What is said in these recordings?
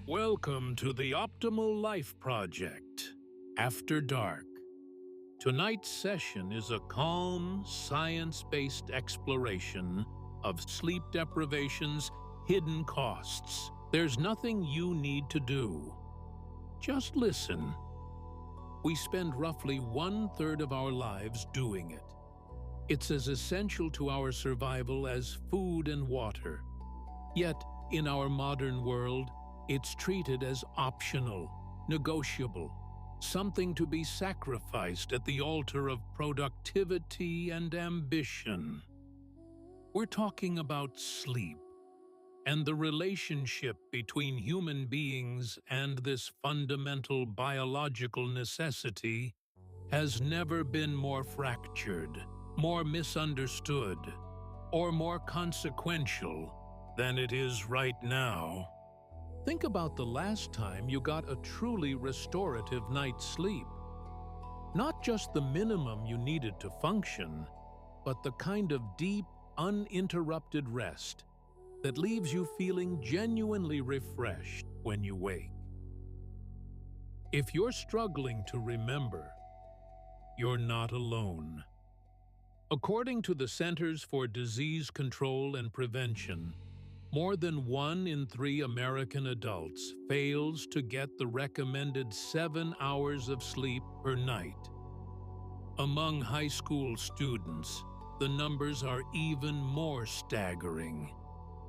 Welcome to the Optimal Life Project, After Dark. Tonight's session is a calm, science-based exploration of sleep deprivation's hidden costs. There's nothing you need to do. Just listen. We spend roughly 1/3 of our lives doing it. It's as essential to our survival as food and water. Yet, in our modern world, it's treated as optional, negotiable, something to be sacrificed at the altar of productivity and ambition. We're talking about sleep, and the relationship between human beings and this fundamental biological necessity has never been more fractured, more misunderstood, or more consequential than it is right now. Think about the last time you got a truly restorative night's sleep. Not just the minimum you needed to function, but the kind of deep, uninterrupted rest that leaves you feeling genuinely refreshed when you wake. If you're struggling to remember, you're not alone. According to the Centers for Disease Control and Prevention, more than 1 in 3 American adults fails to get the recommended 7 hours of sleep per night. Among high school students, the numbers are even more staggering,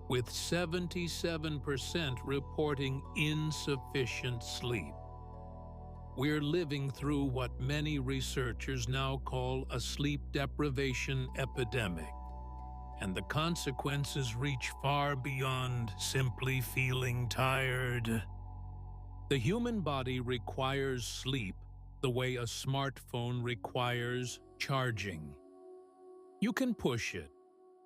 with 77% reporting insufficient sleep. We're living through what many researchers now call a sleep deprivation epidemic, and the consequences reach far beyond simply feeling tired. The human body requires sleep the way a smartphone requires charging. You can push it,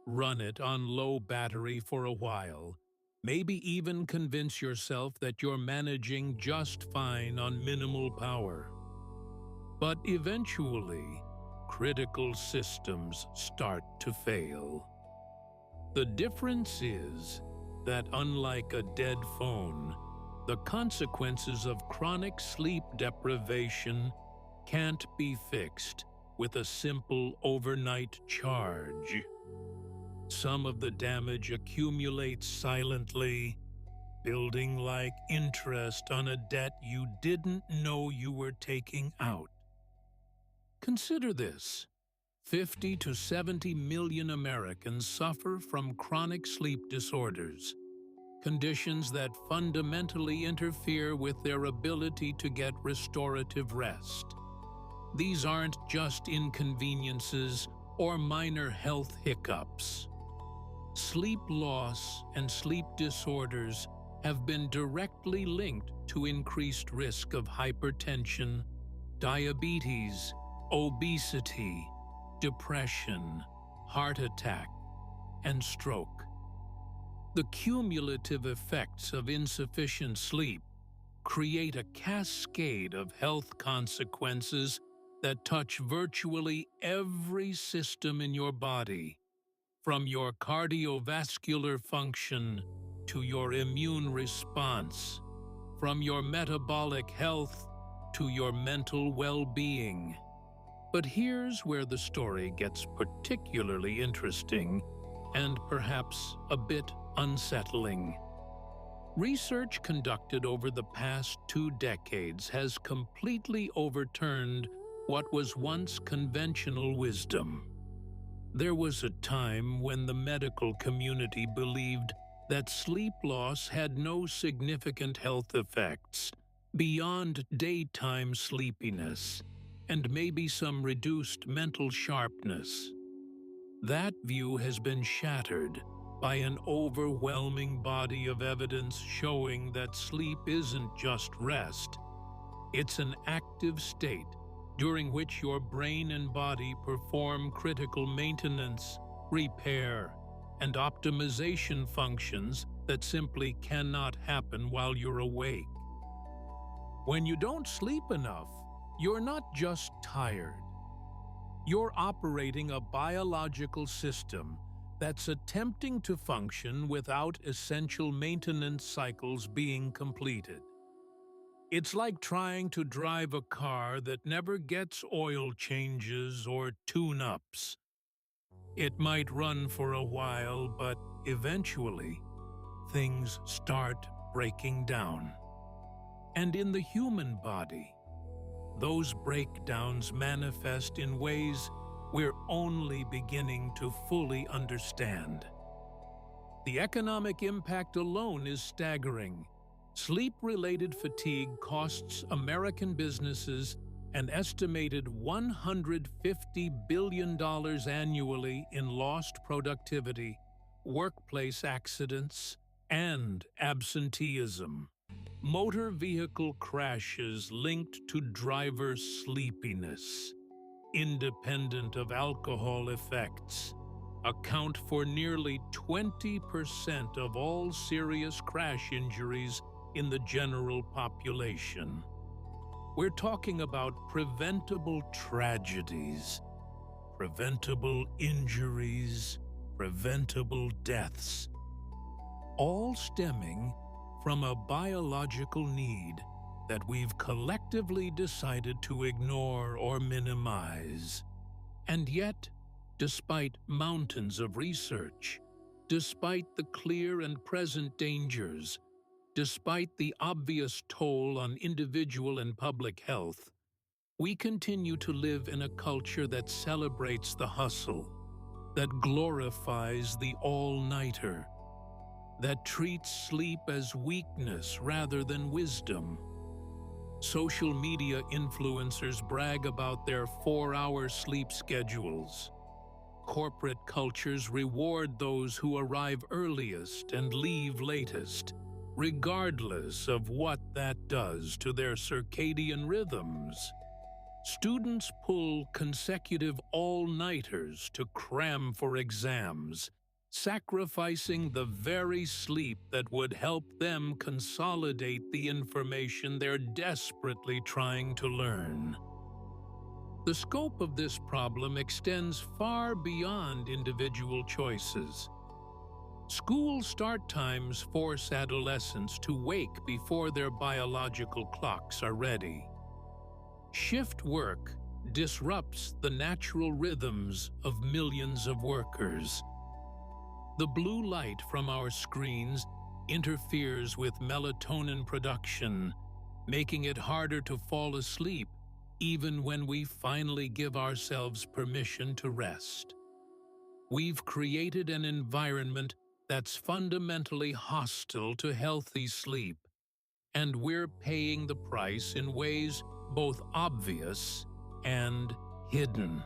run it on low battery for a while, maybe even convince yourself that you're managing just fine on minimal power. But eventually, critical systems start to fail. The difference is that unlike a dead phone, the consequences of chronic sleep deprivation can't be fixed with a simple overnight charge. Some of the damage accumulates silently, building like interest on a debt you didn't know you were taking out. Consider this. 50 to 70 million Americans suffer from chronic sleep disorders, conditions that fundamentally interfere with their ability to get restorative rest. These aren't just inconveniences or minor health hiccups. Sleep loss and sleep disorders have been directly linked to increased risk of hypertension, diabetes, obesity, depression, heart attack, and stroke. The cumulative effects of insufficient sleep create a cascade of health consequences that touch virtually every system in your body, from your cardiovascular function to your immune response, from your metabolic health to your mental well-being. But here's where the story gets particularly interesting and perhaps a bit unsettling. Research conducted over the past 2 decades has completely overturned what was once conventional wisdom. There was a time when the medical community believed that sleep loss had no significant health effects beyond daytime sleepiness and maybe some reduced mental sharpness. That view has been shattered by an overwhelming body of evidence showing that sleep isn't just rest. It's an active state during which your brain and body perform critical maintenance, repair, and optimization functions that simply cannot happen while you're awake. When you don't sleep enough, you're not just tired. You're operating a biological system that's attempting to function without essential maintenance cycles being completed. It's like trying to drive a car that never gets oil changes or tune-ups. It might run for a while, but eventually, things start breaking down. And in the human body, those breakdowns manifest in ways we're only beginning to fully understand. The economic impact alone is staggering. Sleep-related fatigue costs American businesses an estimated $150 billion annually in lost productivity, workplace accidents, and absenteeism. Motor vehicle crashes linked to driver sleepiness, independent of alcohol effects, account for nearly 20% of all serious crash injuries in the general population. We're talking about preventable tragedies, preventable injuries, preventable deaths, all stemming from a biological need that we've collectively decided to ignore or minimize. And yet, despite mountains of research, despite the clear and present dangers, despite the obvious toll on individual and public health, we continue to live in a culture that celebrates the hustle, that glorifies the all-nighter, that treats sleep as weakness rather than wisdom. Social media influencers brag about their 4-hour sleep schedules. Corporate cultures reward those who arrive earliest and leave latest, regardless of what that does to their circadian rhythms. Students pull consecutive all-nighters to cram for exams, sacrificing the very sleep that would help them consolidate the information they're desperately trying to learn. The scope of this problem extends far beyond individual choices. School start times force adolescents to wake before their biological clocks are ready. Shift work disrupts the natural rhythms of millions of workers. The blue light from our screens interferes with melatonin production, making it harder to fall asleep even when we finally give ourselves permission to rest. We've created an environment that's fundamentally hostile to healthy sleep, and we're paying the price in ways both obvious and hidden.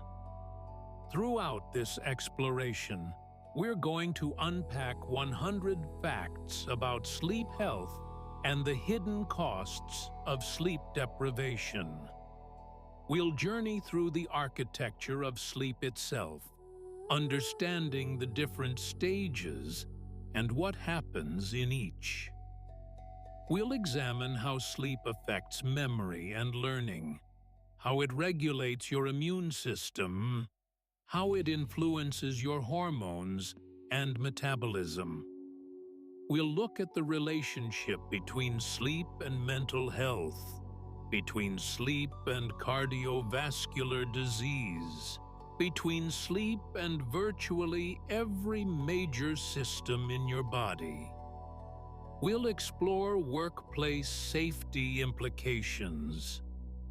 Throughout this exploration, we're going to unpack 100 facts about sleep health and the hidden costs of sleep deprivation. We'll journey through the architecture of sleep itself, understanding the different stages and what happens in each. We'll examine how sleep affects memory and learning, how it regulates your immune system, how it influences your hormones and metabolism. We'll look at the relationship between sleep and mental health, between sleep and cardiovascular disease, between sleep and virtually every major system in your body. We'll explore workplace safety implications,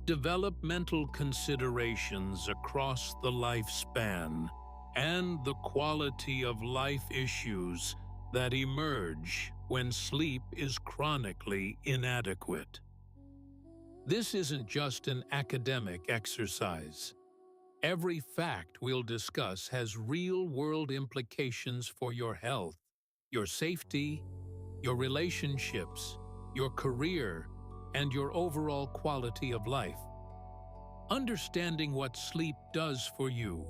developmental considerations across the lifespan, and the quality of life issues that emerge when sleep is chronically inadequate. This isn't just an academic exercise. Every fact we'll discuss has real-world implications for your health, your safety, your relationships, your career, and your overall quality of life. Understanding what sleep does for you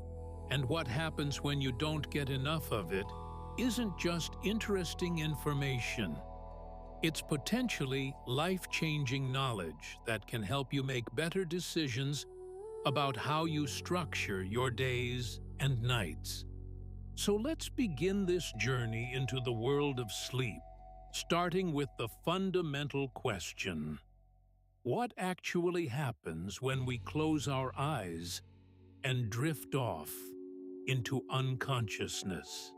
and what happens when you don't get enough of it isn't just interesting information. It's potentially life-changing knowledge that can help you make better decisions about how you structure your days and nights. So let's begin this journey into the world of sleep, starting with the fundamental question: what actually happens when we close our eyes and drift off into unconsciousness?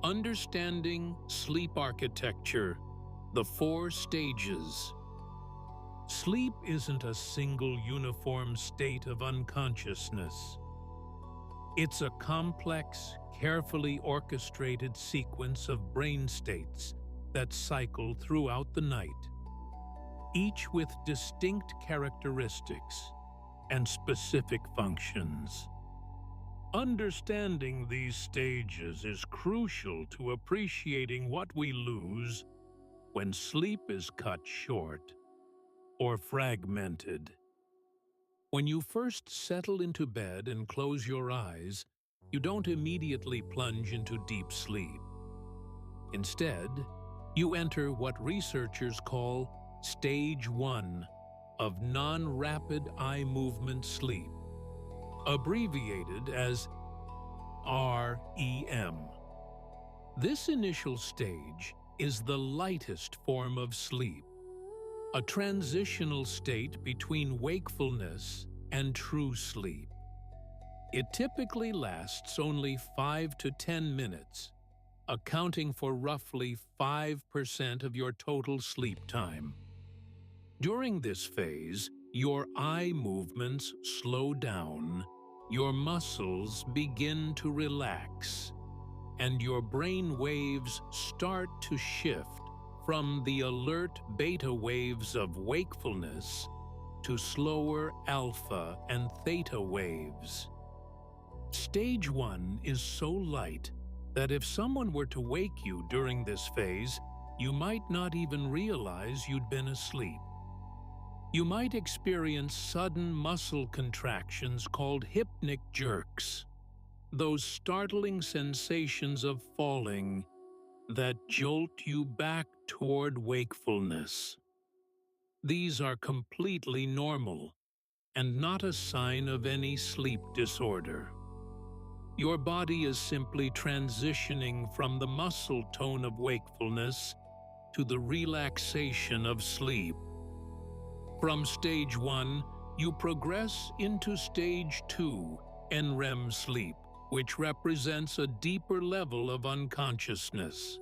Understanding sleep architecture, the 4 stages. Sleep isn't a single uniform state of unconsciousness. It's a complex, carefully orchestrated sequence of brain states that cycle throughout the night, each with distinct characteristics and specific functions. Understanding these stages is crucial to appreciating what we lose when sleep is cut short or fragmented. When you first settle into bed and close your eyes, you don't immediately plunge into deep sleep. Instead, you enter what researchers call Stage 1 of non-rapid eye movement sleep, abbreviated as REM. This initial stage is the lightest form of sleep, a transitional state between wakefulness and true sleep. It typically lasts only 5 to 10 minutes, accounting for roughly 5% of your total sleep time. During this phase, your eye movements slow down, your muscles begin to relax, and your brain waves start to shift from the alert beta waves of wakefulness to slower alpha and theta waves. Stage 1 is so light that if someone were to wake you during this phase, you might not even realize you'd been asleep. You might experience sudden muscle contractions called hypnic jerks, those startling sensations of falling that jolt you back toward wakefulness. These are completely normal and not a sign of any sleep disorder. Your body is simply transitioning from the muscle tone of wakefulness to the relaxation of sleep. From Stage 1, you progress into Stage 2, NREM sleep, which represents a deeper level of unconsciousness.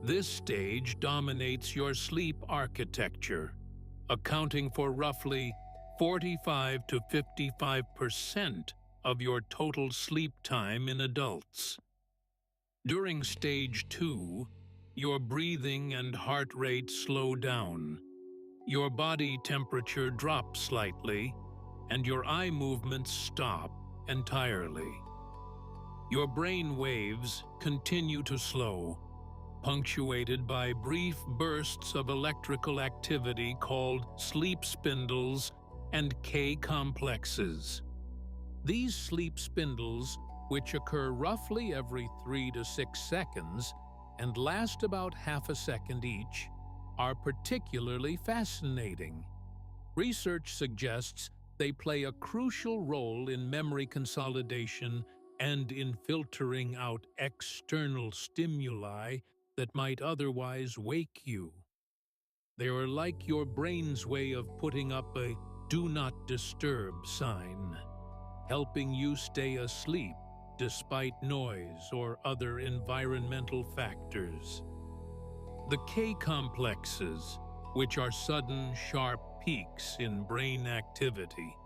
This stage dominates your sleep architecture, accounting for roughly 45 to 55% of your total sleep time in adults. During Stage 2, your breathing and heart rate slow down, your body temperature drops slightly, and your eye movements stop entirely. Your brain waves continue to slow, punctuated by brief bursts of electrical activity called sleep spindles and K-complexes. These sleep spindles, which occur roughly every 3 to 6 seconds and last about half a second each, are particularly fascinating. Research suggests they play a crucial role in memory consolidation and in filtering out external stimuli that might otherwise wake you. They are like your brain's way of putting up a "do not disturb" sign, helping you stay asleep despite noise or other environmental factors. The K-complexes, which are sudden, sharp peaks in brain activity,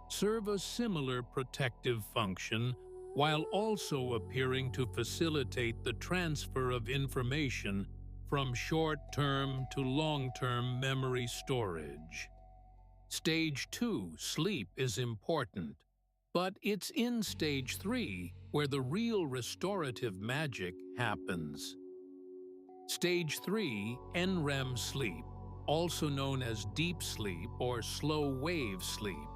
serve a similar protective function while also appearing to facilitate the transfer of information from short-term to long-term memory storage. Stage 2, sleep, is important, but it's in Stage 3 where the real restorative magic happens. Stage 3, NREM sleep, also known as deep sleep or slow-wave sleep,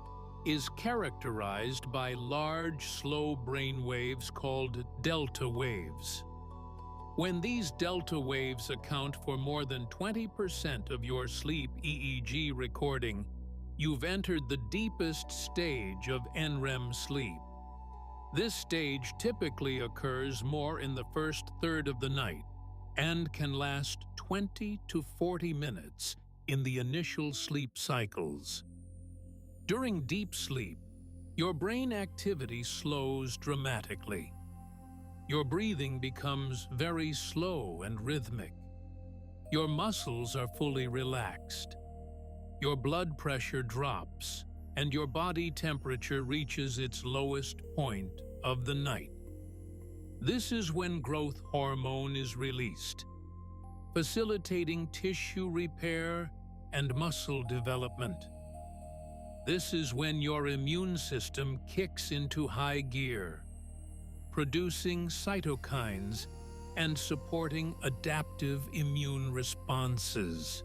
is characterized by large, slow brain waves called delta waves. When these delta waves account for more than 20% of your sleep EEG recording, you've entered the deepest stage of NREM sleep. This stage typically occurs more in the first third of the night and can last 20 to 40 minutes in the initial sleep cycles. During deep sleep, your brain activity slows dramatically. Your breathing becomes very slow and rhythmic. Your muscles are fully relaxed. Your blood pressure drops, and your body temperature reaches its lowest point of the night. This is when growth hormone is released, facilitating tissue repair and muscle development. This is when your immune system kicks into high gear, producing cytokines and supporting adaptive immune responses.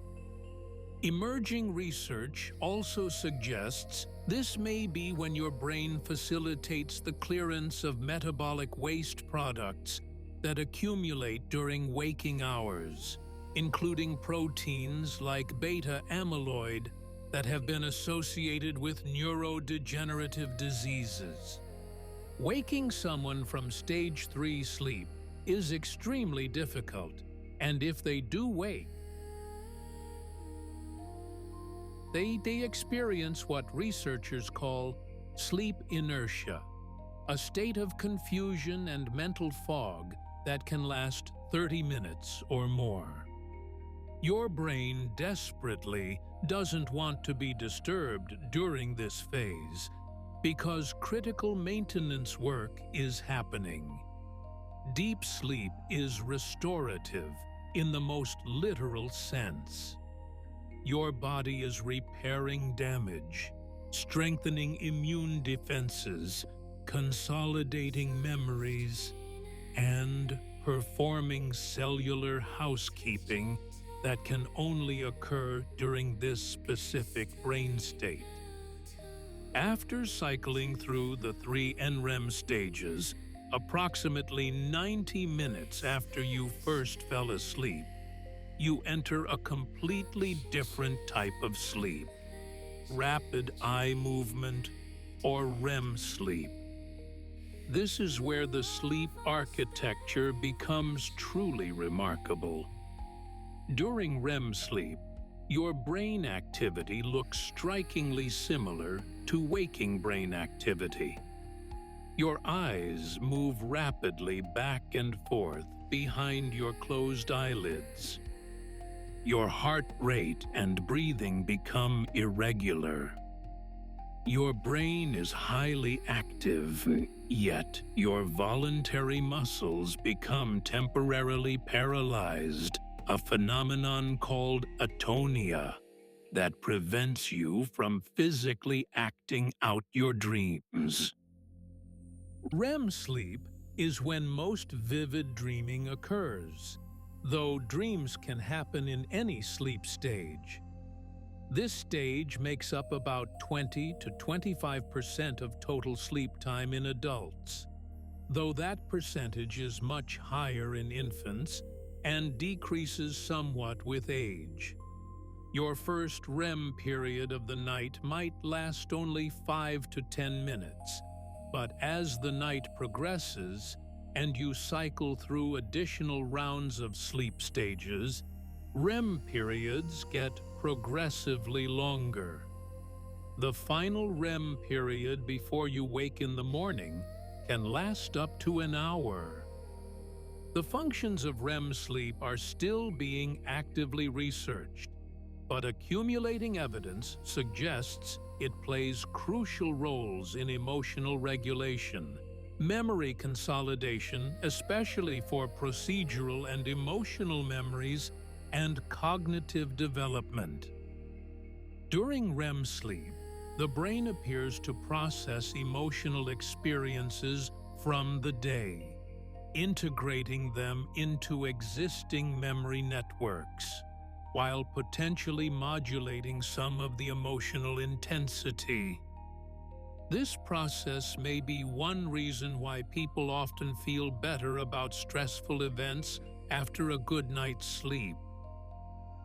Emerging research also suggests this may be when your brain facilitates the clearance of metabolic waste products that accumulate during waking hours, including proteins like beta amyloid that have been associated with neurodegenerative diseases. Waking someone from stage 3 sleep is extremely difficult, and if they do wake, they experience what researchers call sleep inertia, a state of confusion and mental fog that can last 30 minutes or more. Your brain desperately doesn't want to be disturbed during this phase because critical maintenance work is happening. Deep sleep is restorative in the most literal sense. Your body is repairing damage, strengthening immune defenses, consolidating memories, and performing cellular housekeeping that can only occur during this specific brain state. After cycling through the 3 NREM stages, approximately 90 minutes after you first fell asleep, you enter a completely different type of sleep, rapid eye movement, or REM sleep. This is where the sleep architecture becomes truly remarkable. During REM sleep, your brain activity looks strikingly similar to waking brain activity. Your eyes move rapidly back and forth behind your closed eyelids. Your heart rate and breathing become irregular. Your brain is highly active, yet your voluntary muscles become temporarily paralyzed, a phenomenon called atonia that prevents you from physically acting out your dreams. REM sleep is when most vivid dreaming occurs, though dreams can happen in any sleep stage. This stage makes up about 20 to 25% of total sleep time in adults, though that percentage is much higher in infants and decreases somewhat with age. Your first REM period of the night might last only 5 to 10 minutes, but as the night progresses and you cycle through additional rounds of sleep stages, REM periods get progressively longer. The final REM period before you wake in the morning can last up to an hour. The functions of REM sleep are still being actively researched, but accumulating evidence suggests it plays crucial roles in emotional regulation, memory consolidation, especially for procedural and emotional memories, and cognitive development. During REM sleep, the brain appears to process emotional experiences from the day, integrating them into existing memory networks, while potentially modulating some of the emotional intensity. This process may be one reason why people often feel better about stressful events after a good night's sleep,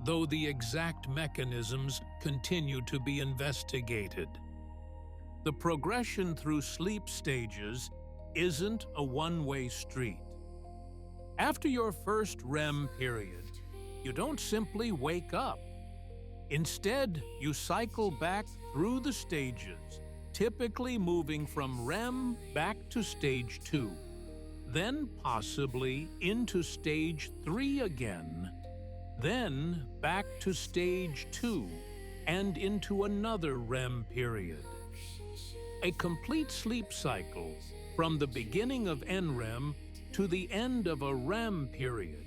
though the exact mechanisms continue to be investigated. The progression through sleep stages isn't a one-way street. After your first REM period, you don't simply wake up. Instead, you cycle back through the stages, typically moving from REM back to stage 2, then possibly into stage 3 again, then back to stage 2 and into another REM period. A complete sleep cycle from the beginning of NREM to the end of a REM period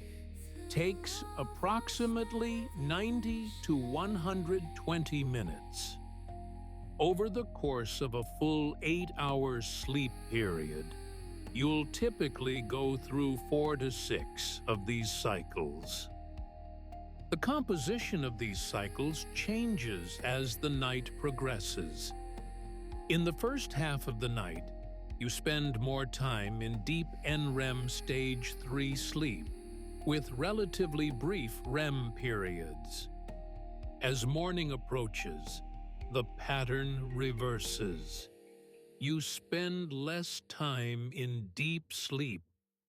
takes approximately 90 to 120 minutes. Over the course of a full 8-hour sleep period, you'll typically go through 4 to 6 of these cycles. The composition of these cycles changes as the night progresses. In the first half of the night, you spend more time in deep NREM stage 3 sleep, with relatively brief REM periods. As morning approaches, the pattern reverses. You spend less time in deep sleep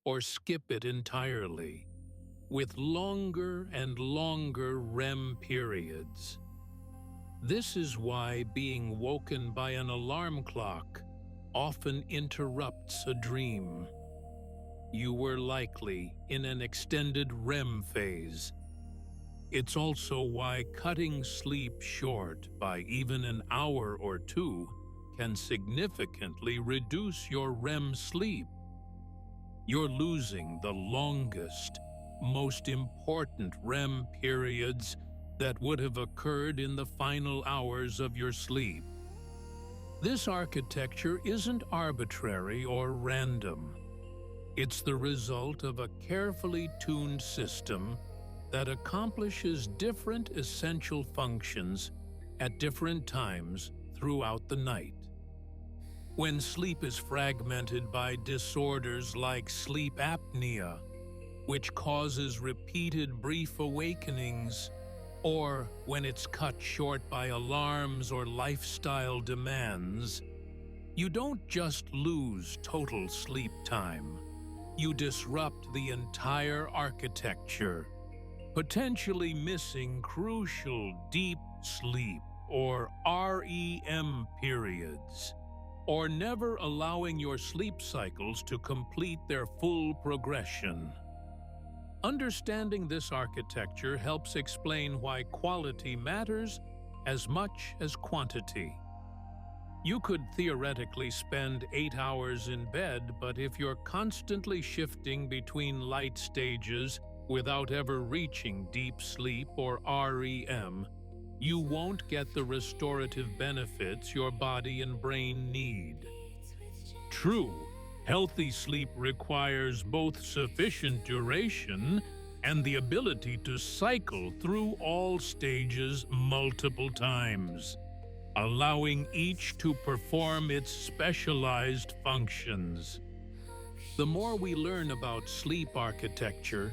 or skip it entirely, with longer and longer REM periods. This is why being woken by an alarm clock often interrupts a dream. You were likely in an extended REM phase. It's also why cutting sleep short by even an hour or two can significantly reduce your REM sleep. You're losing the longest, most important REM periods that would have occurred in the final hours of your sleep. This architecture isn't arbitrary or random. It's the result of a carefully tuned system that accomplishes different essential functions at different times throughout the night. When sleep is fragmented by disorders like sleep apnea, which causes repeated brief awakenings, or when it's cut short by alarms or lifestyle demands, you don't just lose total sleep time. You disrupt the entire architecture, potentially missing crucial deep sleep or REM periods, or never allowing your sleep cycles to complete their full progression. Understanding this architecture helps explain why quality matters as much as quantity. You could theoretically spend 8 hours in bed, but if you're constantly shifting between light stages without ever reaching deep sleep or REM, you won't get the restorative benefits your body and brain need. True, healthy sleep requires both sufficient duration and the ability to cycle through all stages multiple times, allowing each to perform its specialized functions. The more we learn about sleep architecture,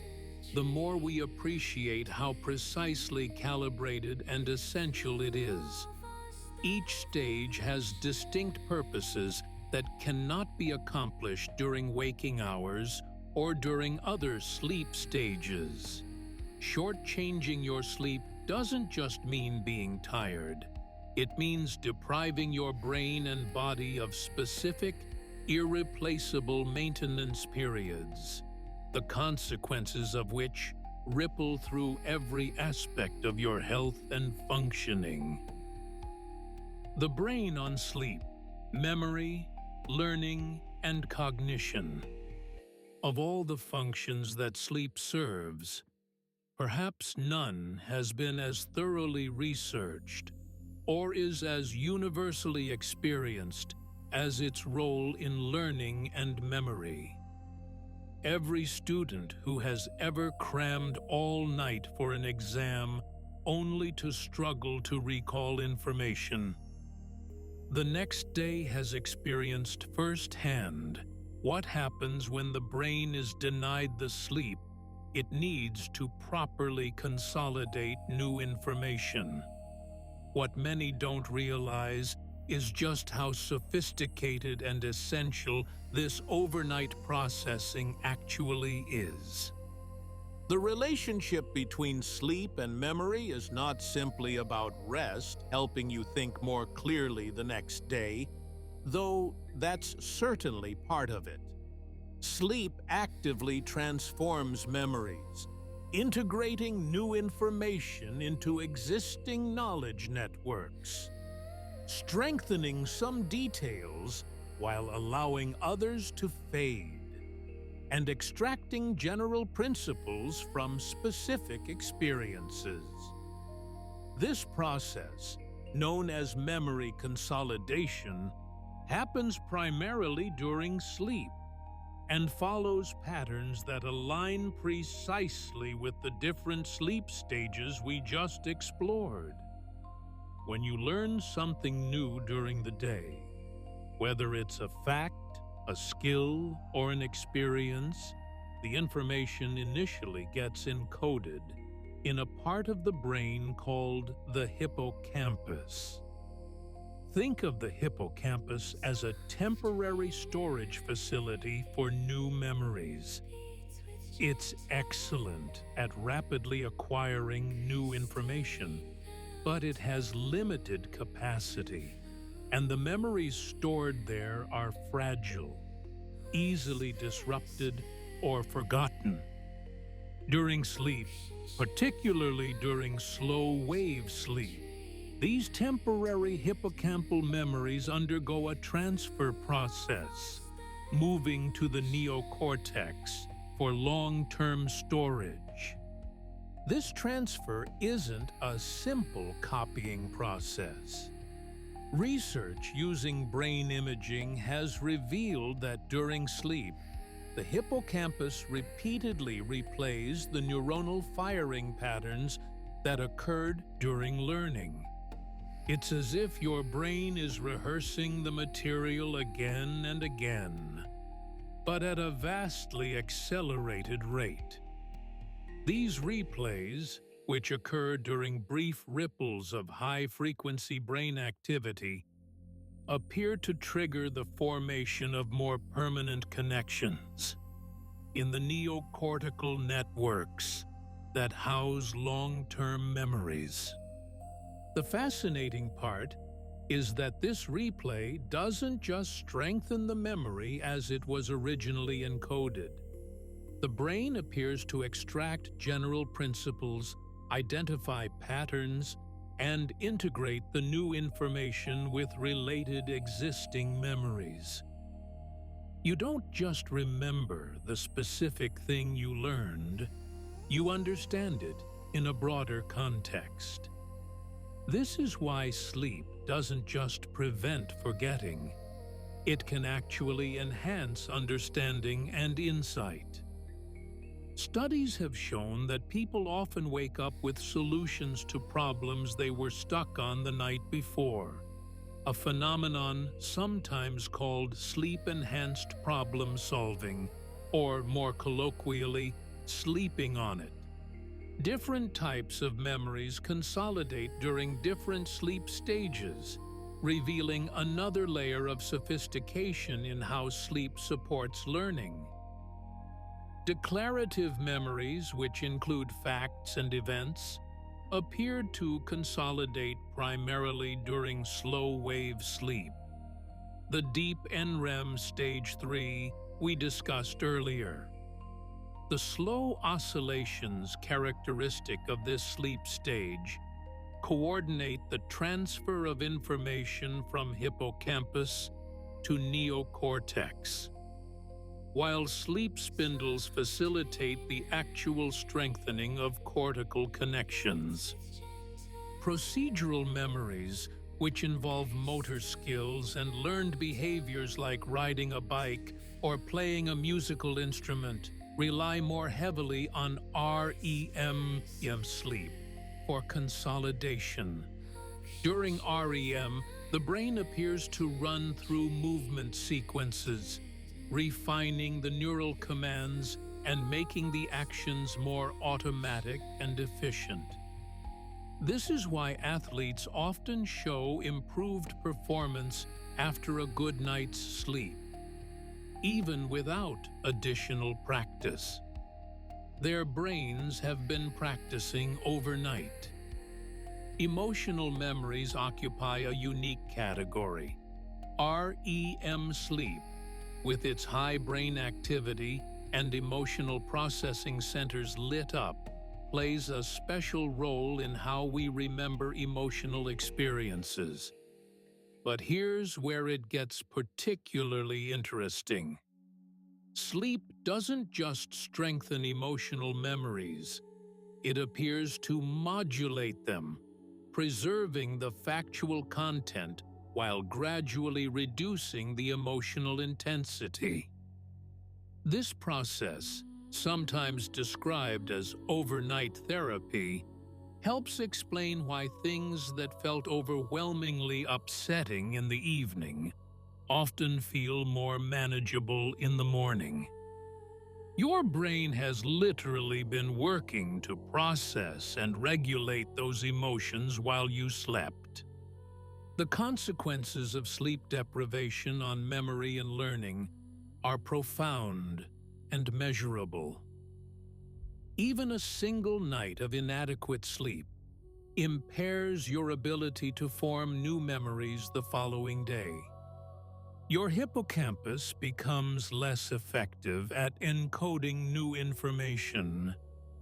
the more we appreciate how precisely calibrated and essential it is. Each stage has distinct purposes that cannot be accomplished during waking hours or during other sleep stages. Shortchanging your sleep doesn't just mean being tired. It means depriving your brain and body of specific, irreplaceable maintenance periods, the consequences of which ripple through every aspect of your health and functioning. The brain on sleep, memory, learning, and cognition. Of all the functions that sleep serves, perhaps none has been as thoroughly researched or is as universally experienced as its role in learning and memory. Every student who has ever crammed all night for an exam only to struggle to recall information, the next day has experienced firsthand what happens when the brain is denied the sleep it needs to properly consolidate new information. What many don't realize is just how sophisticated and essential this overnight processing actually is. The relationship between sleep and memory is not simply about rest, helping you think more clearly the next day, though that's certainly part of it. Sleep actively transforms memories, integrating new information into existing knowledge networks, strengthening some details while allowing others to fade, and extracting general principles from specific experiences. This process, known as memory consolidation, happens primarily during sleep and follows patterns that align precisely with the different sleep stages we just explored. When you learn something new during the day, whether it's a fact, a skill, or an experience, the information initially gets encoded in a part of the brain called the hippocampus. Think of the hippocampus as a temporary storage facility for new memories. It's excellent at rapidly acquiring new information, but it has limited capacity, and the memories stored there are fragile, easily disrupted, or forgotten. During sleep, particularly during slow-wave sleep, these temporary hippocampal memories undergo a transfer process, moving to the neocortex for long-term storage. This transfer isn't a simple copying process. Research using brain imaging has revealed that during sleep, the hippocampus repeatedly replays the neuronal firing patterns that occurred during learning. It's as if your brain is rehearsing the material again and again, but at a vastly accelerated rate. These replays, which occur during brief ripples of high-frequency brain activity, appear to trigger the formation of more permanent connections in the neocortical networks that house long-term memories. The fascinating part is that this replay doesn't just strengthen the memory as it was originally encoded. The brain appears to extract general principles, identify patterns, and integrate the new information with related existing memories. You don't just remember the specific thing you learned, you understand it in a broader context. This is why sleep doesn't just prevent forgetting. It can actually enhance understanding and insight. Studies have shown that people often wake up with solutions to problems they were stuck on the night before, a phenomenon sometimes called sleep-enhanced problem solving, or more colloquially, sleeping on it. Different types of memories consolidate during different sleep stages, revealing another layer of sophistication in how sleep supports learning. Declarative memories, which include facts and events, appear to consolidate primarily during slow-wave sleep. The deep NREM stage 3 we discussed earlier. The slow oscillations characteristic of this sleep stage coordinate the transfer of information from hippocampus to neocortex, while sleep spindles facilitate the actual strengthening of cortical connections. Procedural memories, which involve motor skills and learned behaviors like riding a bike or playing a musical instrument, rely more heavily on REM sleep for consolidation. During REM, the brain appears to run through movement sequences, refining the neural commands and making the actions more automatic and efficient. This is why athletes often show improved performance after a good night's sleep, even without additional practice. Their brains have been practicing overnight. Emotional memories occupy a unique category. REM sleep, with its high brain activity and emotional processing centers lit up, plays a special role in how we remember emotional experiences. But here's where it gets particularly interesting. Sleep doesn't just strengthen emotional memories, it appears to modulate them, preserving the factual content while gradually reducing the emotional intensity. This process, sometimes described as overnight therapy, helps explain why things that felt overwhelmingly upsetting in the evening often feel more manageable in the morning. Your brain has literally been working to process and regulate those emotions while you slept. The consequences of sleep deprivation on memory and learning are profound and measurable. Even a single night of inadequate sleep impairs your ability to form new memories the following day. Your hippocampus becomes less effective at encoding new information,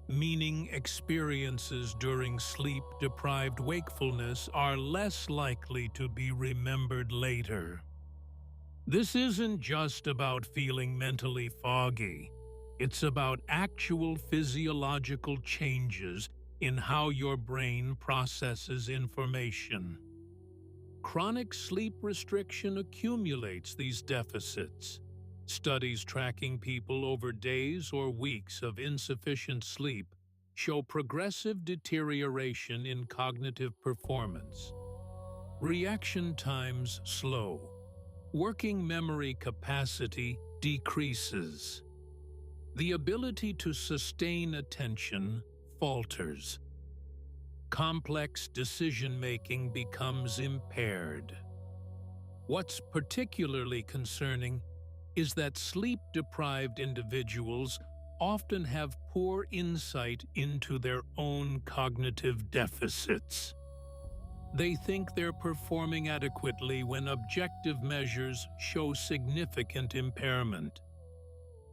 meaning experiences during sleep-deprived wakefulness are less likely to be remembered later. This isn't just about feeling mentally foggy. It's about actual physiological changes in how your brain processes information. Chronic sleep restriction accumulates these deficits. Studies tracking people over days or weeks of insufficient sleep show progressive deterioration in cognitive performance. Reaction times slow. Working memory capacity decreases. The ability to sustain attention falters. Complex decision-making becomes impaired. What's particularly concerning is that sleep-deprived individuals often have poor insight into their own cognitive deficits. They think they're performing adequately when objective measures show significant impairment.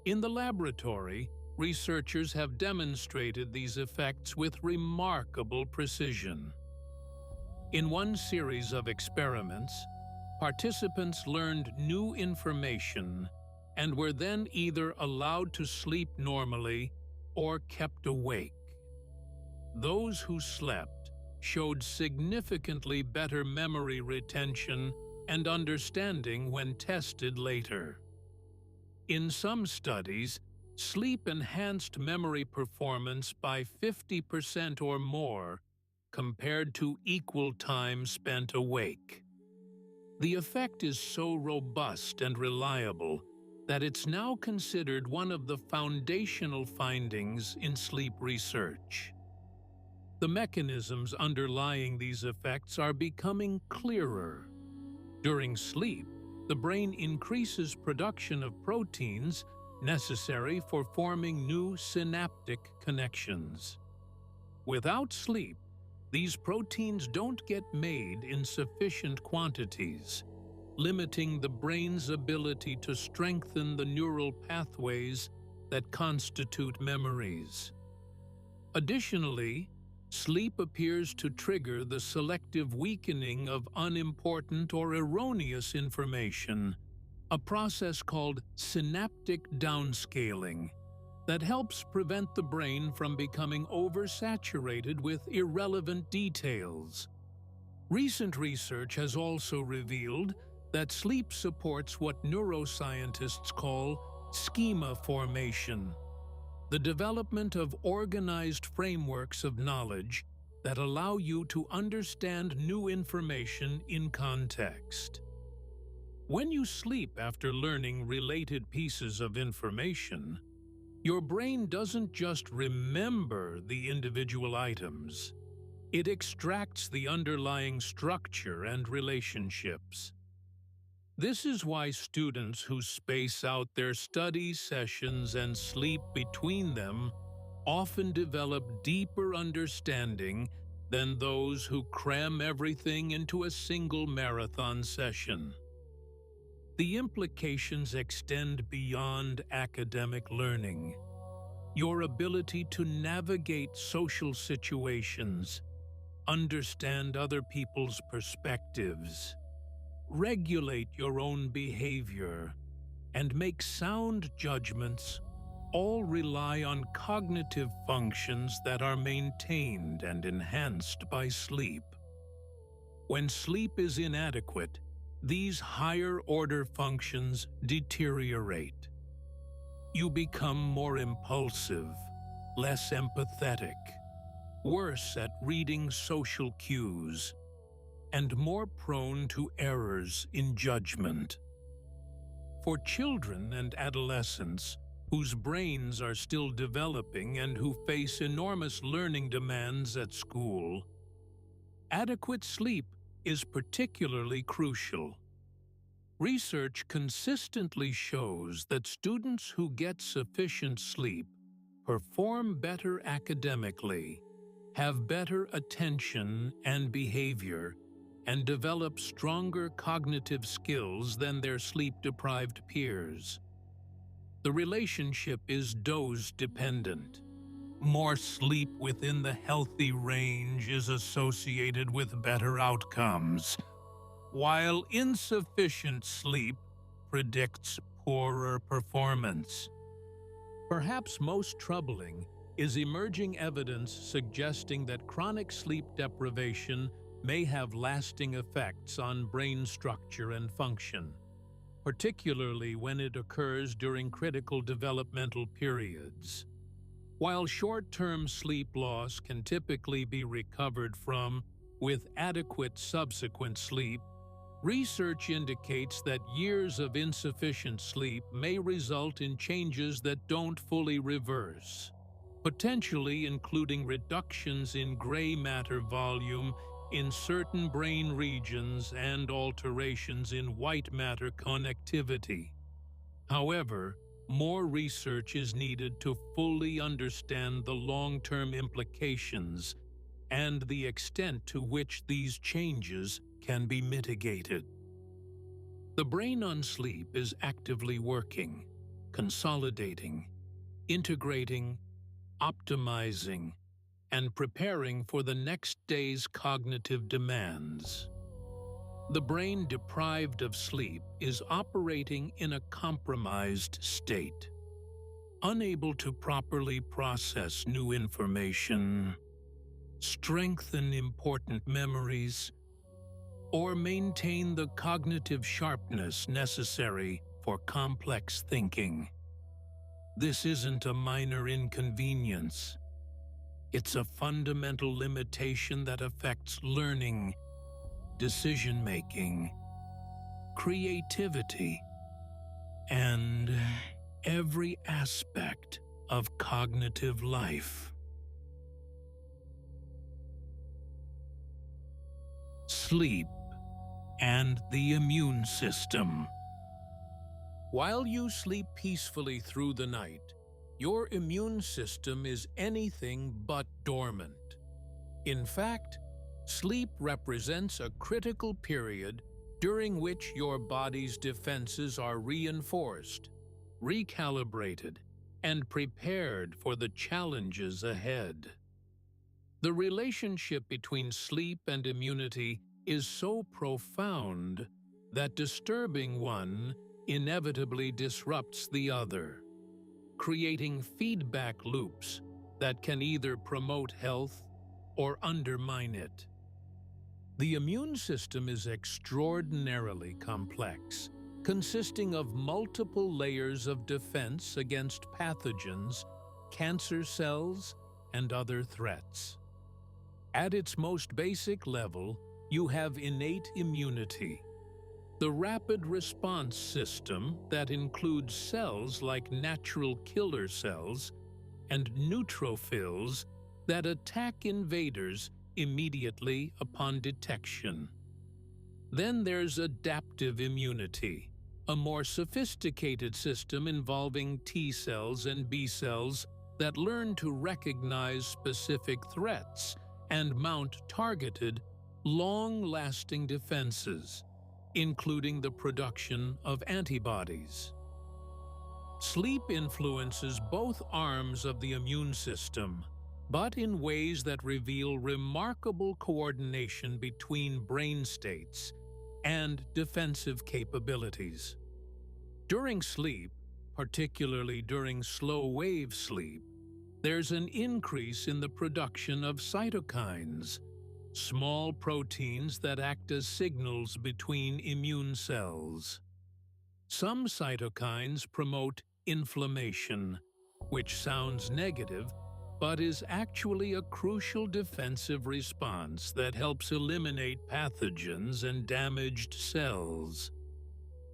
In the laboratory, researchers have demonstrated these effects with remarkable precision. In one series of experiments, participants learned new information and were then either allowed to sleep normally or kept awake. Those who slept showed significantly better memory retention and understanding when tested later. In some studies, sleep enhanced memory performance by 50% or more compared to equal time spent awake. The effect is so robust and reliable that it's now considered one of the foundational findings in sleep research. The mechanisms underlying these effects are becoming clearer. During sleep, the brain increases production of proteins necessary for forming new synaptic connections. Without sleep, these proteins don't get made in sufficient quantities, limiting the brain's ability to strengthen the neural pathways that constitute memories. Additionally, sleep appears to trigger the selective weakening of unimportant or erroneous information, a process called synaptic downscaling that helps prevent the brain from becoming oversaturated with irrelevant details. Recent research has also revealed that sleep supports what neuroscientists call schema formation, the development of organized frameworks of knowledge that allow you to understand new information in context. When you sleep after learning related pieces of information, your brain doesn't just remember the individual items. It extracts the underlying structure and relationships. This is why students who space out their study sessions and sleep between them often develop deeper understanding than those who cram everything into a single marathon session. The implications extend beyond academic learning. Your ability to navigate social situations, understand other people's perspectives, regulate your own behavior, and make sound judgments all rely on cognitive functions that are maintained and enhanced by sleep. When sleep is inadequate, these higher-order functions deteriorate. You become more impulsive, less empathetic, worse at reading social cues, and more prone to errors in judgment. For children and adolescents whose brains are still developing and who face enormous learning demands at school, adequate sleep is particularly crucial. Research consistently shows that students who get sufficient sleep perform better academically, have better attention and behavior, and develop stronger cognitive skills than their sleep-deprived peers. The relationship is dose-dependent. More sleep within the healthy range is associated with better outcomes, while insufficient sleep predicts poorer performance. Perhaps most troubling is emerging evidence suggesting that chronic sleep deprivation may have lasting effects on brain structure and function, particularly when it occurs during critical developmental periods. While short-term sleep loss can typically be recovered from with adequate subsequent sleep, research indicates that years of insufficient sleep may result in changes that don't fully reverse, potentially including reductions in gray matter volume in certain brain regions and alterations in white matter connectivity. However, more research is needed to fully understand the long-term implications and the extent to which these changes can be mitigated. The brain on sleep is actively working, consolidating, integrating, optimizing, and preparing for the next day's cognitive demands. The brain deprived of sleep is operating in a compromised state, unable to properly process new information, strengthen important memories, or maintain the cognitive sharpness necessary for complex thinking. This isn't a minor inconvenience. It's a fundamental limitation that affects learning, decision-making, creativity, and every aspect of cognitive life. Sleep and the immune system. While you sleep peacefully through the night, your immune system is anything but dormant. In fact, sleep represents a critical period during which your body's defenses are reinforced, recalibrated, and prepared for the challenges ahead. The relationship between sleep and immunity is so profound that disturbing one inevitably disrupts the other, creating feedback loops that can either promote health or undermine it. The immune system is extraordinarily complex, consisting of multiple layers of defense against pathogens, cancer cells, and other threats. At its most basic level, you have innate immunity, the rapid response system that includes cells like natural killer cells and neutrophils that attack invaders immediately upon detection. Then there's adaptive immunity, a more sophisticated system involving T cells and B cells that learn to recognize specific threats and mount targeted, long-lasting defenses, including the production of antibodies. Sleep influences both arms of the immune system, but in ways that reveal remarkable coordination between brain states and defensive capabilities. During sleep, particularly during slow-wave sleep, there's an increase in the production of cytokines, small proteins that act as signals between immune cells. Some cytokines promote inflammation, which sounds negative, but is actually a crucial defensive response that helps eliminate pathogens and damaged cells.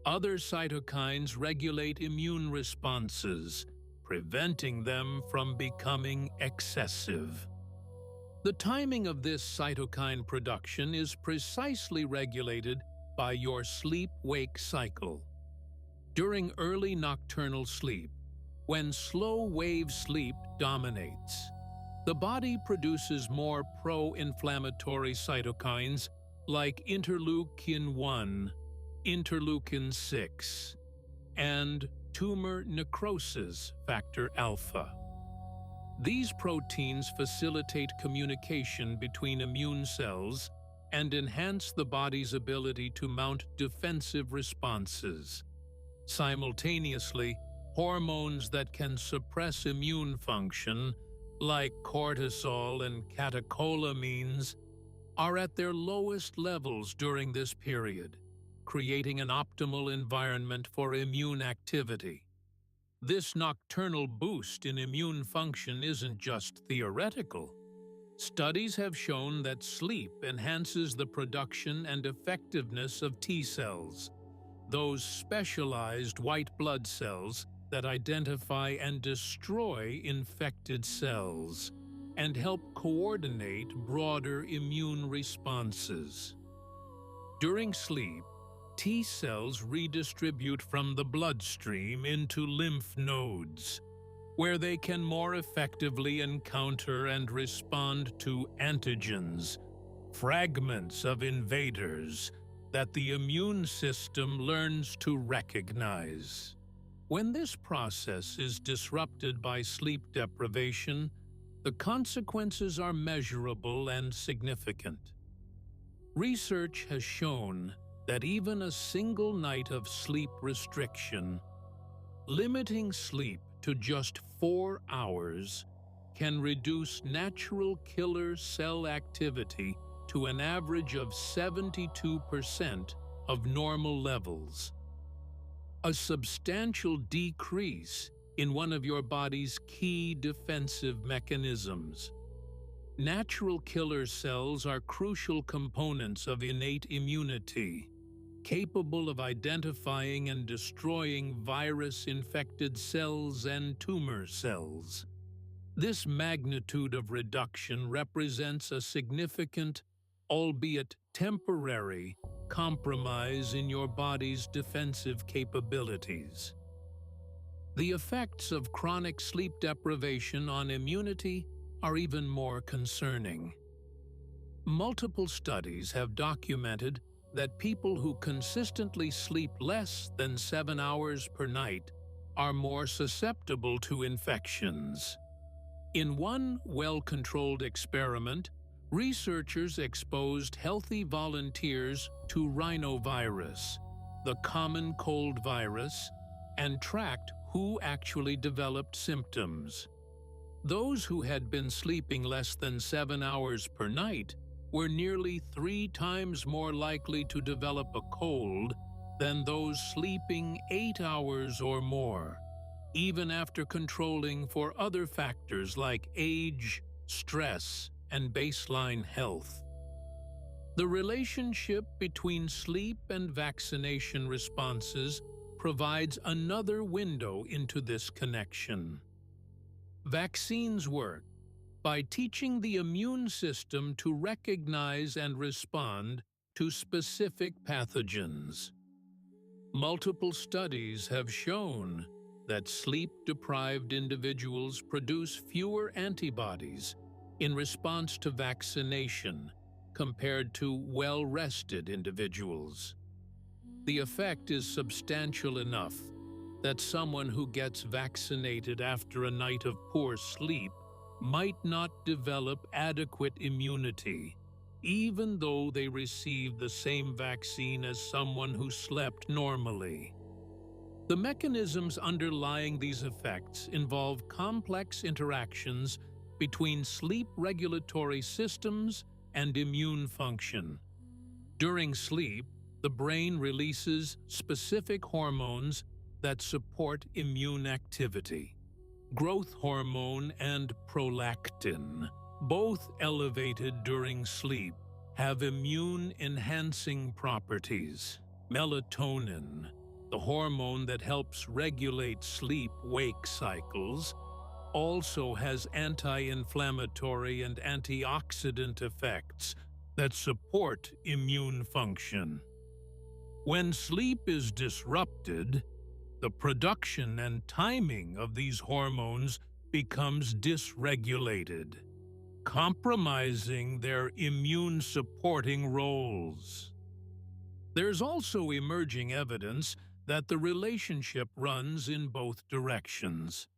Other cytokines regulate immune responses, preventing them from becoming excessive. The timing of this cytokine production is precisely regulated by your sleep-wake cycle. During early nocturnal sleep, when slow-wave sleep dominates, the body produces more pro-inflammatory cytokines like interleukin-1, interleukin-6, and tumor necrosis factor alpha. These proteins facilitate communication between immune cells and enhance the body's ability to mount defensive responses. Simultaneously, hormones that can suppress immune function, like cortisol and catecholamines, are at their lowest levels during this period, creating an optimal environment for immune activity. This nocturnal boost in immune function isn't just theoretical. Studies have shown that sleep enhances the production and effectiveness of T cells, those specialized white blood cells that identify and destroy infected cells and help coordinate broader immune responses. During sleep, T cells redistribute from the bloodstream into lymph nodes, where they can more effectively encounter and respond to antigens, fragments of invaders that the immune system learns to recognize. When this process is disrupted by sleep deprivation, the consequences are measurable and significant. Research has shown that even a single night of sleep restriction, limiting sleep to just 4 hours, can reduce natural killer cell activity to an average of 72% of normal levels. A substantial decrease in one of your body's key defensive mechanisms. Natural killer cells are crucial components of innate immunity, capable of identifying and destroying virus-infected cells and tumor cells. This magnitude of reduction represents a significant, albeit temporary, compromise in your body's defensive capabilities. The effects of chronic sleep deprivation on immunity are even more concerning. Multiple studies have documented that people who consistently sleep less than 7 hours per night are more susceptible to infections. In one well-controlled experiment, researchers exposed healthy volunteers to rhinovirus, the common cold virus, and tracked who actually developed symptoms. Those who had been sleeping less than 7 hours per night were nearly 3 times more likely to develop a cold than those sleeping 8 hours or more, even after controlling for other factors like age, stress, and baseline health. The relationship between sleep and vaccination responses provides another window into this connection. Vaccines work, by teaching the immune system to recognize and respond to specific pathogens. Multiple studies have shown that sleep-deprived individuals produce fewer antibodies in response to vaccination compared to well-rested individuals. The effect is substantial enough that someone who gets vaccinated after a night of poor sleep might not develop adequate immunity, even though they received the same vaccine as someone who slept normally. The mechanisms underlying these effects involve complex interactions between sleep regulatory systems and immune function. During sleep, the brain releases specific hormones that support immune activity. Growth hormone and prolactin, both elevated during sleep, have immune-enhancing properties. Melatonin, the hormone that helps regulate sleep-wake cycles, also has anti-inflammatory and antioxidant effects that support immune function. When sleep is disrupted, the production and timing of these hormones becomes dysregulated, compromising their immune-supporting roles. There's also emerging evidence that the relationship runs in both directions.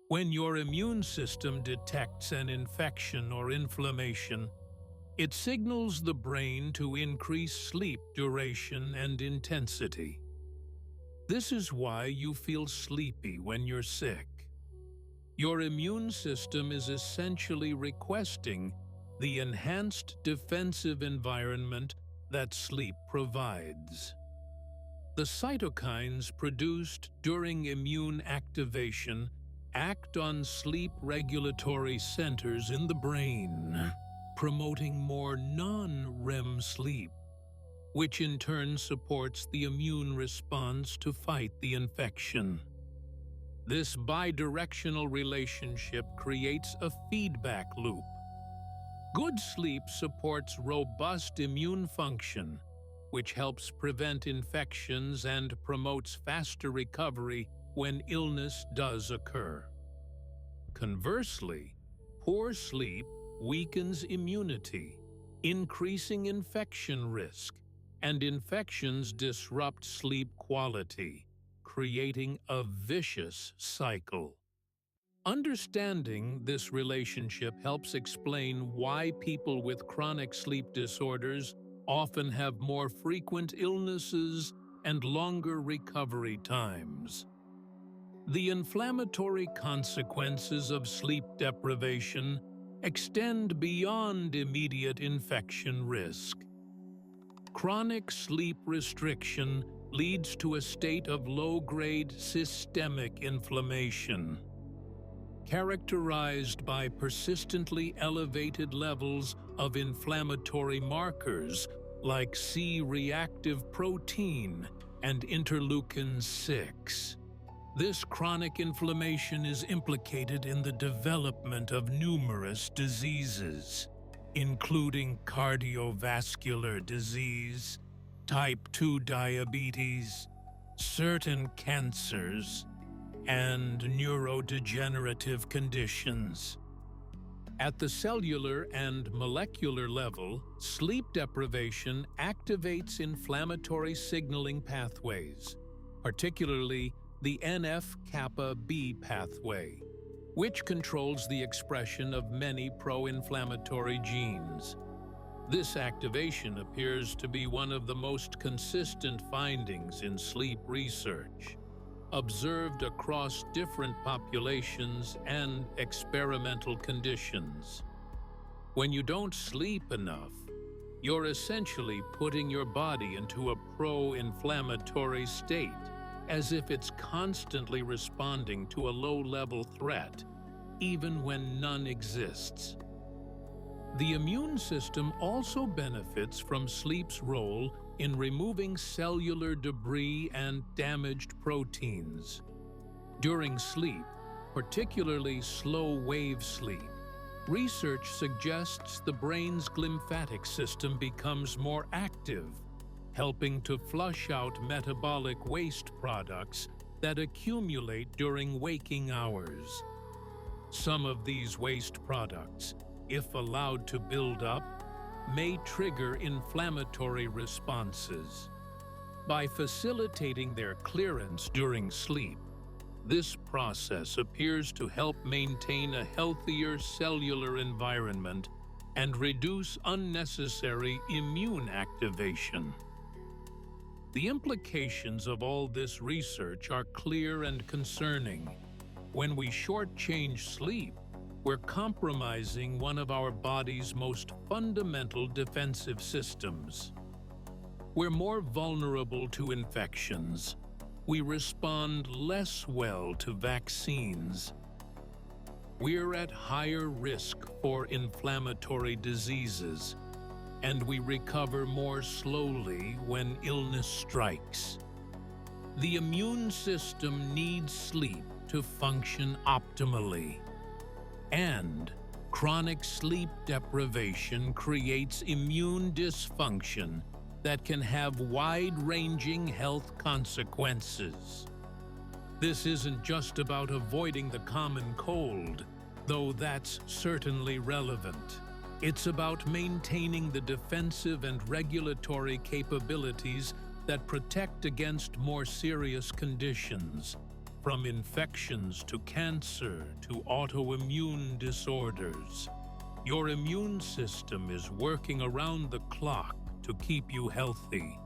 When your immune system detects an infection or inflammation, it signals the brain to increase sleep duration and intensity. This is why you feel sleepy when you're sick. Your immune system is essentially requesting the enhanced defensive environment that sleep provides. The cytokines produced during immune activation act on sleep regulatory centers in the brain, promoting more non-REM sleep, which in turn supports the immune response to fight the infection. This bidirectional relationship creates a feedback loop. Good sleep supports robust immune function, which helps prevent infections and promotes faster recovery when illness does occur. Conversely, poor sleep weakens immunity, increasing infection risk, and infections disrupt sleep quality, creating a vicious cycle. Understanding this relationship helps explain why people with chronic sleep disorders often have more frequent illnesses and longer recovery times. The inflammatory consequences of sleep deprivation extend beyond immediate infection risk. Chronic sleep restriction leads to a state of low-grade systemic inflammation, characterized by persistently elevated levels of inflammatory markers like C-reactive protein and interleukin-6. This chronic inflammation is implicated in the development of numerous diseases, including cardiovascular disease, type 2 diabetes, certain cancers, and neurodegenerative conditions. At the cellular and molecular level, sleep deprivation activates inflammatory signaling pathways, particularly the NF-kappa B pathway, which controls the expression of many pro-inflammatory genes. This activation appears to be one of the most consistent findings in sleep research, observed across different populations and experimental conditions. When you don't sleep enough, you're essentially putting your body into a pro-inflammatory state, as if it's constantly responding to a low-level threat, even when none exists. The immune system also benefits from sleep's role in removing cellular debris and damaged proteins. During sleep, particularly slow-wave sleep, Research suggests the brain's glymphatic system becomes more active, helping to flush out metabolic waste products that accumulate during waking hours. Some of these waste products, if allowed to build up, may trigger inflammatory responses. By facilitating their clearance during sleep, this process appears to help maintain a healthier cellular environment and reduce unnecessary immune activation. The implications of all this research are clear and concerning. When we shortchange sleep, we're compromising one of our body's most fundamental defensive systems. We're more vulnerable to infections. We respond less well to vaccines. We're at higher risk for inflammatory diseases, and we recover more slowly when illness strikes. The immune system needs sleep to function optimally, and chronic sleep deprivation creates immune dysfunction that can have wide-ranging health consequences. This isn't just about avoiding the common cold, though that's certainly relevant. It's about maintaining the defensive and regulatory capabilities that protect against more serious conditions, from infections to cancer to autoimmune disorders. Your immune system is working around the clock to keep you healthy,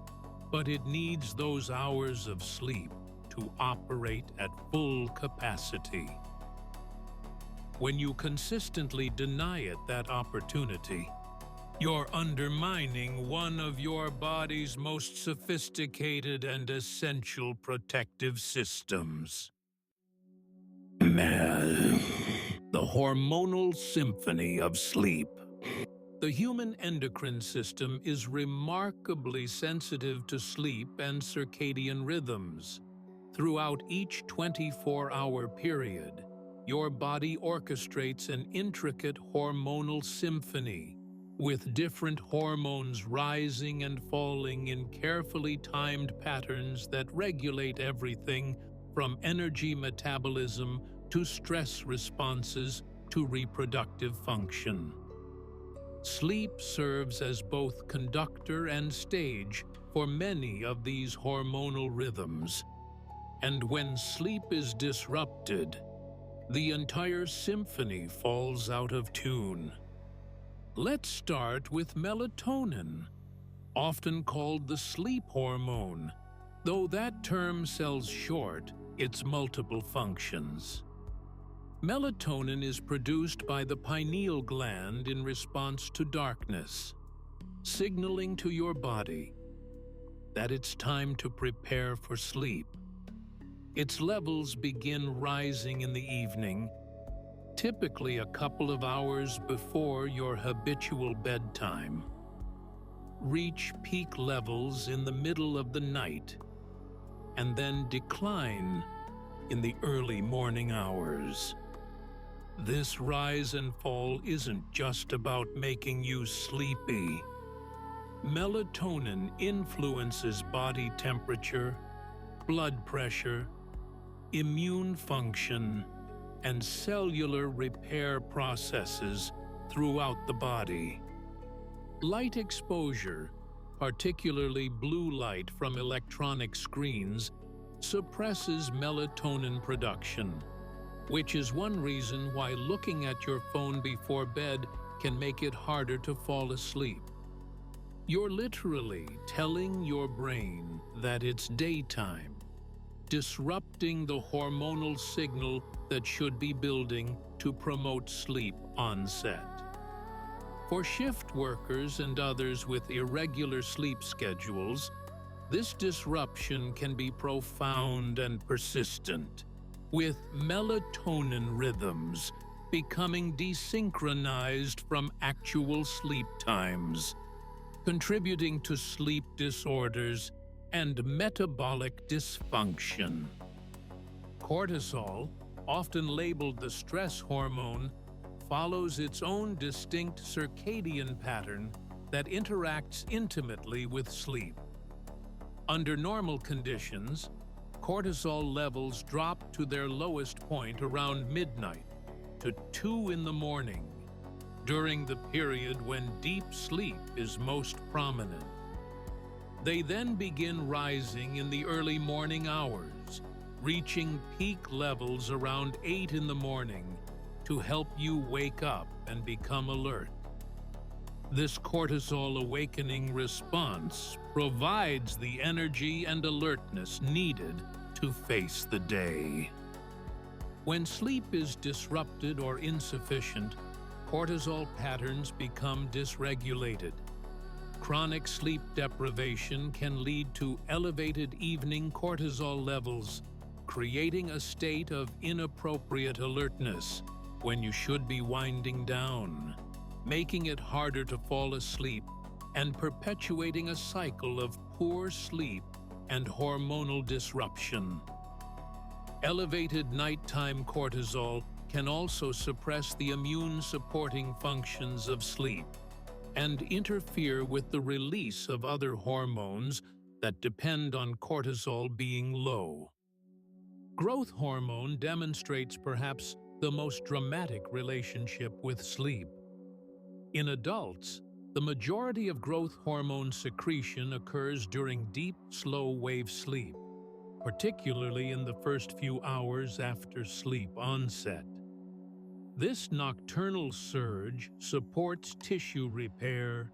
but it needs those hours of sleep to operate at full capacity. When you consistently deny it that opportunity, you're undermining one of your body's most sophisticated and essential protective systems. The hormonal symphony of sleep. The human endocrine system is remarkably sensitive to sleep and circadian rhythms. Throughout each 24-hour period, your body orchestrates an intricate hormonal symphony, with different hormones rising and falling in carefully timed patterns that regulate everything from energy metabolism to stress responses to reproductive function. Sleep serves as both conductor and stage for many of these hormonal rhythms, and when sleep is disrupted, the entire symphony falls out of tune. Let's start with melatonin, often called the sleep hormone, though that term sells short its multiple functions. Melatonin is produced by the pineal gland in response to darkness, signaling to your body that it's time to prepare for sleep. Its levels begin rising in the evening, typically a couple of hours before your habitual bedtime. Reach peak levels in the middle of the night, and then decline in the early morning hours. This rise and fall isn't just about making you sleepy. Melatonin influences body temperature, blood pressure, immune function, and cellular repair processes throughout the body. Light exposure, particularly blue light from electronic screens, suppresses melatonin production, which is one reason why looking at your phone before bed can make it harder to fall asleep. You're literally telling your brain that it's daytime, disrupting the hormonal signal that should be building to promote sleep onset. For shift workers and others with irregular sleep schedules, this disruption can be profound and persistent, with melatonin rhythms becoming desynchronized from actual sleep times, contributing to sleep disorders and metabolic dysfunction. Cortisol, often labeled the stress hormone, follows its own distinct circadian pattern that interacts intimately with sleep. Under normal conditions, cortisol levels drop to their lowest point around midnight to 2 in the morning, during the period when deep sleep is most prominent. They then begin rising in the early morning hours, reaching peak levels around 8 in the morning to help you wake up and become alert. This cortisol awakening response provides the energy and alertness needed to face the day. When sleep is disrupted or insufficient, cortisol patterns become dysregulated. Chronic sleep deprivation can lead to elevated evening cortisol levels, creating a state of inappropriate alertness when you should be winding down, making it harder to fall asleep and perpetuating a cycle of poor sleep and hormonal disruption. Elevated nighttime cortisol can also suppress the immune-supporting functions of sleep and interfere with the release of other hormones that depend on cortisol being low. Growth hormone demonstrates perhaps the most dramatic relationship with sleep. In adults, the majority of growth hormone secretion occurs during deep, slow-wave sleep, particularly in the first few hours after sleep onset. This nocturnal surge supports tissue repair,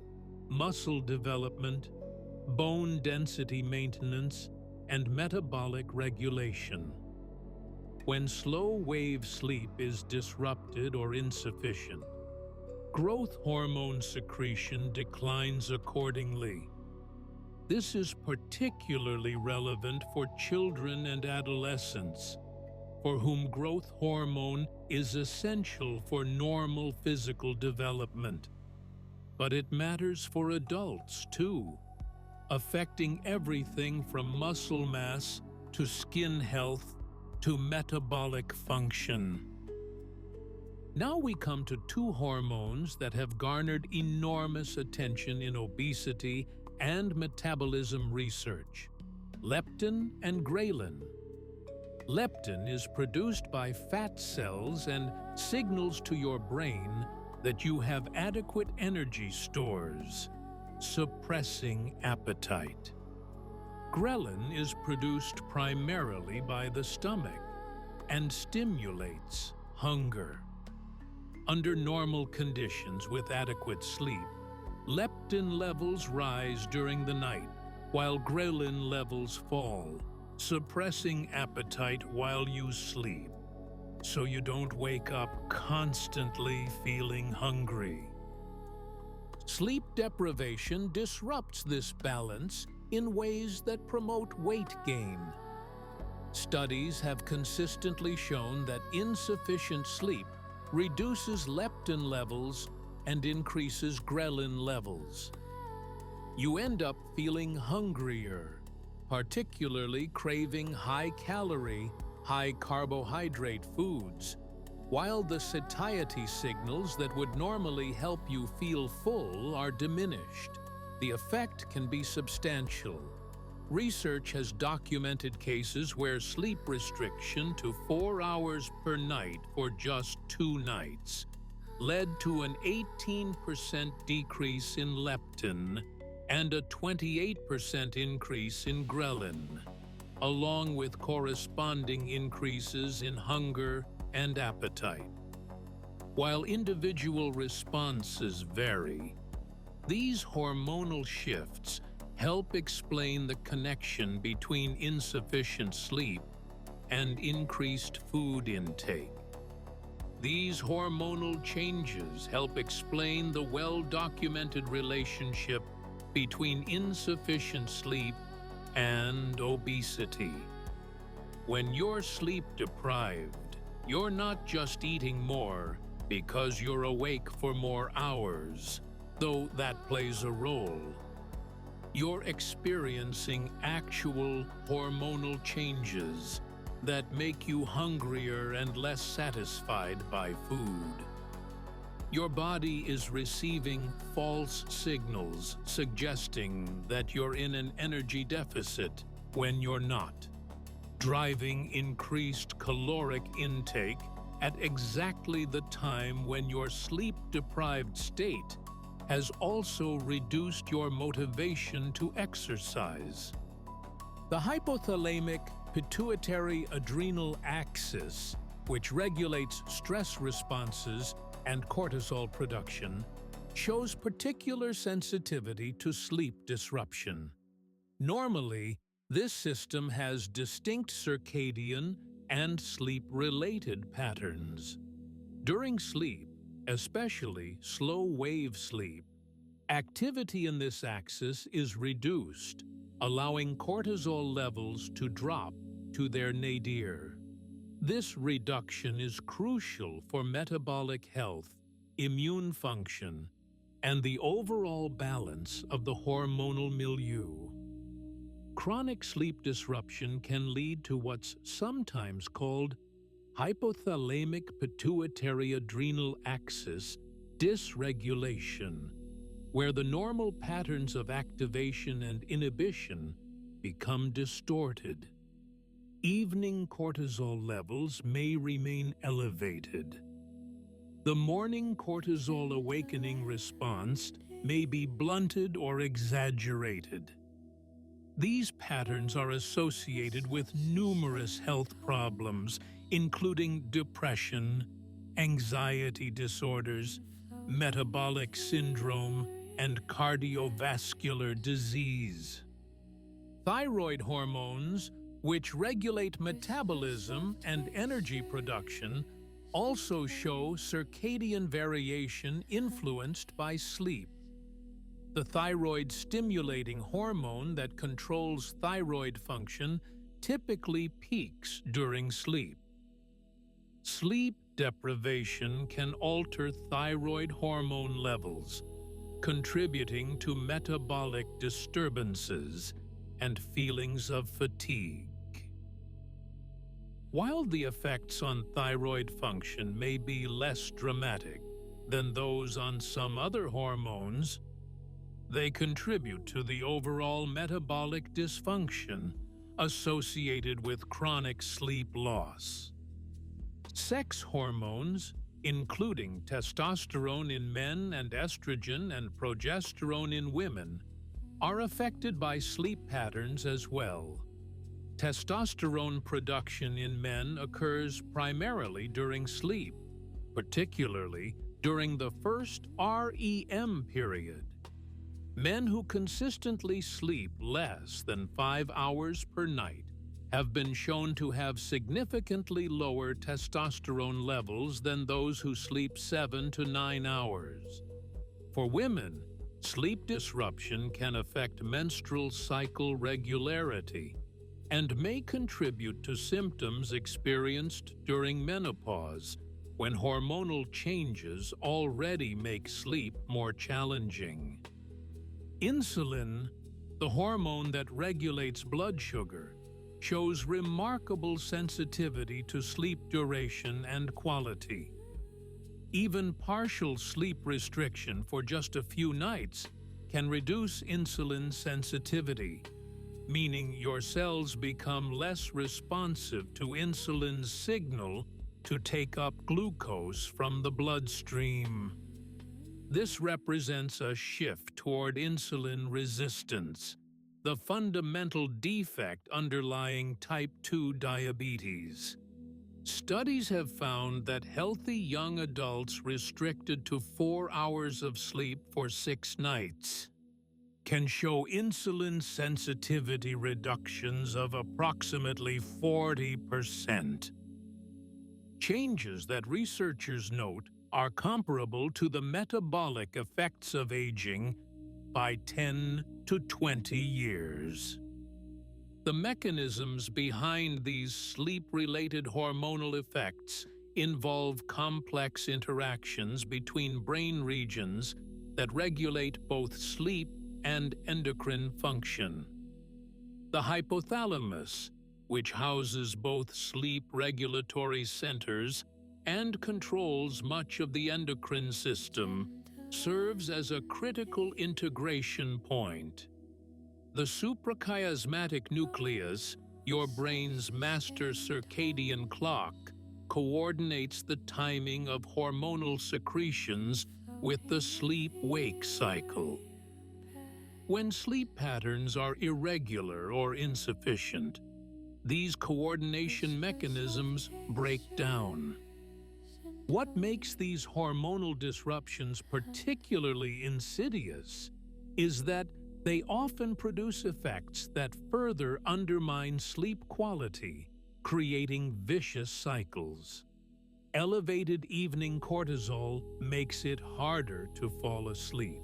muscle development, bone density maintenance, and metabolic regulation. When slow-wave sleep is disrupted or insufficient, growth hormone secretion declines accordingly. This is particularly relevant for children and adolescents, for whom growth hormone is essential for normal physical development. But it matters for adults too, affecting everything from muscle mass to skin health to metabolic function. Now we come to two hormones that have garnered enormous attention in obesity and metabolism research: leptin and ghrelin. Leptin is produced by fat cells and signals to your brain that you have adequate energy stores, suppressing appetite. Ghrelin is produced primarily by the stomach and stimulates hunger. Under normal conditions with adequate sleep, leptin levels rise during the night, while ghrelin levels fall, suppressing appetite while you sleep, so you don't wake up constantly feeling hungry. Sleep deprivation disrupts this balance in ways that promote weight gain. Studies have consistently shown that insufficient sleep reduces leptin levels and increases ghrelin levels. You end up feeling hungrier, particularly craving high-calorie, high-carbohydrate foods, while the satiety signals that would normally help you feel full are diminished. The effect can be substantial. Research has documented cases where sleep restriction to 4 hours per night for just 2 nights led to an 18% decrease in leptin and a 28% increase in ghrelin, along with corresponding increases in hunger and appetite. While individual responses vary, these hormonal shifts help explain the connection between insufficient sleep and increased food intake. These hormonal changes help explain the well-documented relationship between insufficient sleep and obesity. When you're sleep deprived, you're not just eating more because you're awake for more hours, though that plays a role. You're experiencing actual hormonal changes that make you hungrier and less satisfied by food. Your body is receiving false signals suggesting that you're in an energy deficit when you're not, driving increased caloric intake at exactly the time when your sleep-deprived state has also reduced your motivation to exercise. The hypothalamic pituitary adrenal axis, which regulates stress responses and cortisol production, shows particular sensitivity to sleep disruption. Normally, this system has distinct circadian and sleep-related patterns. During sleep, especially slow-wave sleep, activity in this axis is reduced, allowing cortisol levels to drop to their nadir. This reduction is crucial for metabolic health, immune function, and the overall balance of the hormonal milieu. Chronic sleep disruption can lead to what's sometimes called hypothalamic pituitary adrenal axis dysregulation, where the normal patterns of activation and inhibition become distorted. Evening cortisol levels may remain elevated. The morning cortisol awakening response may be blunted or exaggerated. These patterns are associated with numerous health problems, including depression, anxiety disorders, metabolic syndrome, and cardiovascular disease. Thyroid hormones, which regulate metabolism and energy production, also show circadian variation influenced by sleep. The thyroid-stimulating hormone that controls thyroid function typically peaks during sleep. Sleep deprivation can alter thyroid hormone levels, contributing to metabolic disturbances and feelings of fatigue. While the effects on thyroid function may be less dramatic than those on some other hormones, they contribute to the overall metabolic dysfunction associated with chronic sleep loss. Sex hormones, including testosterone in men and estrogen and progesterone in women, are affected by sleep patterns as well. Testosterone production in men occurs primarily during sleep, particularly during the first REM period. Men who consistently sleep less than 5 hours per night have been shown to have significantly lower testosterone levels than those who sleep 7 to 9 hours. For women, sleep disruption can affect menstrual cycle regularity and may contribute to symptoms experienced during menopause, when hormonal changes already make sleep more challenging. Insulin, the hormone that regulates blood sugar, shows remarkable sensitivity to sleep duration and quality. Even partial sleep restriction for just a few nights can reduce insulin sensitivity, meaning your cells become less responsive to insulin's signal to take up glucose from the bloodstream. This represents a shift toward insulin resistance, the fundamental defect underlying type 2 diabetes. Studies have found that healthy young adults restricted to 4 hours of sleep for 6 nights can show insulin sensitivity reductions of approximately 40%. Changes that researchers note are comparable to the metabolic effects of aging by 10 to 20 years. The mechanisms behind these sleep-related hormonal effects involve complex interactions between brain regions that regulate both sleep and endocrine function. The hypothalamus, which houses both sleep regulatory centers and controls much of the endocrine system, serves as a critical integration point. The suprachiasmatic nucleus, your brain's master circadian clock, coordinates the timing of hormonal secretions with the sleep-wake cycle. When sleep patterns are irregular or insufficient, these coordination mechanisms break down. What makes these hormonal disruptions particularly insidious is that they often produce effects that further undermine sleep quality, creating vicious cycles. Elevated evening cortisol makes it harder to fall asleep.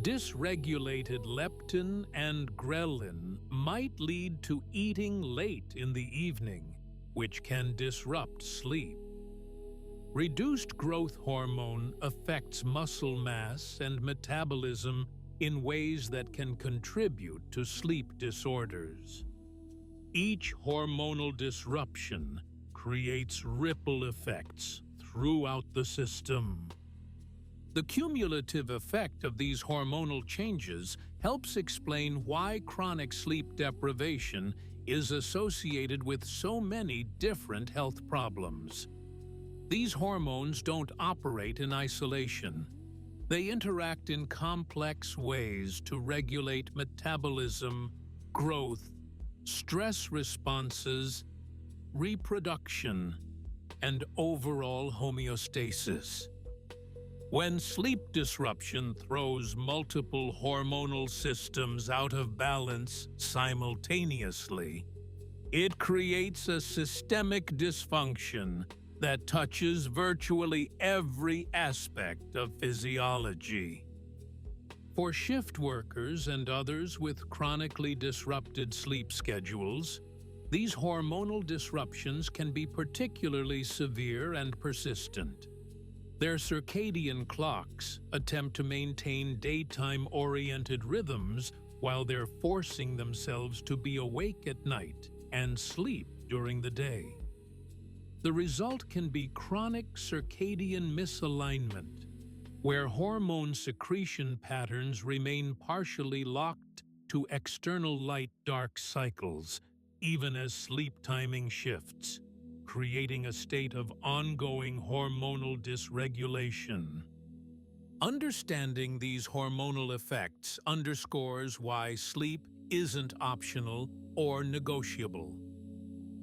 Dysregulated leptin and ghrelin might lead to eating late in the evening, which can disrupt sleep. Reduced growth hormone affects muscle mass and metabolism in ways that can contribute to sleep disorders. Each hormonal disruption creates ripple effects throughout the system. The cumulative effect of these hormonal changes helps explain why chronic sleep deprivation is associated with so many different health problems. These hormones don't operate in isolation. They interact in complex ways to regulate metabolism, growth, stress responses, reproduction, and overall homeostasis. When sleep disruption throws multiple hormonal systems out of balance simultaneously, it creates a systemic dysfunction that touches virtually every aspect of physiology. For shift workers and others with chronically disrupted sleep schedules, these hormonal disruptions can be particularly severe and persistent. Their circadian clocks attempt to maintain daytime-oriented rhythms while they're forcing themselves to be awake at night and sleep during the day. The result can be chronic circadian misalignment, where hormone secretion patterns remain partially locked to external light-dark cycles, even as sleep timing shifts, creating a state of ongoing hormonal dysregulation. Understanding these hormonal effects underscores why sleep isn't optional or negotiable.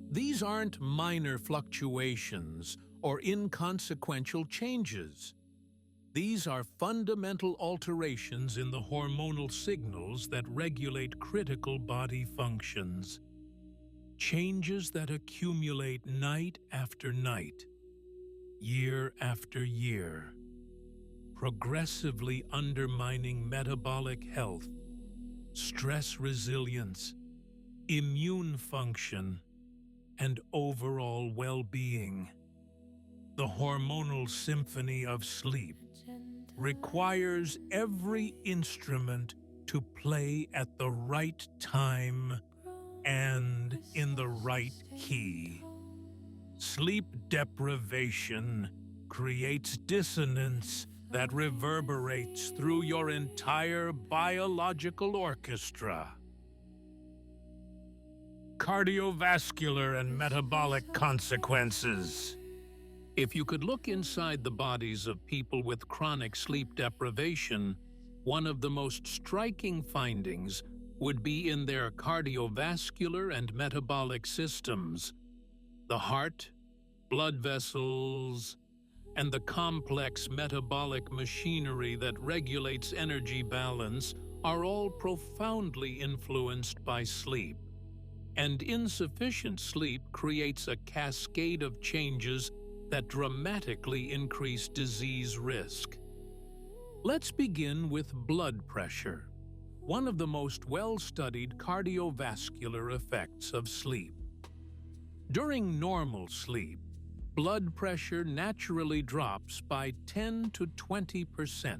These aren't minor fluctuations or inconsequential changes. These are fundamental alterations in the hormonal signals that regulate critical body functions. Changes that accumulate night after night, year after year, progressively undermining metabolic health, stress resilience, immune function, and overall well-being. The hormonal symphony of sleep requires every instrument to play at the right time and in the right key. Sleep deprivation creates dissonance that reverberates through your entire biological orchestra. Cardiovascular and metabolic consequences. If you could look inside the bodies of people with chronic sleep deprivation, one of the most striking findings would be in their cardiovascular and metabolic systems. The heart, blood vessels, and the complex metabolic machinery that regulates energy balance are all profoundly influenced by sleep. And insufficient sleep creates a cascade of changes that dramatically increase disease risk. Let's begin with blood pressure, one of the most well-studied cardiovascular effects of sleep. During normal sleep, blood pressure naturally drops by 10 to 20%.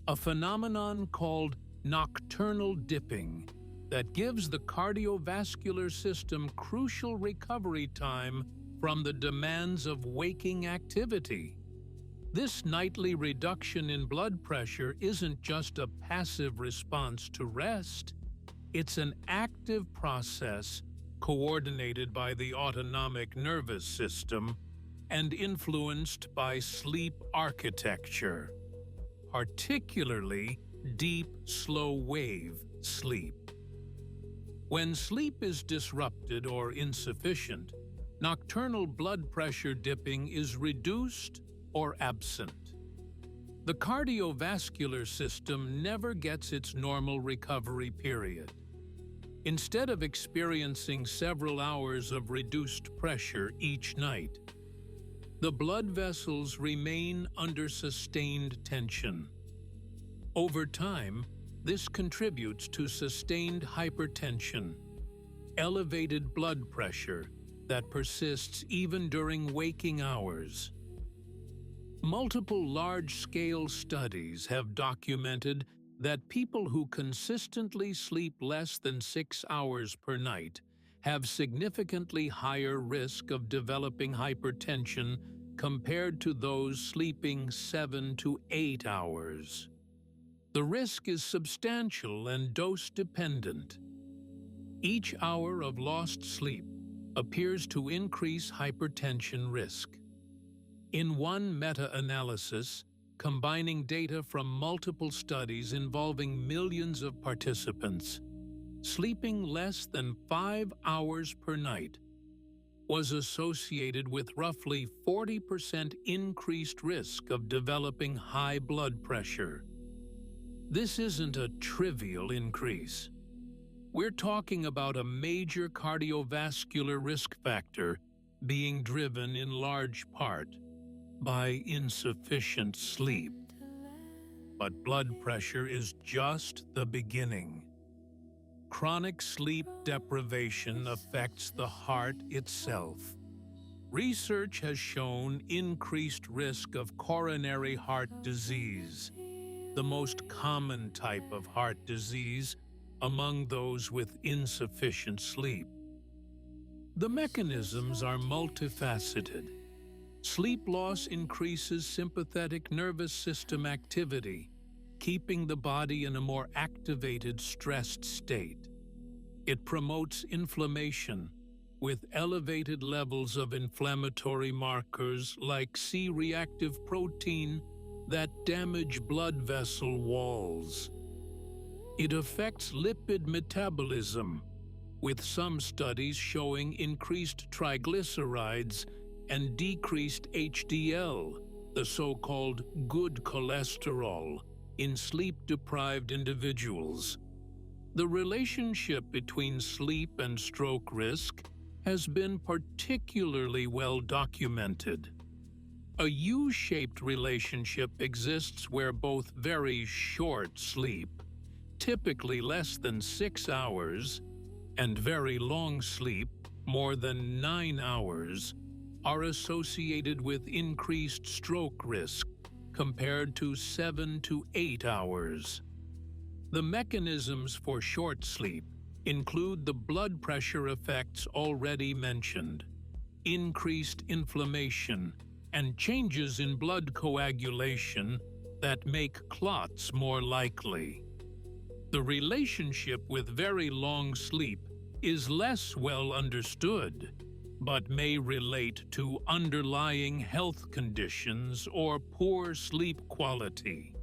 A phenomenon called nocturnal dipping that gives the cardiovascular system crucial recovery time from the demands of waking activity. This nightly reduction in blood pressure isn't just a passive response to rest. It's an active process coordinated by the autonomic nervous system and influenced by sleep architecture, particularly deep, slow-wave sleep. When sleep is disrupted or insufficient, nocturnal blood pressure dipping is reduced or absent. The cardiovascular system never gets its normal recovery period. Instead of experiencing several hours of reduced pressure each night, the blood vessels remain under sustained tension. Over time, this contributes to sustained hypertension, elevated blood pressure that persists even during waking hours. Multiple large-scale studies have documented that people who consistently sleep less than 6 hours per night have significantly higher risk of developing hypertension compared to those sleeping 7 to 8 hours. The risk is substantial and dose-dependent. Each hour of lost sleep appears to increase hypertension risk. In one meta-analysis, combining data from multiple studies involving millions of participants, sleeping less than 5 hours per night was associated with roughly 40% increased risk of developing high blood pressure. This isn't a trivial increase. We're talking about a major cardiovascular risk factor being driven in large part by insufficient sleep. But blood pressure is just the beginning. Chronic sleep deprivation affects the heart itself. Research has shown increased risk of coronary heart disease, the most common type of heart disease among those with insufficient sleep. The mechanisms are multifaceted. Sleep loss increases sympathetic nervous system activity, keeping the body in a more activated, stressed state. It promotes inflammation, with elevated levels of inflammatory markers like C-reactive protein that damage blood vessel walls. It affects lipid metabolism, with some studies showing increased triglycerides and decreased HDL, the so-called good cholesterol, in sleep-deprived individuals. The relationship between sleep and stroke risk has been particularly well documented. A U-shaped relationship exists where both very short sleep, typically less than 6 hours, and very long sleep, more than 9 hours, are associated with increased stroke risk compared to 7 to 8 hours. The mechanisms for short sleep include the blood pressure effects already mentioned, increased inflammation, and changes in blood coagulation that make clots more likely. The relationship with very long sleep is less well understood, but may relate to underlying health conditions or poor sleep quality.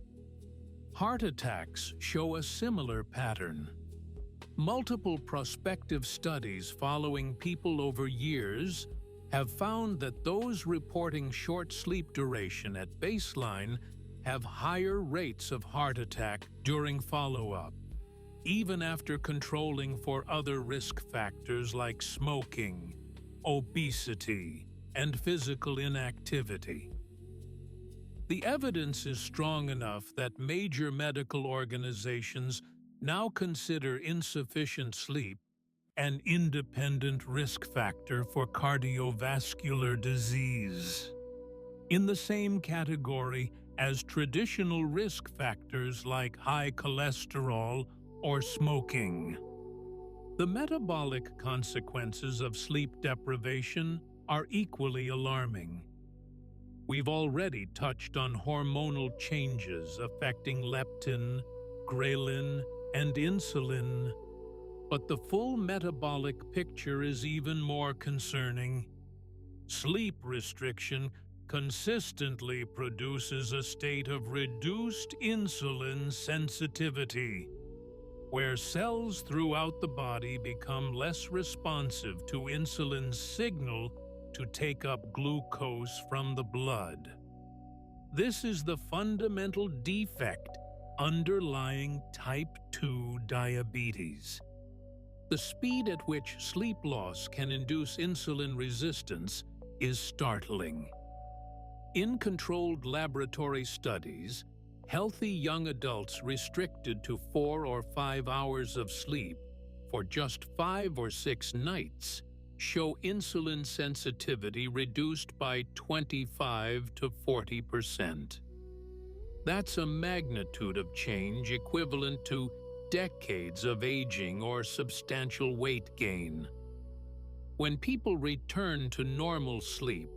Heart attacks show a similar pattern. Multiple prospective studies following people over years have found that those reporting short sleep duration at baseline have higher rates of heart attack during follow-up, even after controlling for other risk factors like smoking, obesity, and physical inactivity. The evidence is strong enough that major medical organizations now consider insufficient sleep an independent risk factor for cardiovascular disease, in the same category as traditional risk factors like high cholesterol or smoking. The metabolic consequences of sleep deprivation are equally alarming. We've already touched on hormonal changes affecting leptin, ghrelin, and insulin, but the full metabolic picture is even more concerning. Sleep restriction consistently produces a state of reduced insulin sensitivity, where cells throughout the body become less responsive to insulin's signal to take up glucose from the blood. This is the fundamental defect underlying type 2 diabetes. The speed at which sleep loss can induce insulin resistance is startling. In controlled laboratory studies, healthy young adults restricted to 4 or 5 hours of sleep for just 5 or 6 nights show insulin sensitivity reduced by 25 to 40%. That's a magnitude of change equivalent to decades of aging or substantial weight gain. When people return to normal sleep,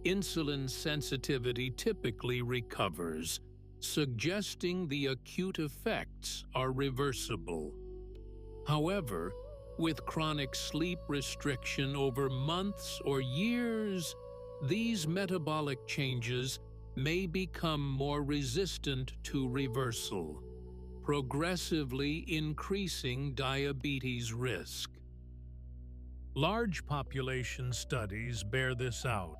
insulin sensitivity typically recovers, suggesting the acute effects are reversible. However, with chronic sleep restriction over months or years, these metabolic changes may become more resistant to reversal, progressively increasing diabetes risk. Large population studies bear this out.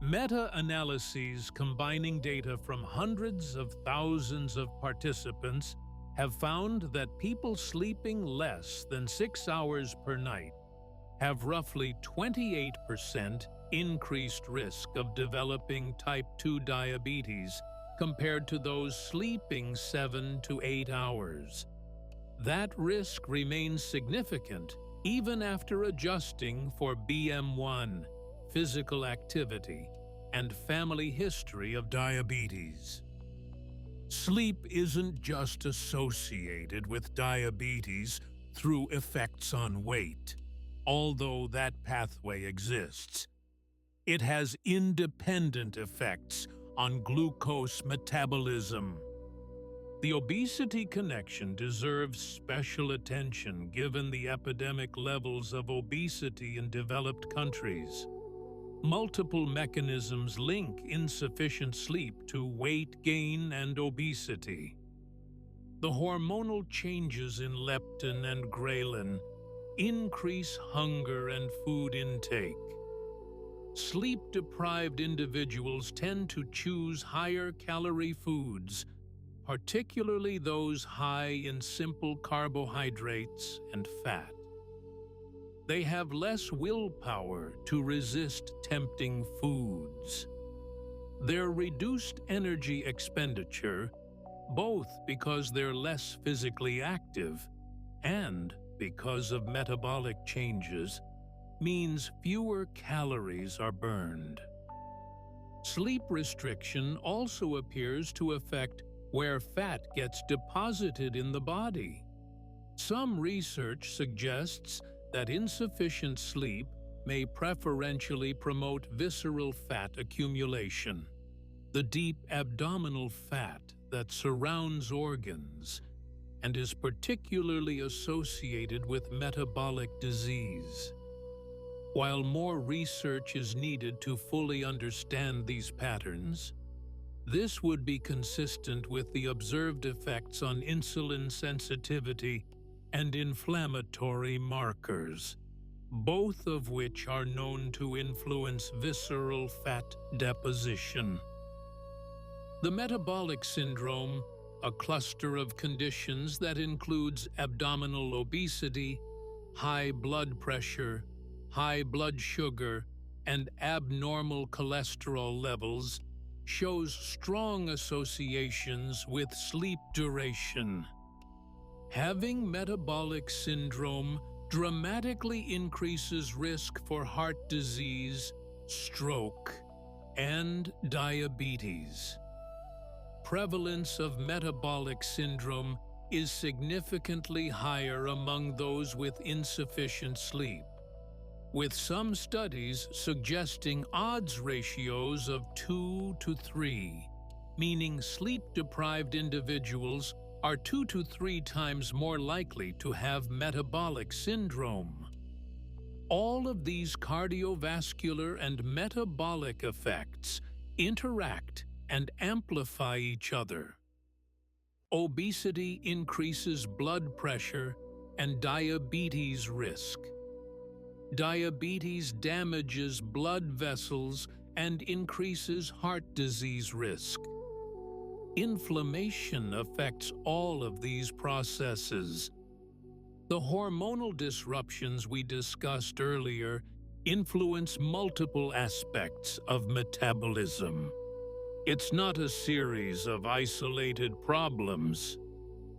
Meta-analyses combining data from hundreds of thousands of participants have found that people sleeping less than 6 hours per night have roughly 28% increased risk of developing type 2 diabetes compared to those sleeping 7 to 8 hours. That risk remains significant even after adjusting for BM1, physical activity, and family history of diabetes. Sleep isn't just associated with diabetes through effects on weight, although that pathway exists. It has independent effects on glucose metabolism. The obesity connection deserves special attention given the epidemic levels of obesity in developed countries. Multiple mechanisms link insufficient sleep to weight gain and obesity. The hormonal changes in leptin and ghrelin increase hunger and food intake. Sleep-deprived individuals tend to choose higher-calorie foods, particularly those high in simple carbohydrates and fat. They have less willpower to resist tempting foods. Their reduced energy expenditure, both because they're less physically active and because of metabolic changes, means fewer calories are burned. Sleep restriction also appears to affect where fat gets deposited in the body. Some research suggests that insufficient sleep may preferentially promote visceral fat accumulation, the deep abdominal fat that surrounds organs and is particularly associated with metabolic disease. While more research is needed to fully understand these patterns, this would be consistent with the observed effects on insulin sensitivity and inflammatory markers, both of which are known to influence visceral fat deposition. The metabolic syndrome, a cluster of conditions that includes abdominal obesity, high blood pressure, high blood sugar, and abnormal cholesterol levels, shows strong associations with sleep duration. Having metabolic syndrome dramatically increases risk for heart disease, stroke, and diabetes. Prevalence of metabolic syndrome is significantly higher among those with insufficient sleep. with some studies suggesting odds ratios of 2 to 3, meaning sleep-deprived individuals are 2 to 3 times more likely to have metabolic syndrome. All of these cardiovascular and metabolic effects interact and amplify each other. Obesity increases blood pressure and diabetes risk. Diabetes damages blood vessels and increases heart disease risk. Inflammation affects all of these processes. The hormonal disruptions we discussed earlier influence multiple aspects of metabolism. It's not a series of isolated problems.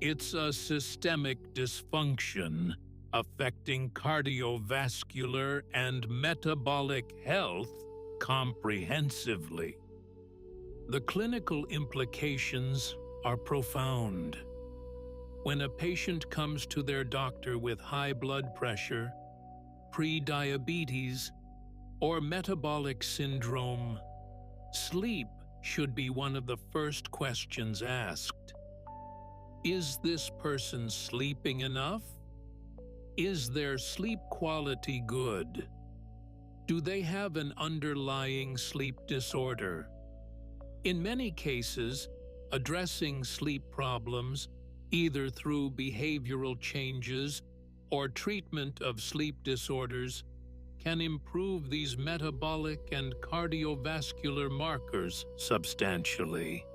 It's a systemic dysfunction affecting cardiovascular and metabolic health comprehensively. The clinical implications are profound. When a patient comes to their doctor with high blood pressure, pre-diabetes, or metabolic syndrome, sleep should be one of the first questions asked. Is this person sleeping enough? Is their sleep quality good? Do they have an underlying sleep disorder? In many cases, addressing sleep problems, either through behavioral changes or treatment of sleep disorders, can improve these metabolic and cardiovascular markers substantially.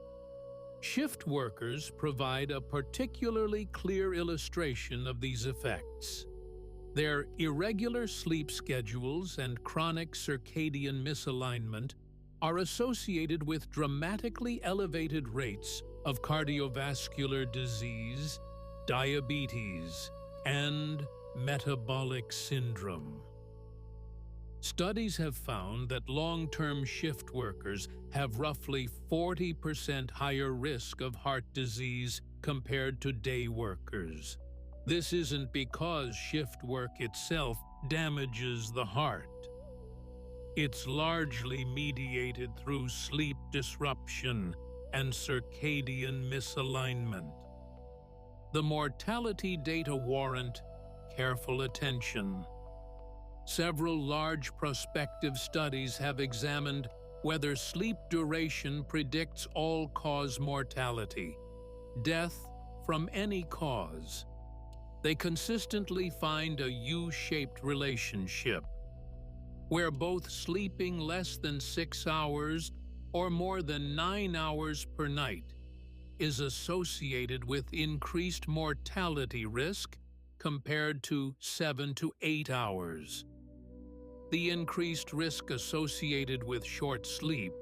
Shift workers provide a particularly clear illustration of these effects. Their irregular sleep schedules and chronic circadian misalignment are associated with dramatically elevated rates of cardiovascular disease, diabetes, and metabolic syndrome. Studies have found that long-term shift workers have roughly 40% higher risk of heart disease compared to day workers. This isn't because shift work itself damages the heart. It's largely mediated through sleep disruption and circadian misalignment. The mortality data warrant careful attention. Several large prospective studies have examined whether sleep duration predicts all-cause mortality, death from any cause. They consistently find a U-shaped relationship, where both sleeping less than 6 hours or more than 9 hours per night is associated with increased mortality risk compared to 7 to 8 hours. The increased risk associated with short sleep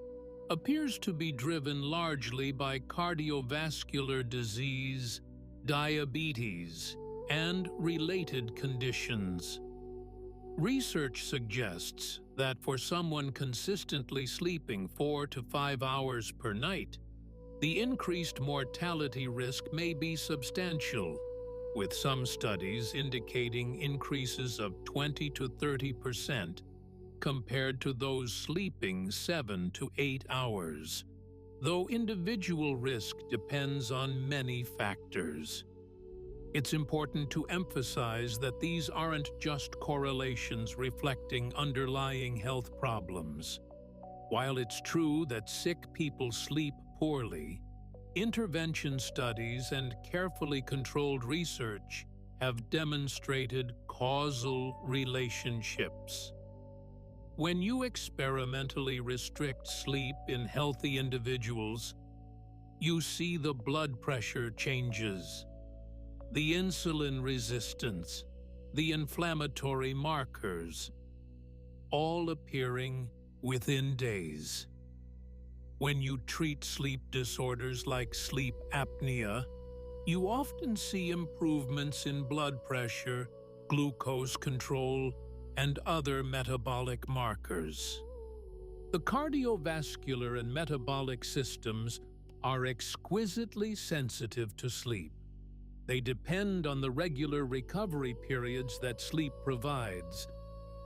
appears to be driven largely by cardiovascular disease, diabetes, and related conditions. Research suggests that for someone consistently sleeping 4 to 5 hours per night, the increased mortality risk may be substantial, with some studies indicating increases of 20 to 30% compared to those sleeping 7 to 8 hours, though individual risk depends on many factors. It's important to emphasize that these aren't just correlations reflecting underlying health problems. While it's true that sick people sleep poorly, intervention studies and carefully controlled research have demonstrated causal relationships. When you experimentally restrict sleep in healthy individuals, you see the blood pressure changes, the insulin resistance, the inflammatory markers, all appearing within days. When you treat sleep disorders like sleep apnea, you often see improvements in blood pressure, glucose control, and other metabolic markers. The cardiovascular and metabolic systems are exquisitely sensitive to sleep. They depend on the regular recovery periods that sleep provides,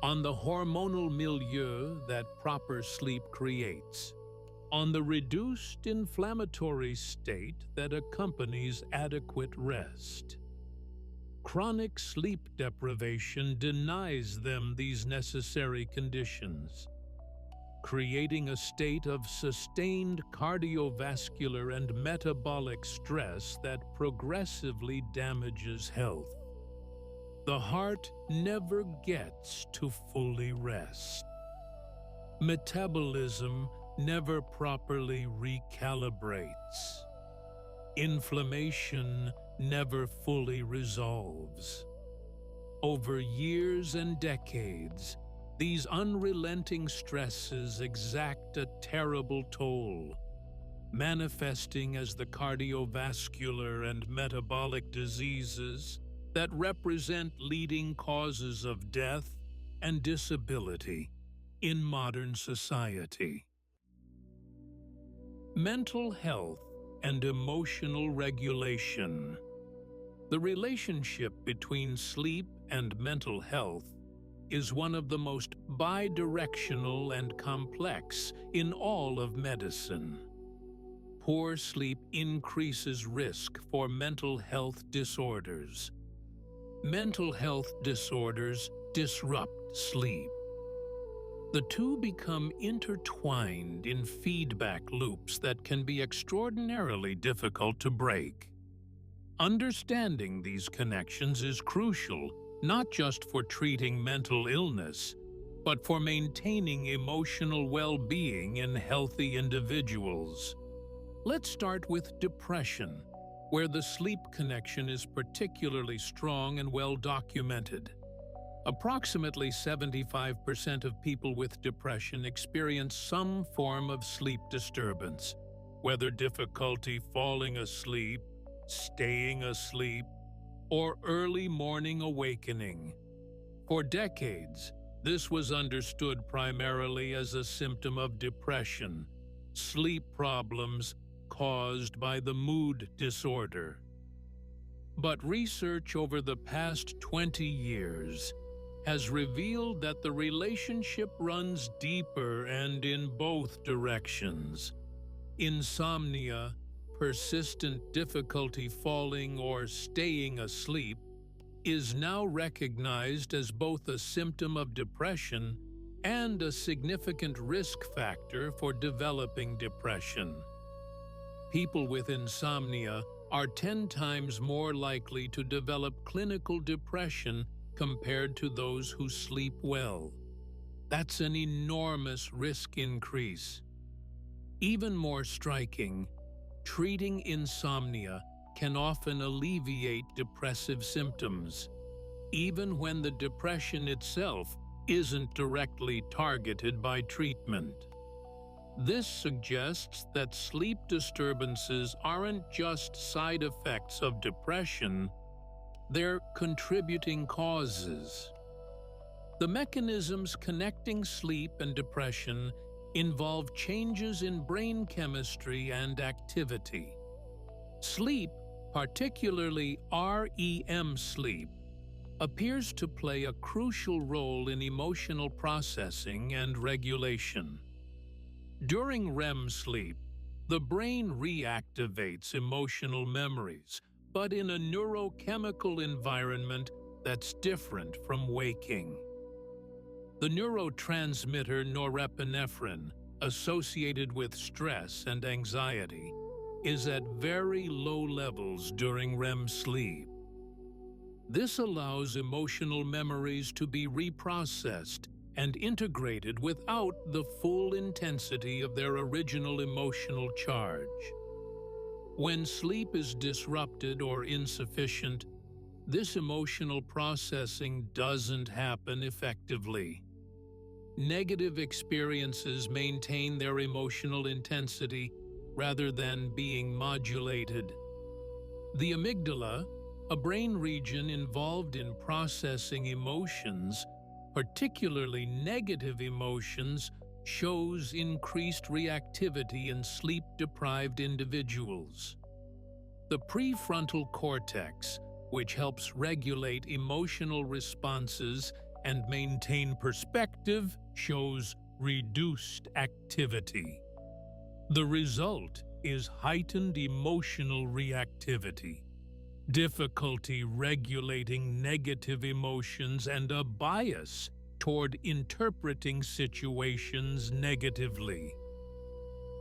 on the hormonal milieu that proper sleep creates, on the reduced inflammatory state that accompanies adequate rest. Chronic sleep deprivation denies them these necessary conditions, creating a state of sustained cardiovascular and metabolic stress that progressively damages health. The heart never gets to fully rest. Metabolism never properly recalibrates. Inflammation never fully resolves. Over years and decades, these unrelenting stresses exact a terrible toll, manifesting as the cardiovascular and metabolic diseases that represent leading causes of death and disability in modern society. Mental health and emotional regulation. The relationship between sleep and mental health is one of the most bidirectional and complex in all of medicine. Poor sleep increases risk for mental health disorders. Mental health disorders disrupt sleep. The two become intertwined in feedback loops that can be extraordinarily difficult to break. Understanding these connections is crucial, not just for treating mental illness, but for maintaining emotional well-being in healthy individuals. Let's start with depression, where the sleep connection is particularly strong and well documented. Approximately 75% of people with depression experience some form of sleep disturbance, whether difficulty falling asleep, staying asleep, or early morning awakening. For decades, this was understood primarily as a symptom of depression, sleep problems caused by the mood disorder. But research over the past 20 years has revealed that the relationship runs deeper and in both directions. Insomnia, persistent difficulty falling or staying asleep, is now recognized as both a symptom of depression and a significant risk factor for developing depression. People with insomnia are 10 times more likely to develop clinical depression compared to those who sleep well. That's an enormous risk increase. Even more striking, treating insomnia can often alleviate depressive symptoms, even when the depression itself isn't directly targeted by treatment. This suggests that sleep disturbances aren't just side effects of depression, they're contributing causes. The mechanisms connecting sleep and depression involve changes in brain chemistry and activity. Sleep, particularly REM sleep, appears to play a crucial role in emotional processing and regulation. During REM sleep, the brain reactivates emotional memories, but in a neurochemical environment that's different from waking. The neurotransmitter norepinephrine, associated with stress and anxiety, is at very low levels during REM sleep. This allows emotional memories to be reprocessed and integrated without the full intensity of their original emotional charge. When sleep is disrupted or insufficient, this emotional processing doesn't happen effectively. Negative experiences maintain their emotional intensity rather than being modulated. The amygdala, a brain region involved in processing emotions, particularly negative emotions, shows increased reactivity in sleep-deprived individuals. The prefrontal cortex, which helps regulate emotional responses, and maintain perspective shows reduced activity. The result is heightened emotional reactivity, difficulty regulating negative emotions, and a bias toward interpreting situations negatively.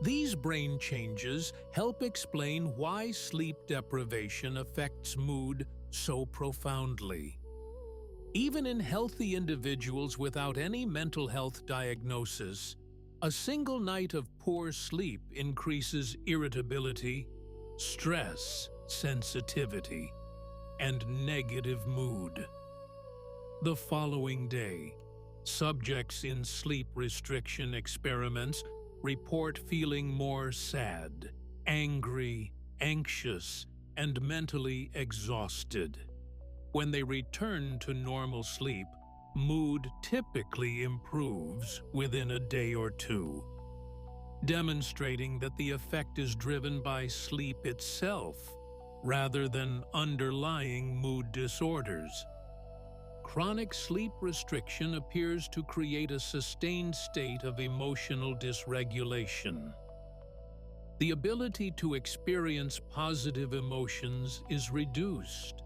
These brain changes help explain why sleep deprivation affects mood so profoundly. Even in healthy individuals without any mental health diagnosis, a single night of poor sleep increases irritability, stress, sensitivity, and negative mood. The following day, subjects in sleep restriction experiments report feeling more sad, angry, anxious, and mentally exhausted. When they return to normal sleep, mood typically improves within a day or two, demonstrating that the effect is driven by sleep itself rather than underlying mood disorders. Chronic sleep restriction appears to create a sustained state of emotional dysregulation. The ability to experience positive emotions is reduced.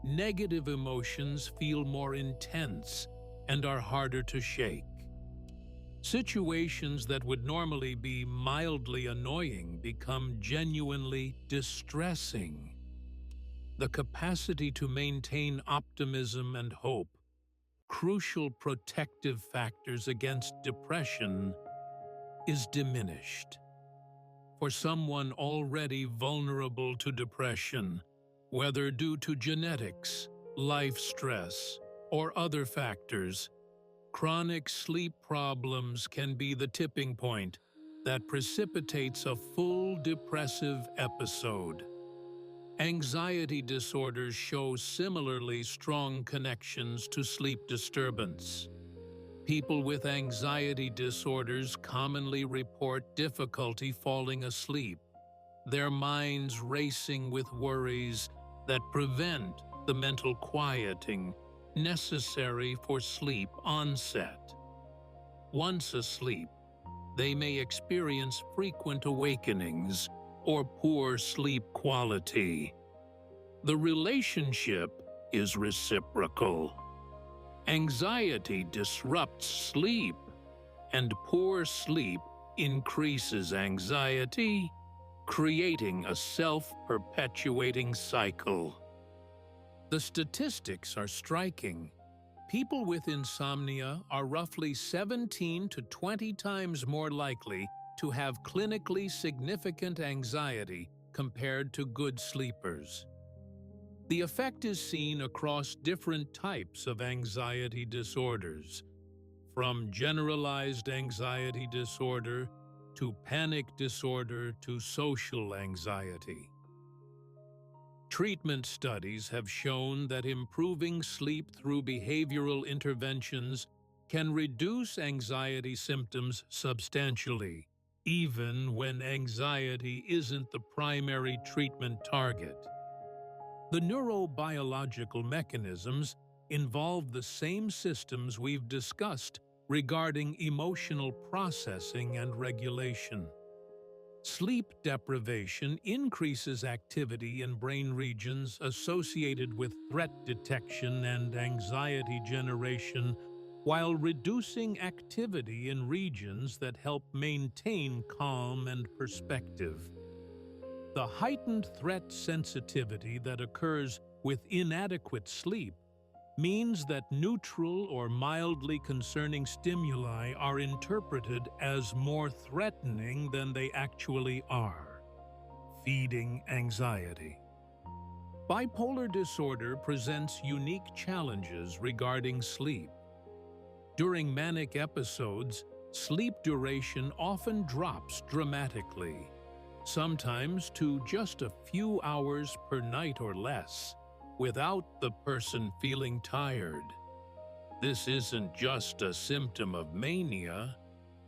Negative emotions feel more intense and are harder to shake. Situations that would normally be mildly annoying become genuinely distressing. The capacity to maintain optimism and hope, crucial protective factors against depression, is diminished. For someone already vulnerable to depression, whether due to genetics, life stress, or other factors, chronic sleep problems can be the tipping point that precipitates a full depressive episode. Anxiety disorders show similarly strong connections to sleep disturbance. People with anxiety disorders commonly report difficulty falling asleep, their minds racing with worries that prevent the mental quieting necessary for sleep onset. Once asleep, they may experience frequent awakenings or poor sleep quality. The relationship is reciprocal. Anxiety disrupts sleep, and poor sleep increases anxiety, creating a self-perpetuating cycle. The statistics are striking. People with insomnia are roughly 17 to 20 times more likely to have clinically significant anxiety compared to good sleepers. The effect is seen across different types of anxiety disorders, from generalized anxiety disorder to panic disorder to social anxiety. Treatment studies have shown that improving sleep through behavioral interventions can reduce anxiety symptoms substantially, even when anxiety isn't the primary treatment target. The neurobiological mechanisms involve the same systems we've discussed regarding emotional processing and regulation. Sleep deprivation increases activity in brain regions associated with threat detection and anxiety generation, while reducing activity in regions that help maintain calm and perspective. The heightened threat sensitivity that occurs with inadequate sleep means that neutral or mildly concerning stimuli are interpreted as more threatening than they actually are, feeding anxiety. Bipolar disorder presents unique challenges regarding sleep. During manic episodes, sleep duration often drops dramatically, sometimes to just a few hours per night or less, without the person feeling tired. This isn't just a symptom of mania,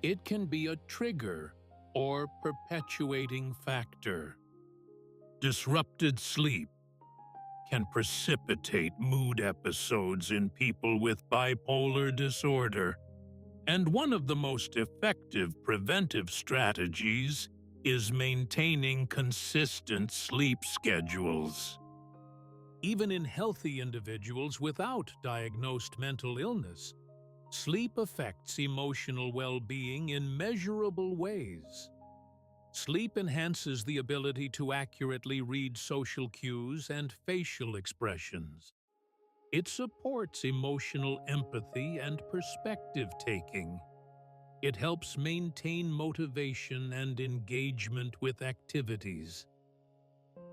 it can be a trigger or perpetuating factor. Disrupted sleep can precipitate mood episodes in people with bipolar disorder, and one of the most effective preventive strategies is maintaining consistent sleep schedules. Even in healthy individuals without diagnosed mental illness, sleep affects emotional well-being in measurable ways. Sleep enhances the ability to accurately read social cues and facial expressions. It supports emotional empathy and perspective-taking. It helps maintain motivation and engagement with activities.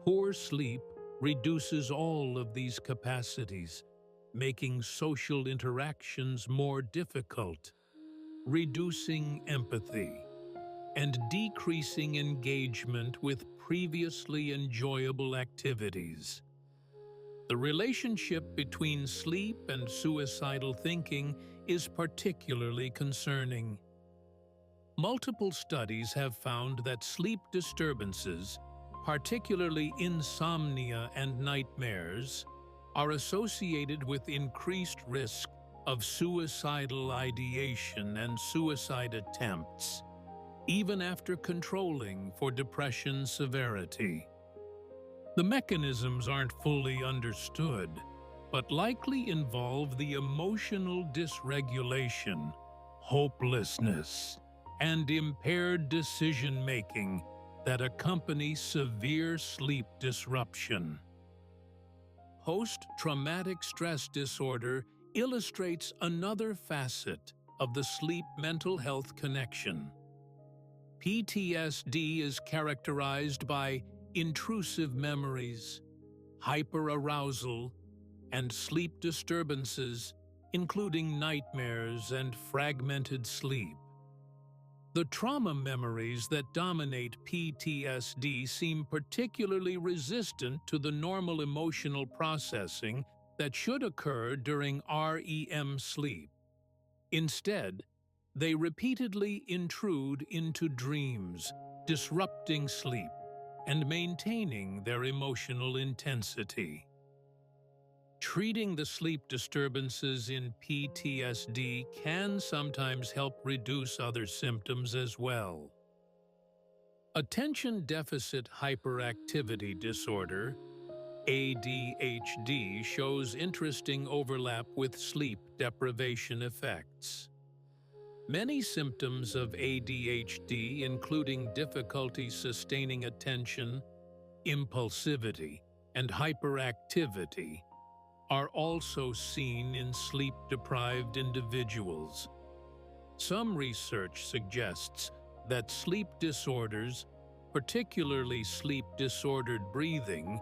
Poor sleep reduces all of these capacities, making social interactions more difficult, reducing empathy, and decreasing engagement with previously enjoyable activities. The relationship between sleep and suicidal thinking is particularly concerning. Multiple studies have found that sleep disturbances, particularly insomnia and nightmares, are associated with increased risk of suicidal ideation and suicide attempts, even after controlling for depression severity. The mechanisms aren't fully understood, but likely involve the emotional dysregulation, hopelessness, and impaired decision-making that accompany severe sleep disruption. Post-traumatic stress disorder illustrates another facet of the sleep-mental health connection. PTSD is characterized by intrusive memories, hyperarousal, and sleep disturbances, including nightmares and fragmented sleep. The trauma memories that dominate PTSD seem particularly resistant to the normal emotional processing that should occur during REM sleep. Instead, they repeatedly intrude into dreams, disrupting sleep and maintaining their emotional intensity. Treating the sleep disturbances in PTSD can sometimes help reduce other symptoms as well. Attention Deficit Hyperactivity Disorder, ADHD, shows interesting overlap with sleep deprivation effects. Many symptoms of ADHD, including difficulty sustaining attention, impulsivity, and hyperactivity, are also seen in sleep-deprived individuals. Some research suggests that sleep disorders, particularly sleep-disordered breathing,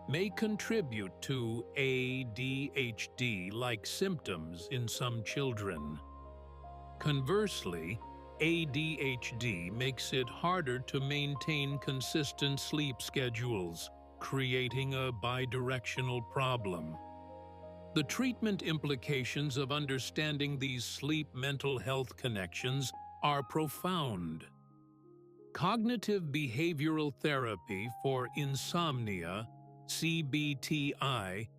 may contribute to ADHD-like symptoms in some children. Conversely, ADHD makes it harder to maintain consistent sleep schedules, creating a bidirectional problem. The treatment implications of understanding these sleep-mental health connections are profound. Cognitive behavioral therapy for insomnia, CBTI,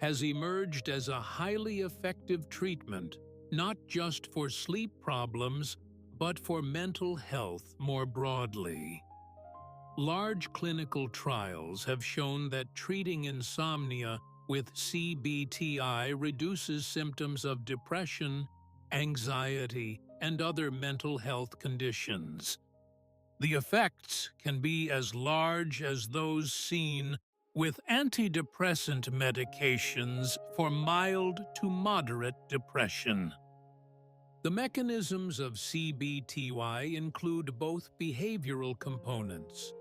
has emerged as a highly effective treatment not just for sleep problems, but for mental health more broadly. Large clinical trials have shown that treating insomnia with CBTI reduces symptoms of depression, anxiety, and other mental health conditions. The effects can be as large as those seen with antidepressant medications for mild to moderate depression. The mechanisms of CBTI include both behavioral components,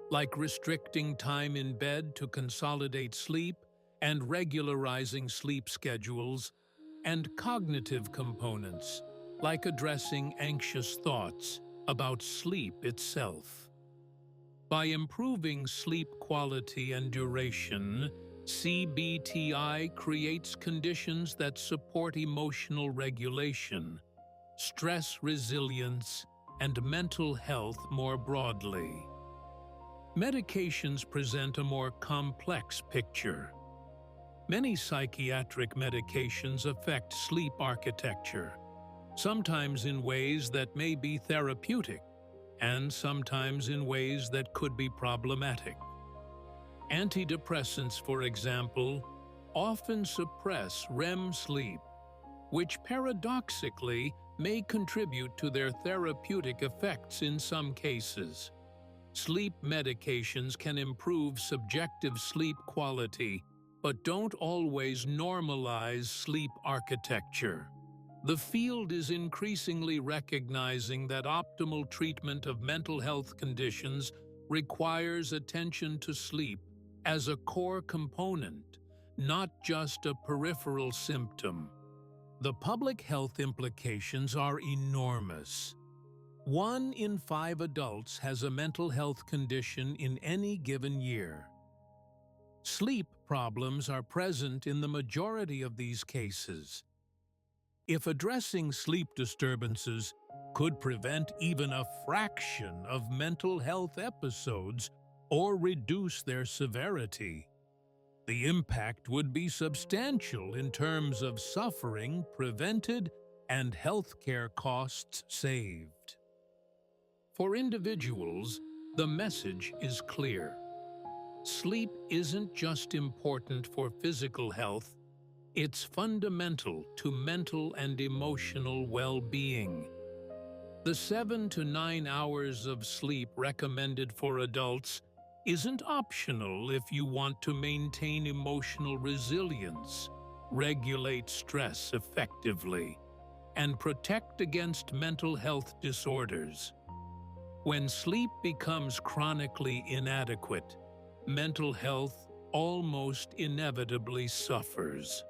like restricting time in bed to consolidate sleep and regularizing sleep schedules, and cognitive components, like addressing anxious thoughts about sleep itself. By improving sleep quality and duration, CBTI creates conditions that support emotional regulation, stress resilience, and mental health more broadly. Medications present a more complex picture. Many psychiatric medications affect sleep architecture, sometimes in ways that may be therapeutic, and sometimes in ways that could be problematic. Antidepressants, for example, often suppress REM sleep, which paradoxically may contribute to their therapeutic effects in some cases. Sleep medications can improve subjective sleep quality, but don't always normalize sleep architecture. The field is increasingly recognizing that optimal treatment of mental health conditions requires attention to sleep as a core component, not just a peripheral symptom. The public health implications are enormous. 1 in 5 adults has a mental health condition in any given year. Sleep problems are present in the majority of these cases. If addressing sleep disturbances could prevent even a fraction of mental health episodes or reduce their severity, the impact would be substantial in terms of suffering prevented and healthcare costs saved. For individuals, the message is clear. Sleep isn't just important for physical health, it's fundamental to mental and emotional well-being. The 7 to 9 hours of sleep recommended for adults isn't optional if you want to maintain emotional resilience, regulate stress effectively, and protect against mental health disorders. When sleep becomes chronically inadequate, mental health almost inevitably suffers.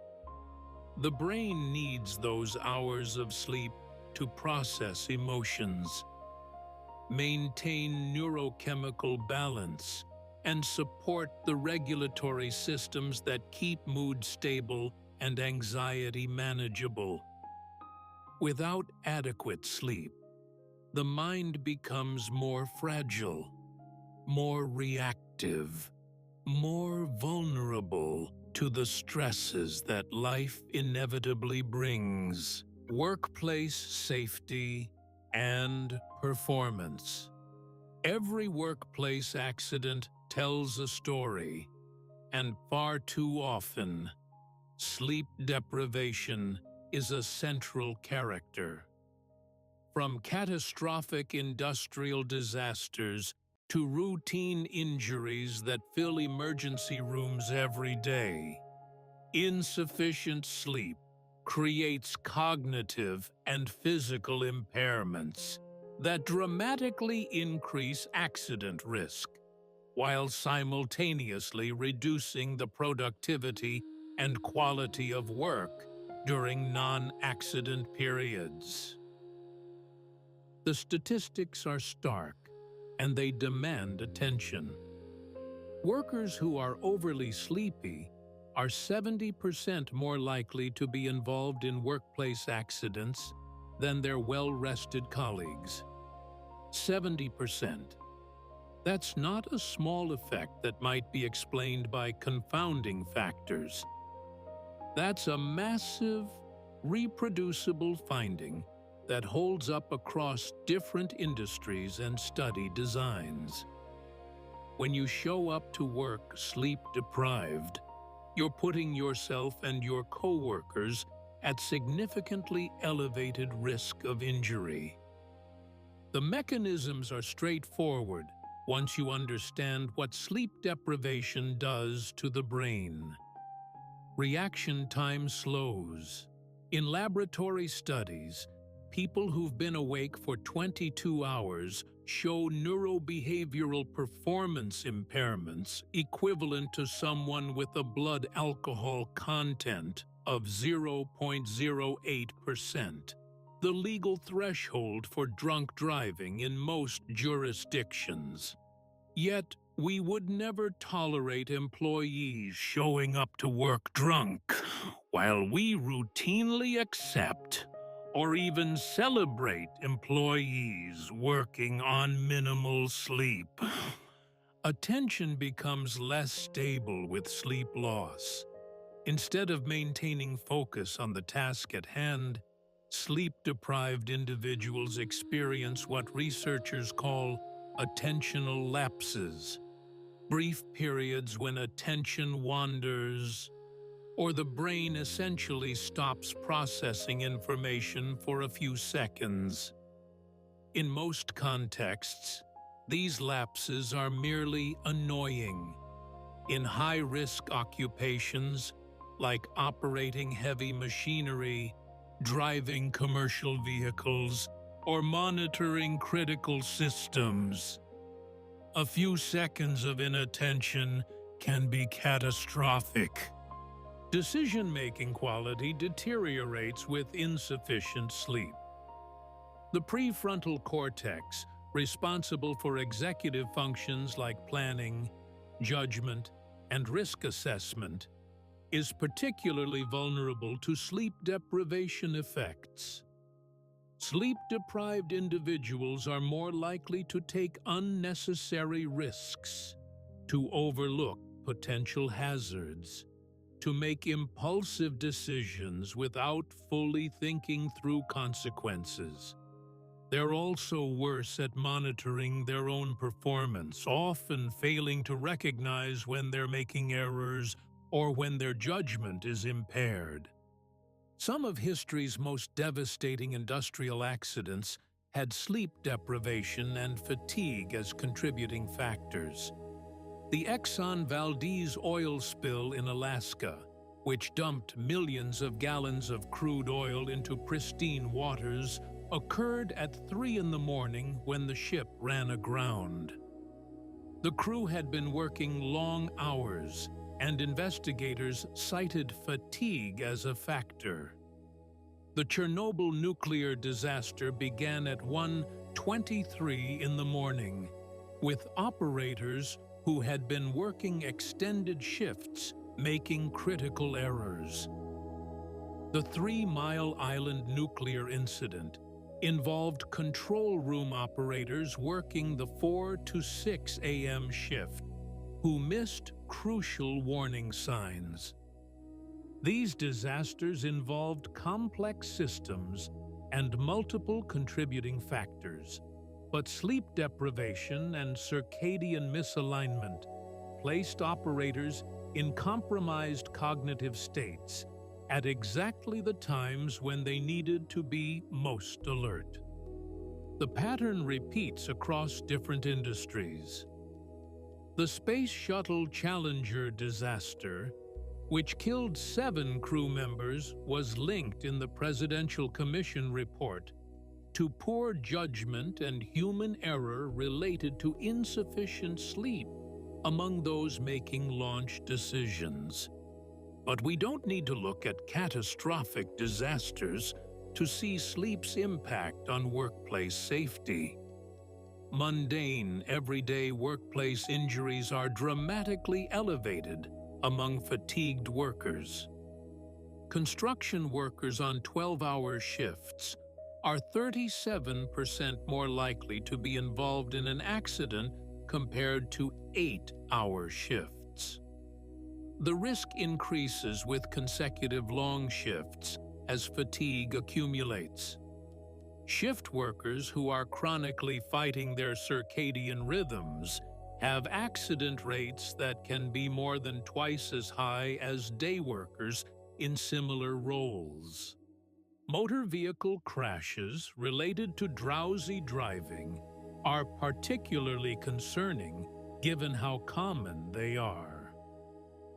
The brain needs those hours of sleep to process emotions, maintain neurochemical balance, and support the regulatory systems that keep mood stable and anxiety manageable. Without adequate sleep, the mind becomes more fragile, more reactive, more vulnerable to the stresses that life inevitably brings. Workplace safety and performance. Every workplace accident tells a story, and far too often, sleep deprivation is a central character. From catastrophic industrial disasters to routine injuries that fill emergency rooms every day, insufficient sleep creates cognitive and physical impairments that dramatically increase accident risk, while simultaneously reducing the productivity and quality of work during non-accident periods. The statistics are stark, and they demand attention. Workers who are overly sleepy are 70% more likely to be involved in workplace accidents than their well-rested colleagues. 70%. That's not a small effect that might be explained by confounding factors. That's a massive, reproducible finding that holds up across different industries and study designs. When you show up to work sleep-deprived, you're putting yourself and your coworkers at significantly elevated risk of injury. The mechanisms are straightforward once you understand what sleep deprivation does to the brain. Reaction time slows. In laboratory studies, people who've been awake for 22 hours show neurobehavioral performance impairments equivalent to someone with a blood alcohol content of 0.08%, the legal threshold for drunk driving in most jurisdictions. Yet, we would never tolerate employees showing up to work drunk, while we routinely accept or even celebrate employees working on minimal sleep. Attention becomes less stable with sleep loss. Instead of maintaining focus on the task at hand, sleep-deprived individuals experience what researchers call attentional lapses, brief periods when attention wanders, or the brain essentially stops processing information for a few seconds. In most contexts, these lapses are merely annoying. In high-risk occupations, like operating heavy machinery, driving commercial vehicles, or monitoring critical systems, a few seconds of inattention can be catastrophic. Decision-making quality deteriorates with insufficient sleep. The prefrontal cortex, responsible for executive functions like planning, judgment, and risk assessment, is particularly vulnerable to sleep deprivation effects. Sleep-deprived individuals are more likely to take unnecessary risks, to overlook potential hazards, to make impulsive decisions without fully thinking through consequences. They're also worse at monitoring their own performance, often failing to recognize when they're making errors or when their judgment is impaired. Some of history's most devastating industrial accidents had sleep deprivation and fatigue as contributing factors. The Exxon Valdez oil spill in Alaska, which dumped millions of gallons of crude oil into pristine waters, occurred at 3 a.m. when the ship ran aground. The crew had been working long hours, and investigators cited fatigue as a factor. The Chernobyl nuclear disaster began at 1:23 in the morning, with operators who had been working extended shifts making critical errors. The 3 Mile Island nuclear incident involved control room operators working the 4 to 6 a.m. shift, who missed crucial warning signs. These disasters involved complex systems and multiple contributing factors, but sleep deprivation and circadian misalignment placed operators in compromised cognitive states at exactly the times when they needed to be most alert. The pattern repeats across different industries. The Space Shuttle Challenger disaster, which killed 7 crew members, was linked in the Presidential Commission report to poor judgment and human error related to insufficient sleep among those making launch decisions. But we don't need to look at catastrophic disasters to see sleep's impact on workplace safety. Mundane, everyday workplace injuries are dramatically elevated among fatigued workers. Construction workers on 12-hour shifts are 37% more likely to be involved in an accident compared to 8-hour shifts. The risk increases with consecutive long shifts as fatigue accumulates. Shift workers who are chronically fighting their circadian rhythms have accident rates that can be more than twice as high as day workers in similar roles. Motor vehicle crashes related to drowsy driving are particularly concerning given how common they are.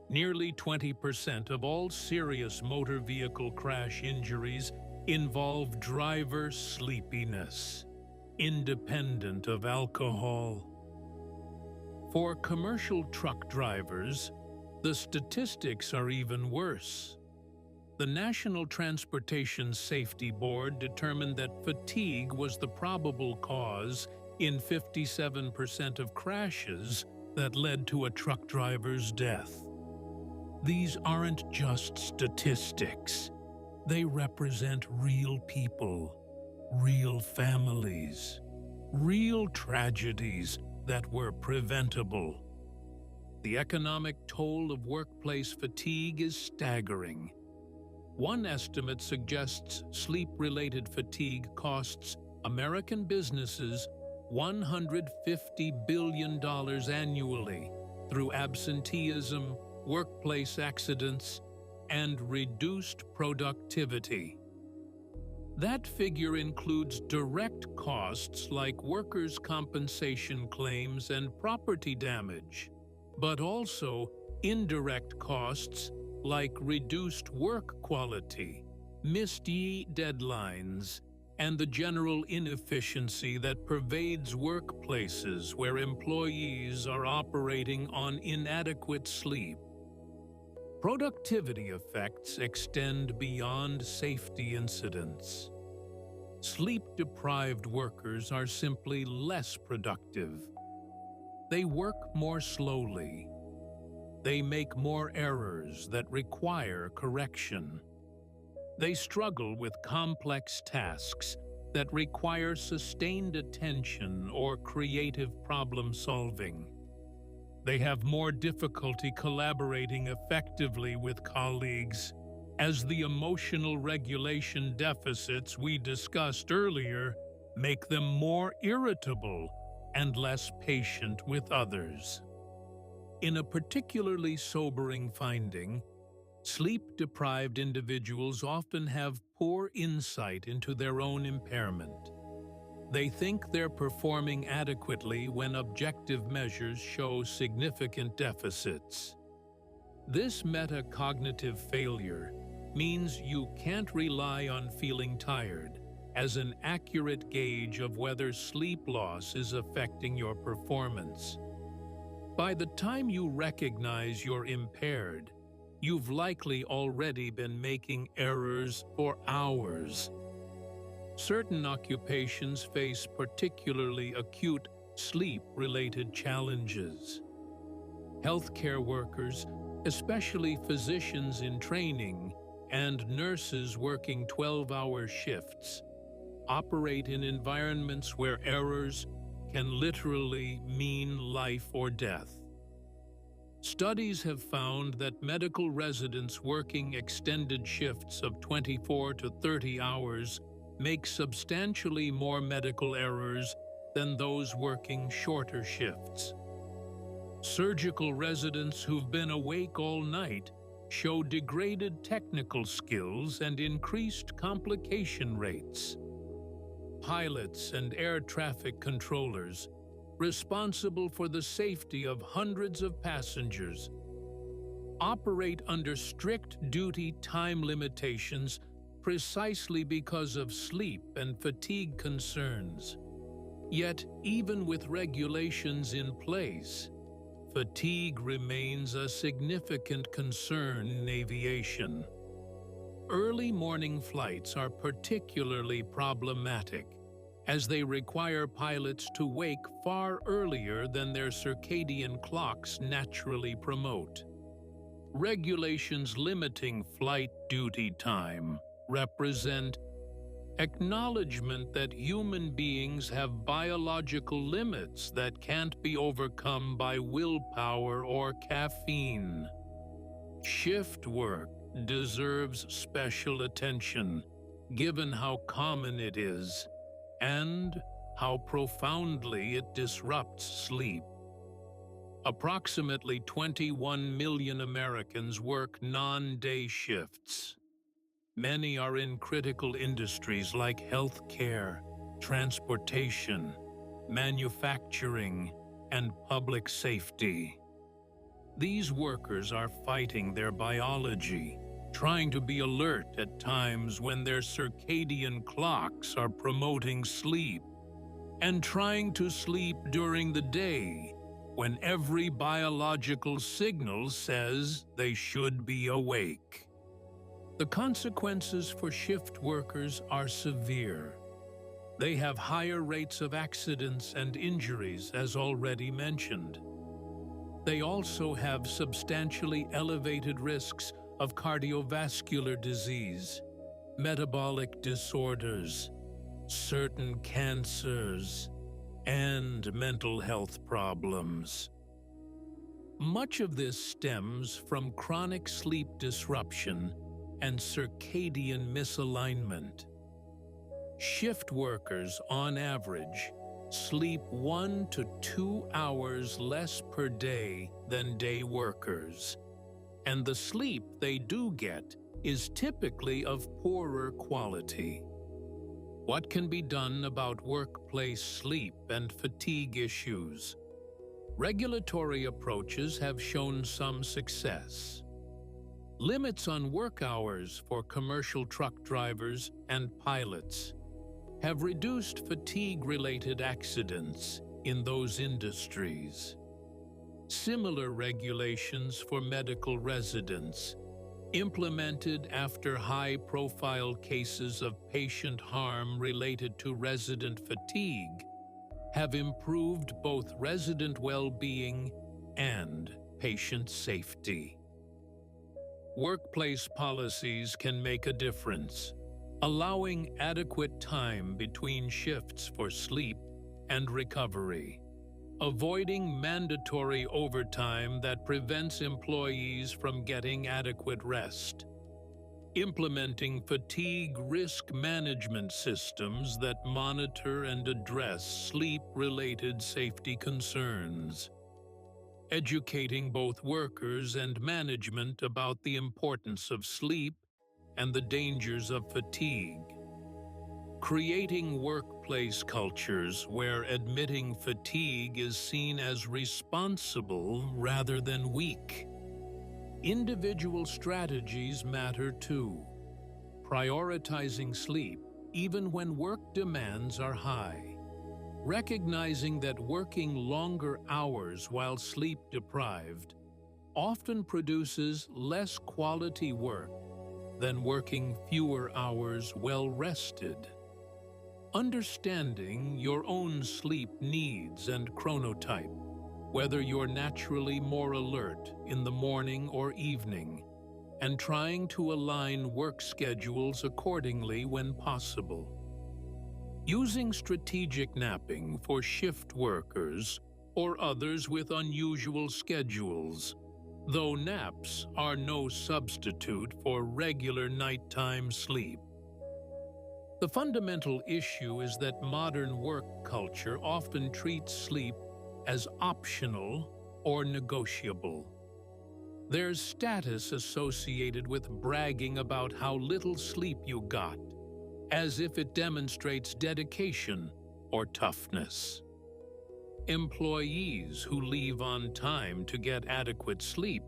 Nearly 20% of all serious motor vehicle crash injuries involve driver sleepiness, independent of alcohol. For commercial truck drivers, the statistics are even worse. The National Transportation Safety Board determined that fatigue was the probable cause in 57% of crashes that led to a truck driver's death. These aren't just statistics. They represent real people, real families, real tragedies that were preventable. The economic toll of workplace fatigue is staggering. One estimate suggests sleep-related fatigue costs American businesses $150 billion annually through absenteeism, workplace accidents, and reduced productivity. That figure includes direct costs like workers' compensation claims and property damage, but also indirect costs like reduced work quality, missed deadlines, and the general inefficiency that pervades workplaces where employees are operating on inadequate sleep. Productivity effects extend beyond safety incidents. Sleep-deprived workers are simply less productive. They work more slowly. They make more errors that require correction. They struggle with complex tasks that require sustained attention or creative problem-solving. They have more difficulty collaborating effectively with colleagues, as the emotional regulation deficits we discussed earlier make them more irritable and less patient with others. In a particularly sobering finding, sleep-deprived individuals often have poor insight into their own impairment. They think they're performing adequately when objective measures show significant deficits. This metacognitive failure means you can't rely on feeling tired as an accurate gauge of whether sleep loss is affecting your performance. By the time you recognize you're impaired, you've likely already been making errors for hours. Certain occupations face particularly acute sleep-related challenges. Healthcare workers, especially physicians in training and nurses working 12-hour shifts, operate in environments where errors can literally mean life or death. Studies have found that medical residents working extended shifts of 24 to 30 hours make substantially more medical errors than those working shorter shifts. Surgical residents who've been awake all night show degraded technical skills and increased complication rates. Pilots and air traffic controllers, responsible for the safety of hundreds of passengers, operate under strict duty time limitations precisely because of sleep and fatigue concerns. Yet, even with regulations in place, fatigue remains a significant concern in aviation. Early morning flights are particularly problematic, as they require pilots to wake far earlier than their circadian clocks naturally promote. Regulations limiting flight duty time represent acknowledgement that human beings have biological limits that can't be overcome by willpower or caffeine. Shift work deserves special attention, given how common it is and how profoundly it disrupts sleep. Approximately 21 million Americans work non-day shifts. Many are in critical industries like healthcare, transportation, manufacturing, and public safety. These workers are fighting their biology, trying to be alert at times when their circadian clocks are promoting sleep, and trying to sleep during the day when every biological signal says they should be awake. The consequences for shift workers are severe. They have higher rates of accidents and injuries, as already mentioned. They also have substantially elevated risks of cardiovascular disease, metabolic disorders, certain cancers, and mental health problems. Much of this stems from chronic sleep disruption and circadian misalignment. Shift workers, on average, sleep 1 to 2 hours less per day than day workers, and the sleep they do get is typically of poorer quality. What can be done about workplace sleep and fatigue issues? Regulatory approaches have shown some success. Limits on work hours for commercial truck drivers and pilots have reduced fatigue-related accidents in those industries. Similar regulations for medical residents, implemented after high-profile cases of patient harm related to resident fatigue, have improved both resident well-being and patient safety. Workplace policies can make a difference, allowing adequate time between shifts for sleep and recovery, avoiding mandatory overtime that prevents employees from getting adequate rest, implementing fatigue risk management systems that monitor and address sleep-related safety concerns, educating both workers and management about the importance of sleep and the dangers of fatigue, creating workplace cultures where admitting fatigue is seen as responsible rather than weak. Individual strategies matter too. Prioritizing sleep even when work demands are high. Recognizing that working longer hours while sleep-deprived often produces less quality work than working fewer hours well-rested. Understanding your own sleep needs and chronotype, whether you're naturally more alert in the morning or evening, and trying to align work schedules accordingly when possible. Using strategic napping for shift workers or others with unusual schedules, though naps are no substitute for regular nighttime sleep. The fundamental issue is that modern work culture often treats sleep as optional or negotiable. There's status associated with bragging about how little sleep you got, as if it demonstrates dedication or toughness. Employees who leave on time to get adequate sleep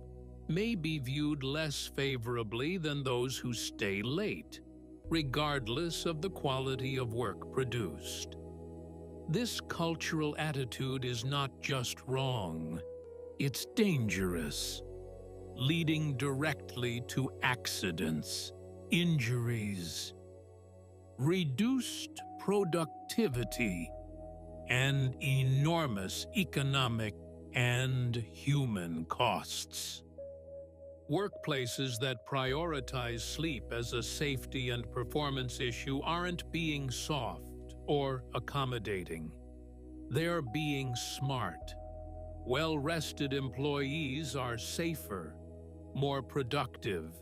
may be viewed less favorably than those who stay late, regardless of the quality of work produced. This cultural attitude is not just wrong, it's dangerous, leading directly to accidents, injuries, reduced productivity, and enormous economic and human costs. Workplaces that prioritize sleep as a safety and performance issue aren't being soft or accommodating. They're being smart. Well-rested employees are safer, more productive,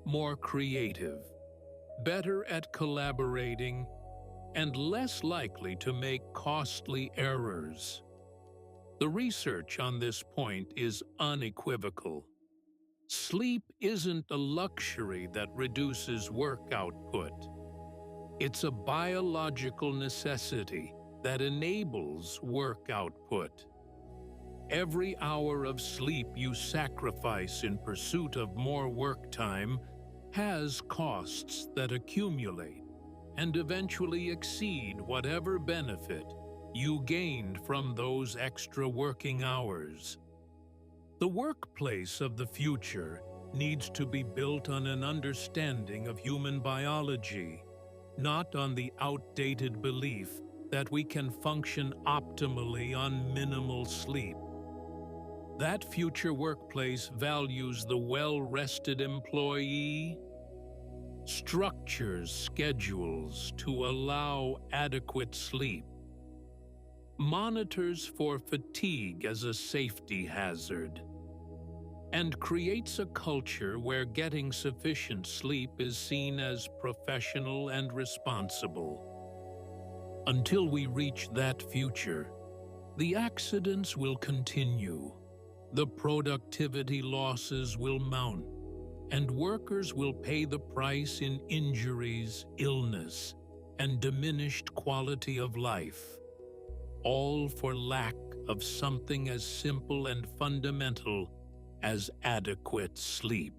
more creative, better at collaborating, and less likely to make costly errors. The research on this point is unequivocal. Sleep isn't a luxury that reduces work output. It's a biological necessity that enables work output. Every hour of sleep you sacrifice in pursuit of more work time has costs that accumulate and eventually exceed whatever benefit you gained from those extra working hours. The workplace of the future needs to be built on an understanding of human biology, not on the outdated belief that we can function optimally on minimal sleep. That future workplace values the well-rested employee, structures schedules to allow adequate sleep, monitors for fatigue as a safety hazard, and creates a culture where getting sufficient sleep is seen as professional and responsible. Until we reach that future, the accidents will continue, the productivity losses will mount, and workers will pay the price in injuries, illness, and diminished quality of life, all for lack of something as simple and fundamental as adequate sleep.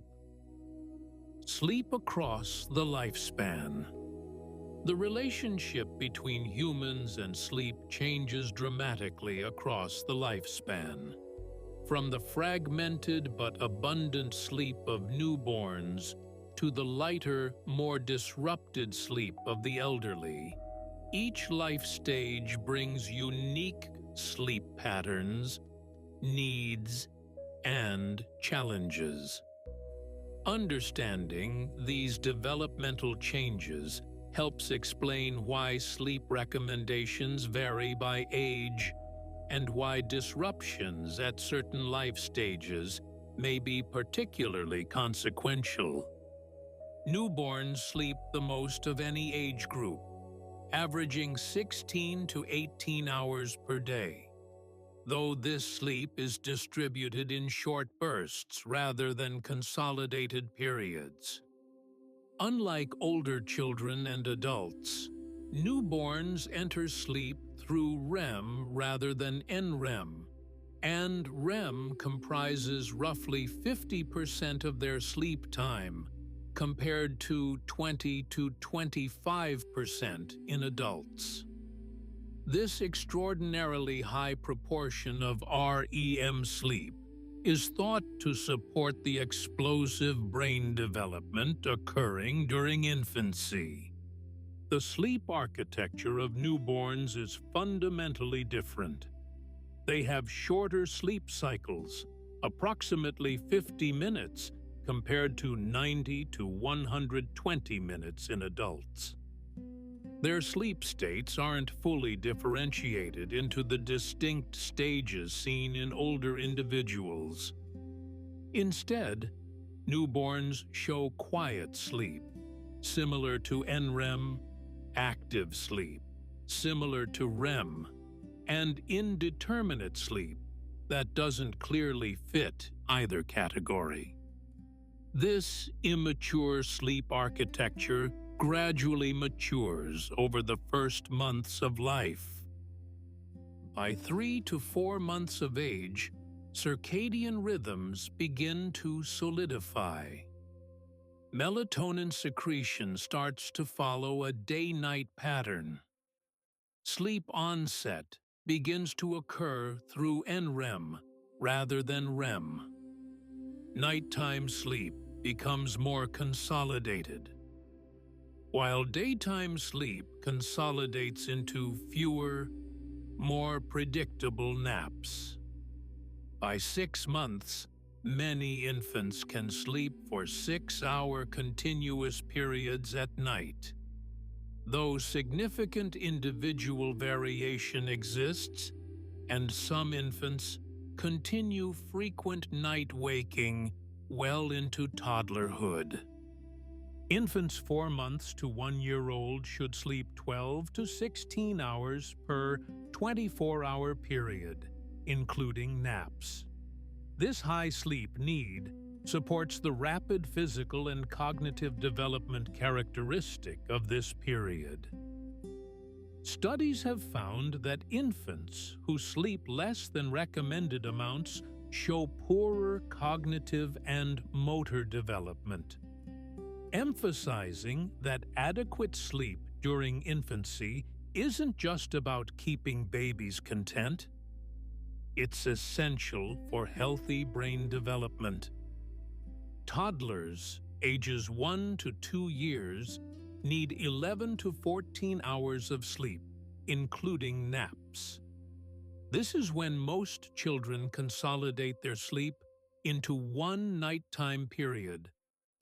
Sleep across the lifespan. The relationship between humans and sleep changes dramatically across the lifespan. From the fragmented but abundant sleep of newborns to the lighter, more disrupted sleep of the elderly, each life stage brings unique sleep patterns, needs, and challenges. Understanding these developmental changes helps explain why sleep recommendations vary by age and why disruptions at certain life stages may be particularly consequential. Newborns sleep the most of any age group, averaging 16 to 18 hours per day, though this sleep is distributed in short bursts rather than consolidated periods. Unlike older children and adults, newborns enter sleep through REM rather than NREM, and REM comprises roughly 50% of their sleep time, compared to 20 to 25% in adults. This extraordinarily high proportion of REM sleep is thought to support the explosive brain development occurring during infancy. The sleep architecture of newborns is fundamentally different. They have shorter sleep cycles, approximately 50 minutes, compared to 90 to 120 minutes in adults. Their sleep states aren't fully differentiated into the distinct stages seen in older individuals. Instead, newborns show quiet sleep, similar to NREM, active sleep, similar to REM, and indeterminate sleep that doesn't clearly fit either category. This immature sleep architecture gradually matures over the first months of life. By 3 to 4 months of age, circadian rhythms begin to solidify. Melatonin secretion starts to follow a day-night pattern. Sleep onset begins to occur through NREM rather than REM. Nighttime sleep becomes more consolidated, while daytime sleep consolidates into fewer, more predictable naps. By 6 months, many infants can sleep for 6-hour continuous periods at night. Though significant individual variation exists, and some infants continue frequent night waking well into toddlerhood. Infants 4 months to 1 year old should sleep 12 to 16 hours per 24-hour period, including naps. This high sleep need supports the rapid physical and cognitive development characteristic of this period. Studies have found that infants who sleep less than recommended amounts show poorer cognitive and motor development, emphasizing that adequate sleep during infancy isn't just about keeping babies content. It's essential for healthy brain development. Toddlers, ages 1 to 2 years, need 11 to 14 hours of sleep, including naps. This is when most children consolidate their sleep into one nighttime period,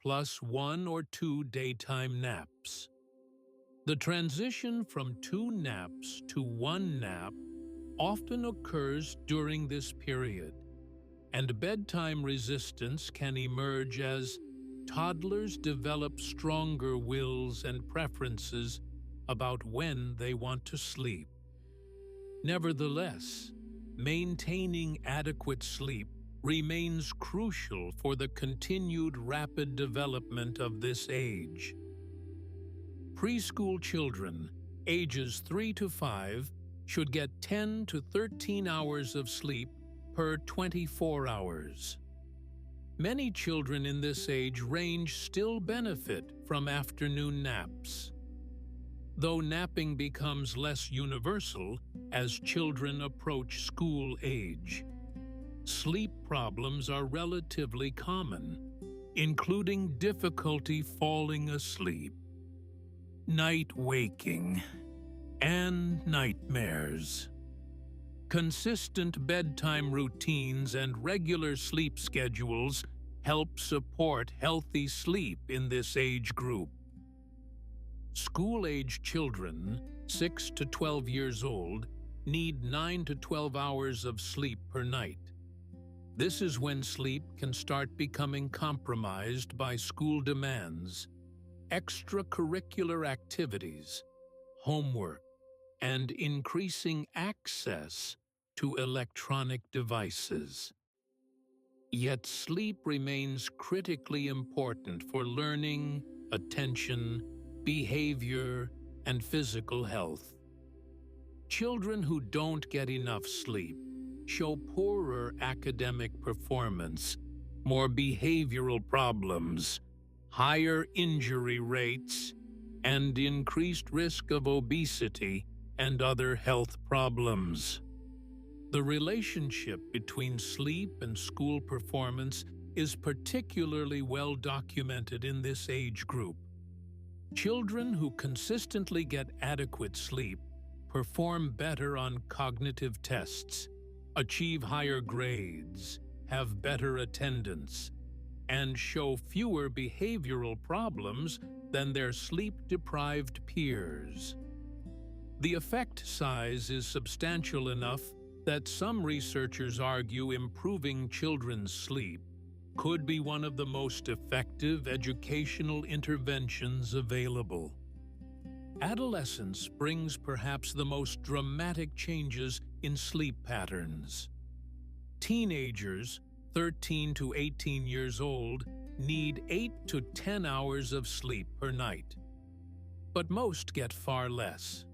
plus 1 or 2 daytime naps. The transition from 2 naps to 1 nap often occurs during this period, and bedtime resistance can emerge as toddlers develop stronger wills and preferences about when they want to sleep. Nevertheless, maintaining adequate sleep remains crucial for the continued rapid development of this age. Preschool children, ages 3 to 5, should get 10 to 13 hours of sleep per 24 hours. Many children in this age range still benefit from afternoon naps, though napping becomes less universal as children approach school age. Sleep problems are relatively common, including difficulty falling asleep, night waking, and nightmares. Consistent bedtime routines and regular sleep schedules help support healthy sleep in this age group. School-age children, 6 to 12 years old, need 9 to 12 hours of sleep per night. This is when sleep can start becoming compromised by school demands, extracurricular activities, homework, and increasing access to electronic devices. Yet sleep remains critically important for learning, attention, behavior, and physical health. Children who don't get enough sleep show poorer academic performance, more behavioral problems, higher injury rates, and increased risk of obesity and other health problems. The relationship between sleep and school performance is particularly well documented in this age group. Children who consistently get adequate sleep perform better on cognitive tests, achieve higher grades, have better attendance, and show fewer behavioral problems than their sleep-deprived peers. The effect size is substantial enough that some researchers argue improving children's sleep could be one of the most effective educational interventions available. Adolescence brings perhaps the most dramatic changes in sleep patterns. Teenagers, 13 to 18 years old, need 8 to 10 hours of sleep per night, but most get far less.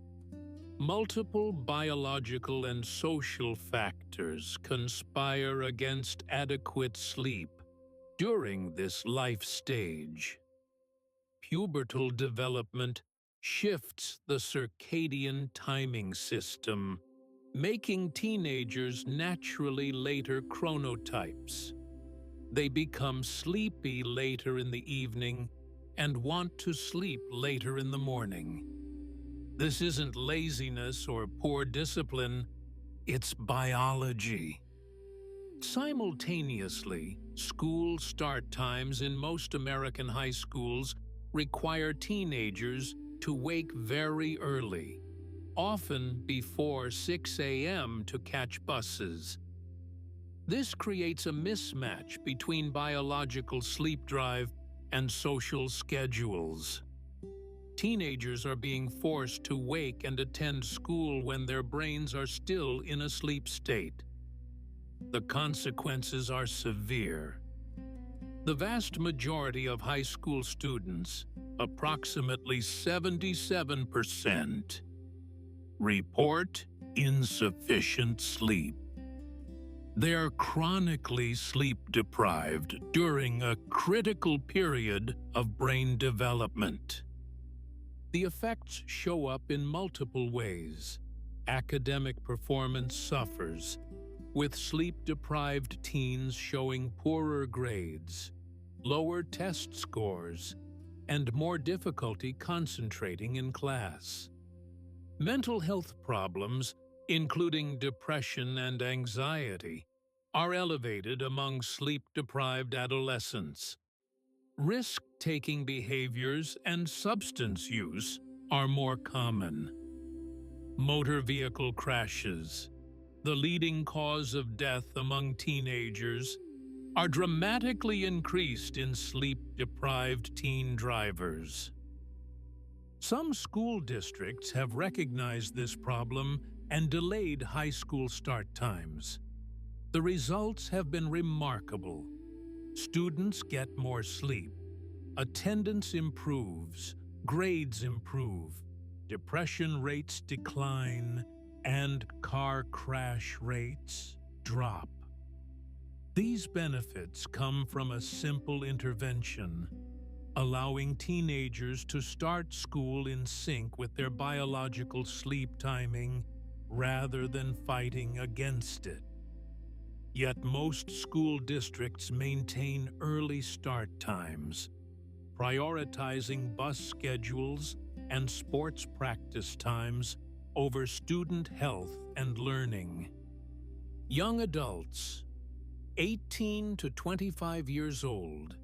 Multiple biological and social factors conspire against adequate sleep during this life stage. Pubertal development shifts the circadian timing system, making teenagers naturally later chronotypes. They become sleepy later in the evening and want to sleep later in the morning. This isn't laziness or poor discipline, it's biology. Simultaneously, school start times in most American high schools require teenagers to wake very early, often before 6 a.m. to catch buses. This creates a mismatch between biological sleep drive and social schedules. Teenagers are being forced to wake and attend school when their brains are still in a sleep state. The consequences are severe. The vast majority of high school students, approximately 77%, report insufficient sleep. They are chronically sleep-deprived during a critical period of brain development. The effects show up in multiple ways. Academic performance suffers, with sleep-deprived teens showing poorer grades, lower test scores, and more difficulty concentrating in class. Mental health problems, including depression and anxiety, are elevated among sleep-deprived adolescents. Risk-taking behaviors and substance use are more common. Motor vehicle crashes, the leading cause of death among teenagers, are dramatically increased in sleep-deprived teen drivers. Some school districts have recognized this problem and delayed high school start times. The results have been remarkable. Students get more sleep, attendance improves, grades improve, depression rates decline, and car crash rates drop. These benefits come from a simple intervention, allowing teenagers to start school in sync with their biological sleep timing rather than fighting against it. Yet most school districts maintain early start times, prioritizing bus schedules and sports practice times over student health and learning. Young adults, 18 to 25 years old,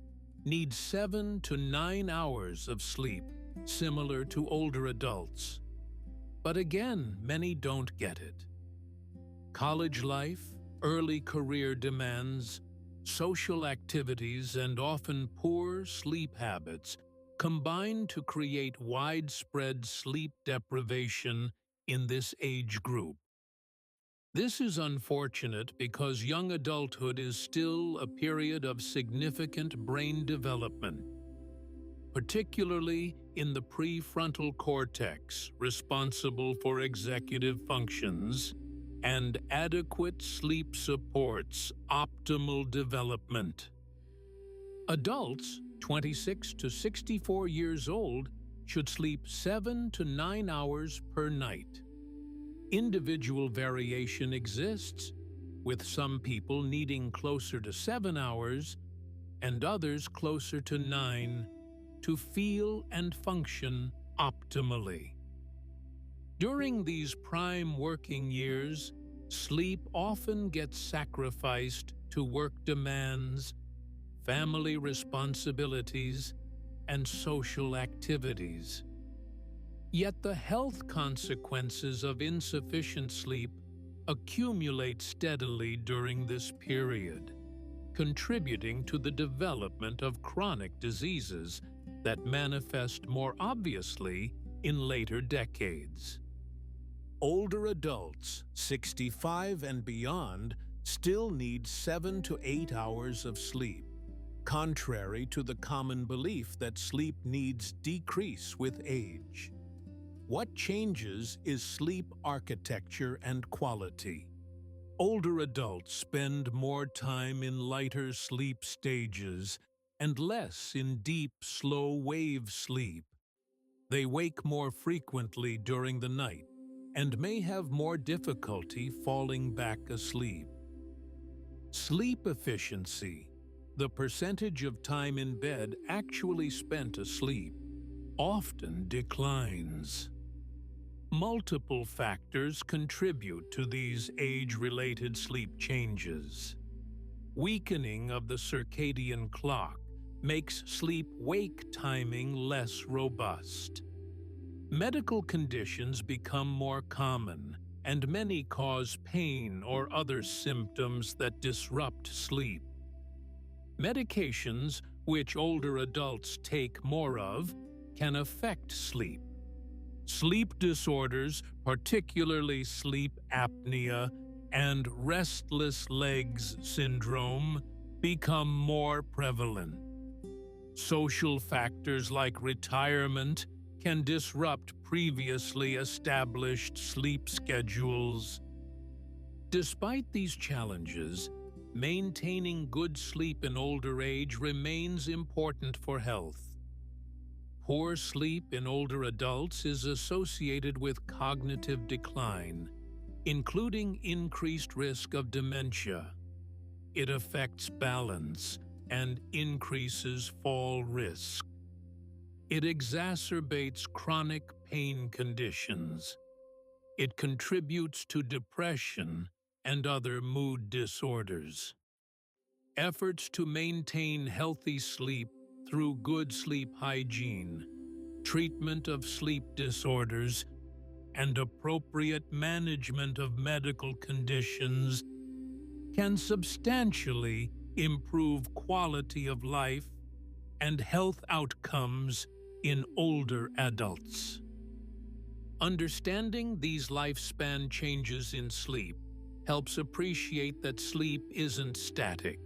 need 7 to 9 hours of sleep, similar to older adults. But again, many don't get it. College life, early career demands, social activities, and often poor sleep habits combine to create widespread sleep deprivation in this age group. This is unfortunate because young adulthood is still a period of significant brain development, particularly in the prefrontal cortex, responsible for executive functions, and adequate sleep supports optimal development. Adults 26 to 64 years old should sleep 7 to 9 hours per night. Individual variation exists, with some people needing closer to 7 hours and others closer to 9 to feel and function optimally. During these prime working years, sleep often gets sacrificed to work demands, family responsibilities, and social activities. Yet the health consequences of insufficient sleep accumulate steadily during this period, contributing to the development of chronic diseases that manifest more obviously in later decades. Older adults, 65 and beyond, still need 7 to 8 hours of sleep, contrary to the common belief that sleep needs decrease with age. What changes is sleep architecture and quality. Older adults spend more time in lighter sleep stages and less in deep, slow-wave sleep. They wake more frequently during the night and may have more difficulty falling back asleep. Sleep efficiency, the percentage of time in bed actually spent asleep, often declines. Multiple factors contribute to these age-related sleep changes. Weakening of the circadian clock makes sleep-wake timing less robust. Medical conditions become more common, and many cause pain or other symptoms that disrupt sleep. Medications, which older adults take more of, can affect sleep. Sleep disorders, particularly sleep apnea and restless legs syndrome, become more prevalent. Social factors like retirement can disrupt previously established sleep schedules. Despite these challenges, maintaining good sleep in older age remains important for health. Poor sleep in older adults is associated with cognitive decline, including increased risk of dementia. It affects balance and increases fall risk. It exacerbates chronic pain conditions. It contributes to depression and other mood disorders. Efforts to maintain healthy sleep through good sleep hygiene, treatment of sleep disorders, and appropriate management of medical conditions can substantially improve quality of life and health outcomes in older adults. Understanding these lifespan changes in sleep helps appreciate that sleep isn't static.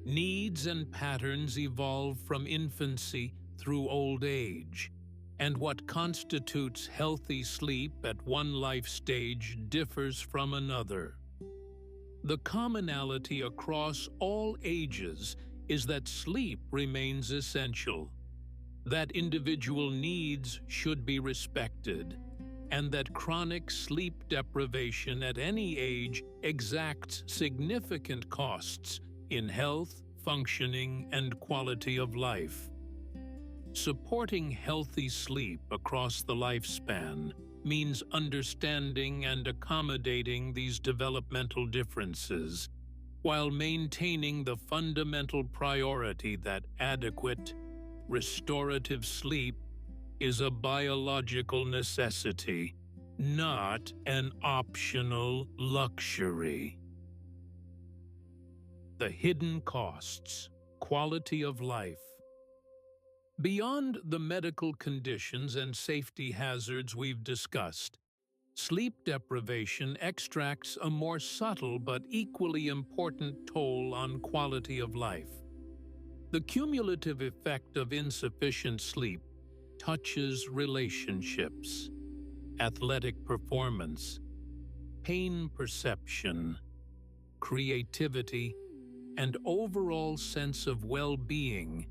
Needs and patterns evolve from infancy through old age, and what constitutes healthy sleep at one life stage differs from another. The commonality across all ages is that sleep remains essential, that individual needs should be respected, and that chronic sleep deprivation at any age exacts significant costs in health, functioning, and quality of life. Supporting healthy sleep across the lifespan means understanding and accommodating these developmental differences, while maintaining the fundamental priority that adequate, restorative sleep is a biological necessity, not an optional luxury. The hidden costs, quality of life. Beyond the medical conditions and safety hazards we've discussed, sleep deprivation extracts a more subtle but equally important toll on quality of life. The cumulative effect of insufficient sleep touches relationships, athletic performance, pain perception, creativity, and overall sense of well-being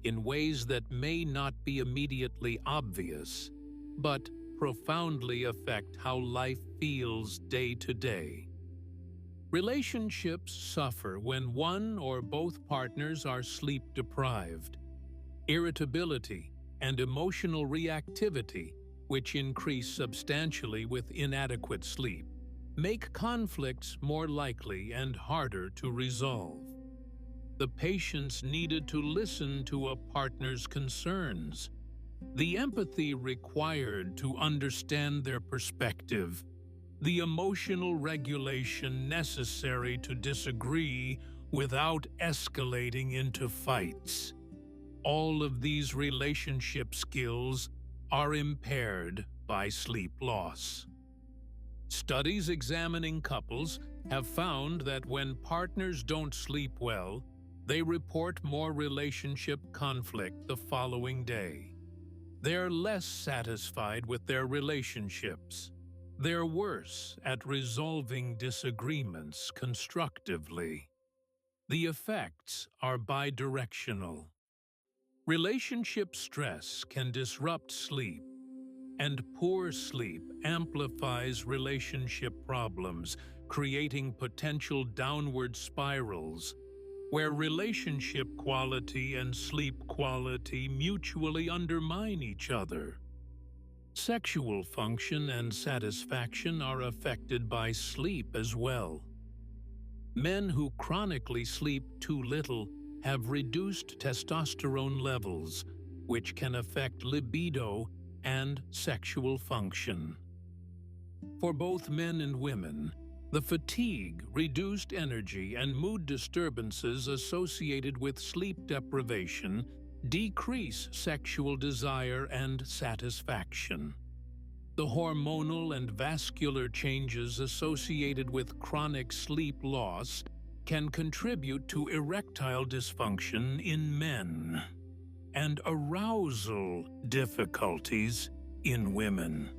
in ways that may not be immediately obvious, but profoundly affect how life feels day to day. Relationships suffer when one or both partners are sleep-deprived. Irritability and emotional reactivity, which increase substantially with inadequate sleep, make conflicts more likely and harder to resolve. The patience needed to listen to a partner's concerns, the empathy required to understand their perspective, the emotional regulation necessary to disagree without escalating into fights. All of these relationship skills are impaired by sleep loss. Studies examining couples have found that when partners don't sleep well, they report more relationship conflict the following day. They're less satisfied with their relationships. They're worse at resolving disagreements constructively. The effects are bidirectional. Relationship stress can disrupt sleep, and poor sleep amplifies relationship problems, creating potential downward spirals where relationship quality and sleep quality mutually undermine each other. Sexual function and satisfaction are affected by sleep as well. Men who chronically sleep too little have reduced testosterone levels, which can affect libido and sexual function. For both men and women, the fatigue, reduced energy, and mood disturbances associated with sleep deprivation decrease sexual desire and satisfaction. The hormonal and vascular changes associated with chronic sleep loss can contribute to erectile dysfunction in men and arousal difficulties in women.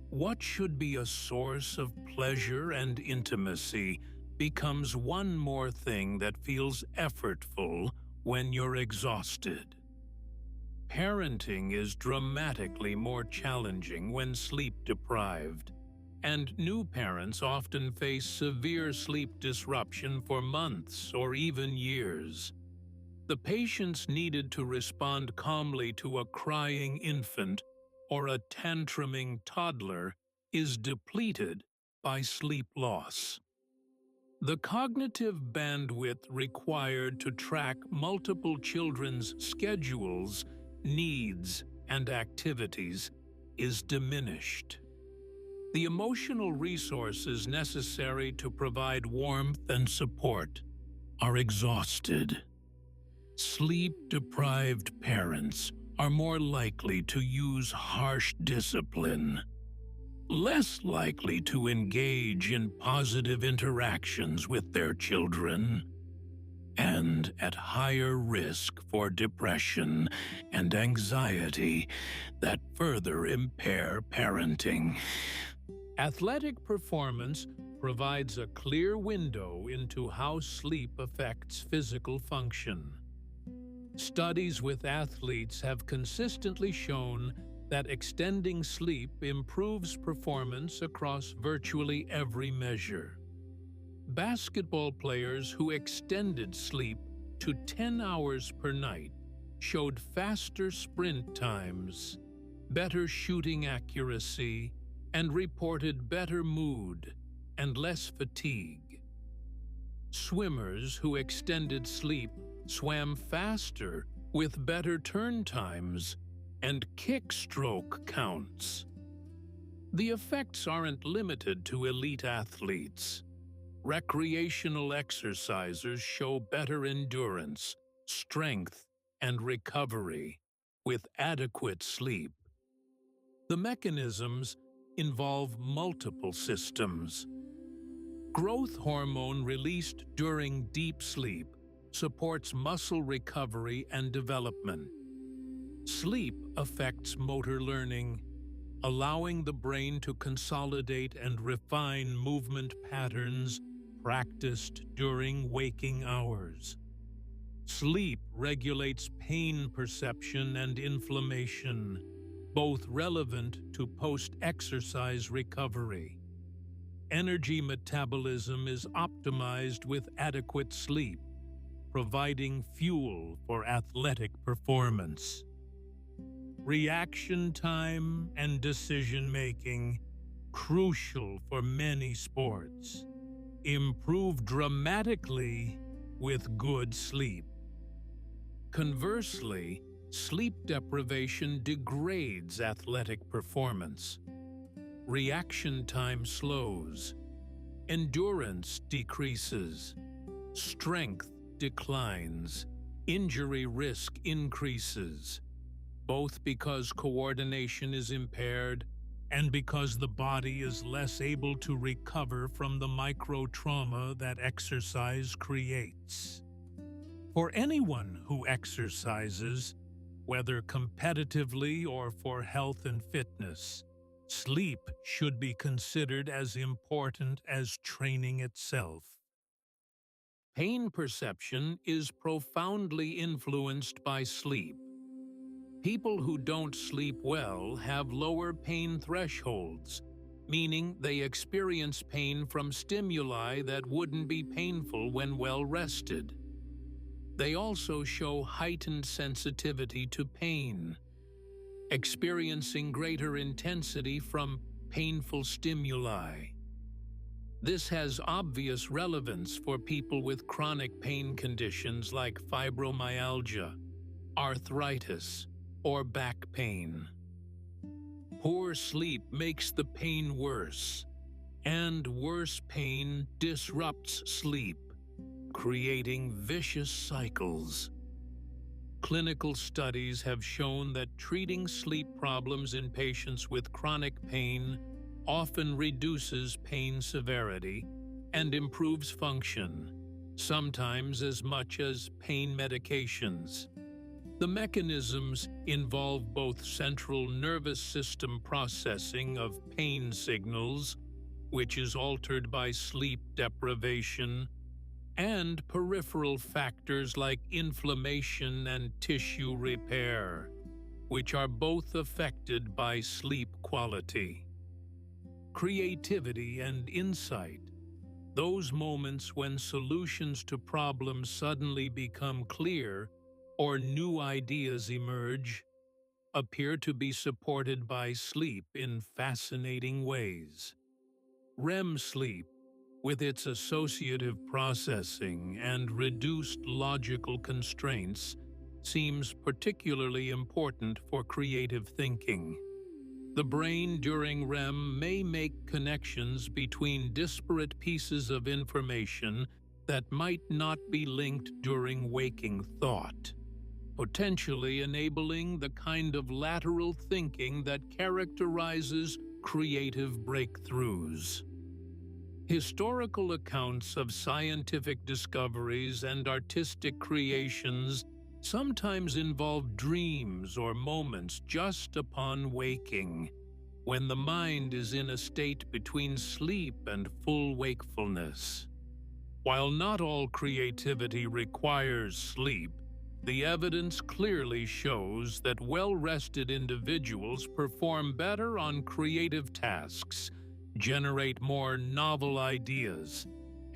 What should be a source of pleasure and intimacy becomes one more thing that feels effortful when you're exhausted. Parenting is dramatically more challenging when sleep-deprived, and new parents often face severe sleep disruption for months or even years. The patience needed to respond calmly to a crying infant or a tantruming toddler is depleted by sleep loss. The cognitive bandwidth required to track multiple children's schedules, needs, and activities is diminished. The emotional resources necessary to provide warmth and support are exhausted. Sleep-deprived parents are more likely to use harsh discipline, less likely to engage in positive interactions with their children, and at higher risk for depression and anxiety that further impair parenting. Athletic performance provides a clear window into how sleep affects physical function. Studies with athletes have consistently shown that extending sleep improves performance across virtually every measure. Basketball players who extended sleep to 10 hours per night showed faster sprint times, better shooting accuracy, and reported better mood and less fatigue. Swimmers who extended sleep swam faster with better turn times and kick stroke counts. The effects aren't limited to elite athletes. Recreational exercisers show better endurance, strength, and recovery with adequate sleep. The mechanisms involve multiple systems. Growth hormone released during deep sleep supports muscle recovery and development. Sleep affects motor learning, allowing the brain to consolidate and refine movement patterns practiced during waking hours. Sleep regulates pain perception and inflammation, both relevant to post-exercise recovery. Energy metabolism is optimized with adequate sleep, providing fuel for athletic performance. Reaction time and decision-making, crucial for many sports, improve dramatically with good sleep. Conversely, sleep deprivation degrades athletic performance. Reaction time slows, endurance decreases, strength declines, injury risk increases, both because coordination is impaired and because the body is less able to recover from the micro-trauma that exercise creates. For anyone who exercises, whether competitively or for health and fitness, sleep should be considered as important as training itself. Pain perception is profoundly influenced by sleep. People who don't sleep well have lower pain thresholds, meaning they experience pain from stimuli that wouldn't be painful when well rested. They also show heightened sensitivity to pain, experiencing greater intensity from painful stimuli. This has obvious relevance for people with chronic pain conditions like fibromyalgia, arthritis, or back pain. Poor sleep makes the pain worse, and worse pain disrupts sleep, creating vicious cycles. Clinical studies have shown that treating sleep problems in patients with chronic pain often reduces pain severity and improves function, sometimes as much as pain medications. The mechanisms involve both central nervous system processing of pain signals, which is altered by sleep deprivation, and peripheral factors like inflammation and tissue repair, which are both affected by sleep quality. Creativity and insight, those moments when solutions to problems suddenly become clear or new ideas emerge, appear to be supported by sleep in fascinating ways. REM sleep, with its associative processing and reduced logical constraints, seems particularly important for creative thinking. The brain during REM may make connections between disparate pieces of information that might not be linked during waking thought, potentially enabling the kind of lateral thinking that characterizes creative breakthroughs. Historical accounts of scientific discoveries and artistic creations sometimes involve dreams or moments just upon waking, when the mind is in a state between sleep and full wakefulness. While not all creativity requires sleep, the evidence clearly shows that well-rested individuals perform better on creative tasks, generate more novel ideas,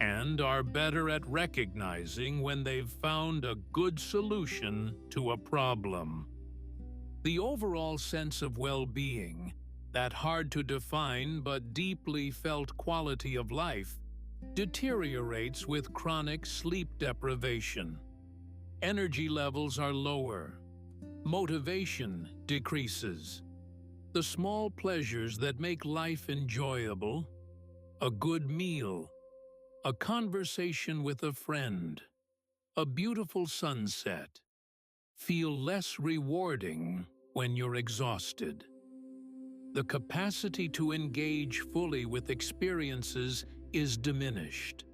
and are better at recognizing when they've found a good solution to a problem. The overall sense of well-being, that hard-to-define but deeply felt quality of life, deteriorates with chronic sleep deprivation. Energy levels are lower. Motivation decreases. The small pleasures that make life enjoyable, a good meal, a conversation with a friend, a beautiful sunset, feel less rewarding when you're exhausted. The capacity to engage fully with experiences is diminished.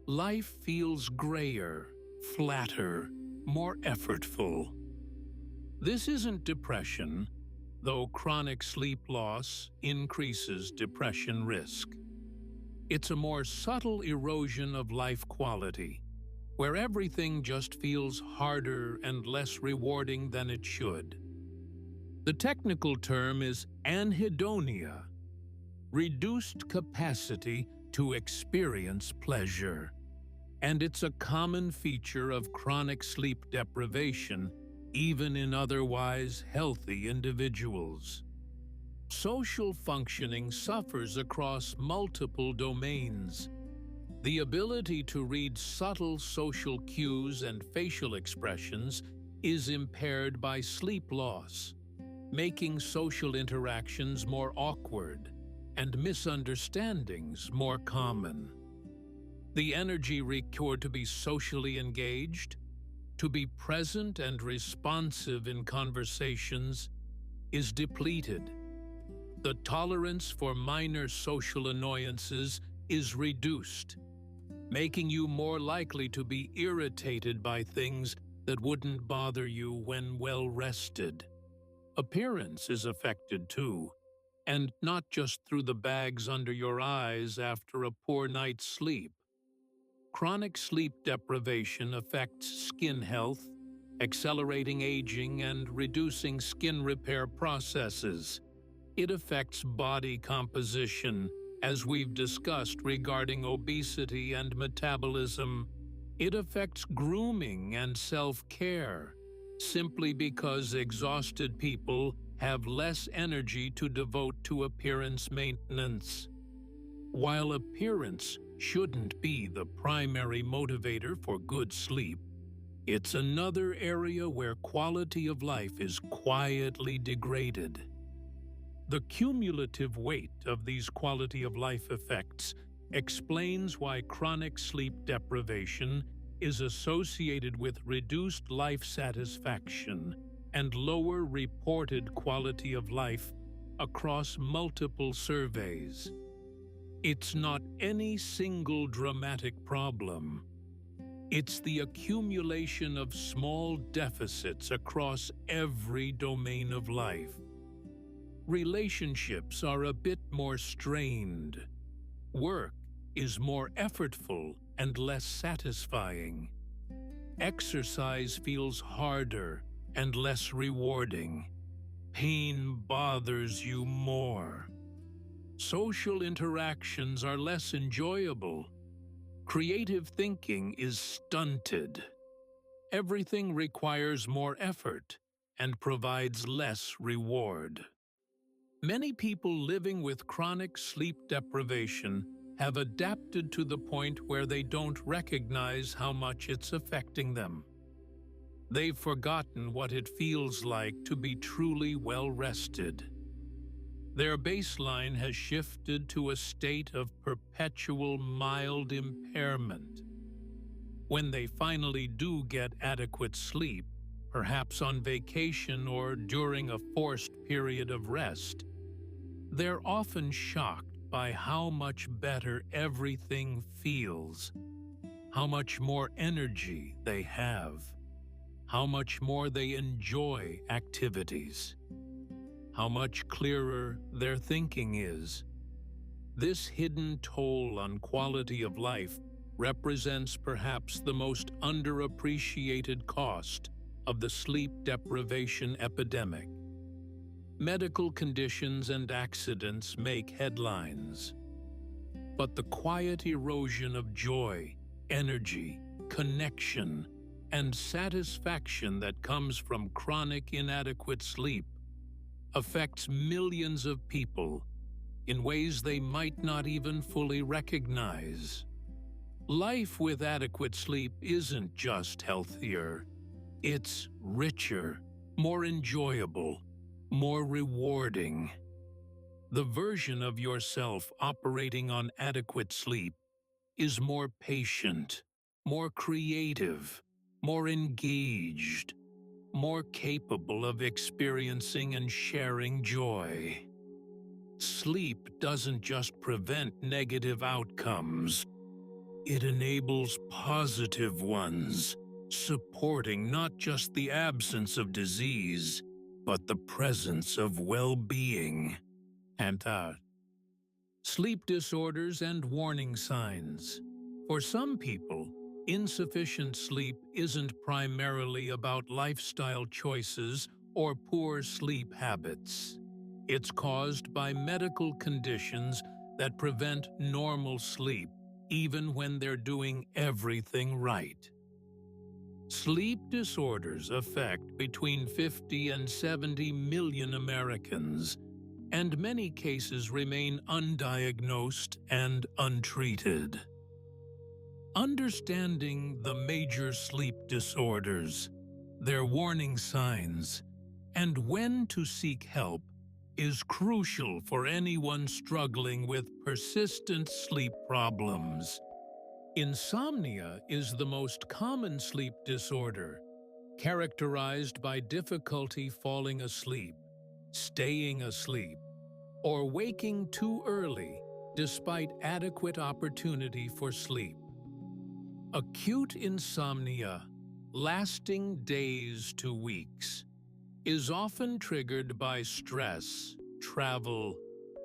Life feels grayer, flatter, more effortful. This isn't depression, though chronic sleep loss increases depression risk. It's a more subtle erosion of life quality, where everything just feels harder and less rewarding than it should. The technical term is anhedonia, reduced capacity to experience pleasure, and it's a common feature of chronic sleep deprivation, even in otherwise healthy individuals. Social functioning suffers across multiple domains. The ability to read subtle social cues and facial expressions is impaired by sleep loss, making social interactions more awkward and misunderstandings more common. The energy required to be socially engaged, to be present and responsive in conversations, is depleted. The tolerance for minor social annoyances is reduced, making you more likely to be irritated by things that wouldn't bother you when well rested. Appearance is affected too, and not just through the bags under your eyes after a poor night's sleep. Chronic sleep deprivation affects skin health, accelerating aging and reducing skin repair processes. It affects body composition, as we've discussed regarding obesity and metabolism. It affects grooming and self-care, simply because exhausted people have less energy to devote to appearance maintenance. While appearance shouldn't be the primary motivator for good sleep, it's another area where quality of life is quietly degraded. The cumulative weight of these quality of life effects explains why chronic sleep deprivation is associated with reduced life satisfaction and lower reported quality of life across multiple surveys. It's not any single dramatic problem. It's the accumulation of small deficits across every domain of life. Relationships are a bit more strained. Work is more effortful and less satisfying. Exercise feels harder and less rewarding. Pain bothers you more. Social interactions are less enjoyable. Creative thinking is stunted. Everything requires more effort and provides less reward. Many people living with chronic sleep deprivation have adapted to the point where they don't recognize how much it's affecting them. They've forgotten what it feels like to be truly well rested. Their baseline has shifted to a state of perpetual mild impairment. When they finally do get adequate sleep, perhaps on vacation or during a forced period of rest, they're often shocked by how much better everything feels, how much more energy they have, how much more they enjoy activities, how much clearer their thinking is. This hidden toll on quality of life represents perhaps the most underappreciated cost of the sleep deprivation epidemic. Medical conditions and accidents make headlines, but the quiet erosion of joy, energy, connection, and satisfaction that comes from chronic inadequate sleep affects millions of people in ways they might not even fully recognize. Life with adequate sleep isn't just healthier, it's richer, more enjoyable, more rewarding. The version of yourself operating on adequate sleep is more patient, more creative, more engaged, more capable of experiencing and sharing joy. Sleep doesn't just prevent negative outcomes, it enables positive ones, supporting not just the absence of disease, but the presence of well-being. And sleep disorders and warning signs. For some people, insufficient sleep isn't primarily about lifestyle choices or poor sleep habits. It's caused by medical conditions that prevent normal sleep, even when they're doing everything right. Sleep disorders affect between 50 and 70 million Americans, and many cases remain undiagnosed and untreated. Understanding the major sleep disorders, their warning signs, and when to seek help is crucial for anyone struggling with persistent sleep problems. Insomnia is the most common sleep disorder, characterized by difficulty falling asleep, staying asleep, or waking too early despite adequate opportunity for sleep. Acute insomnia, lasting days to weeks, is often triggered by stress, travel,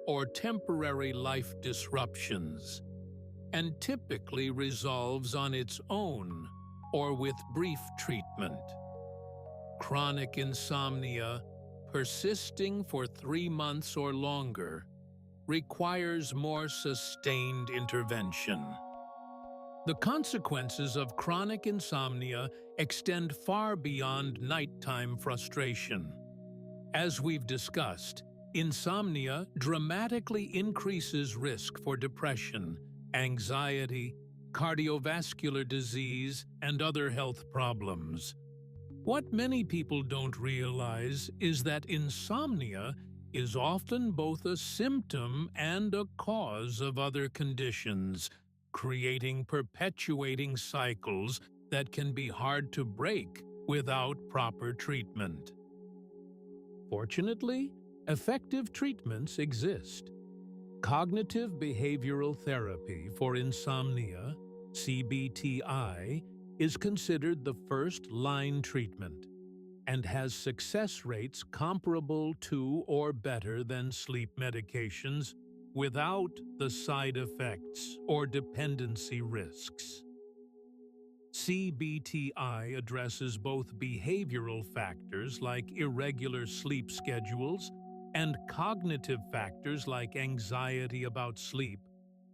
or temporary life disruptions, and typically resolves on its own or with brief treatment. Chronic insomnia, persisting for 3 months or longer, requires more sustained intervention. The consequences of chronic insomnia extend far beyond nighttime frustration. As we've discussed, insomnia dramatically increases risk for depression, anxiety, cardiovascular disease, and other health problems. What many people don't realize is that insomnia is often both a symptom and a cause of other conditions, creating perpetuating cycles that can be hard to break without proper treatment. Fortunately, effective treatments exist. Cognitive behavioral therapy for insomnia, CBTI, is considered the first-line treatment and has success rates comparable to or better than sleep medications without the side effects or dependency risks. CBTI addresses both behavioral factors like irregular sleep schedules and cognitive factors like anxiety about sleep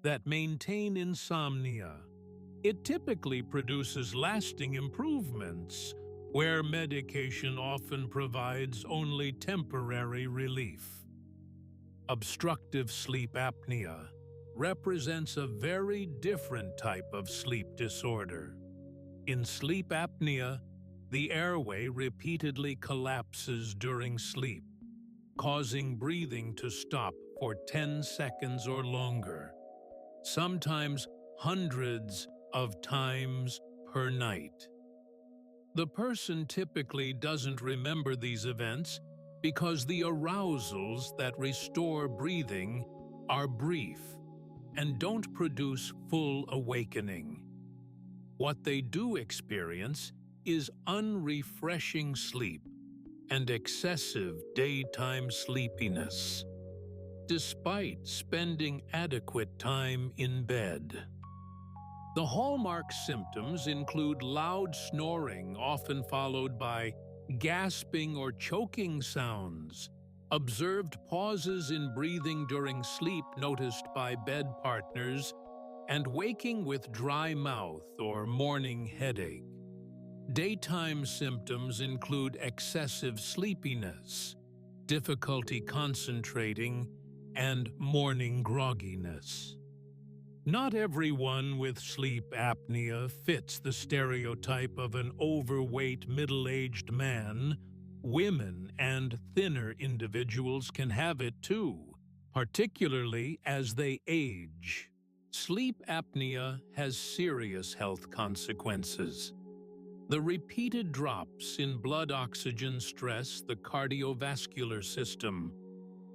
that maintain insomnia. It typically produces lasting improvements, where medication often provides only temporary relief. Obstructive sleep apnea represents a very different type of sleep disorder. In sleep apnea, the airway repeatedly collapses during sleep, causing breathing to stop for 10 seconds or longer, sometimes hundreds of times per night. The person typically doesn't remember these events because the arousals that restore breathing are brief and don't produce full awakening. What they do experience is unrefreshing sleep and excessive daytime sleepiness, despite spending adequate time in bed. The hallmark symptoms include loud snoring, often followed by gasping or choking sounds, observed pauses in breathing during sleep noticed by bed partners, and waking with dry mouth or morning headache. Daytime symptoms include excessive sleepiness, difficulty concentrating, and morning grogginess. Not everyone with sleep apnea fits the stereotype of an overweight middle-aged man. Women and thinner individuals can have it too, particularly as they age. Sleep apnea has serious health consequences. The repeated drops in blood oxygen stress the cardiovascular system,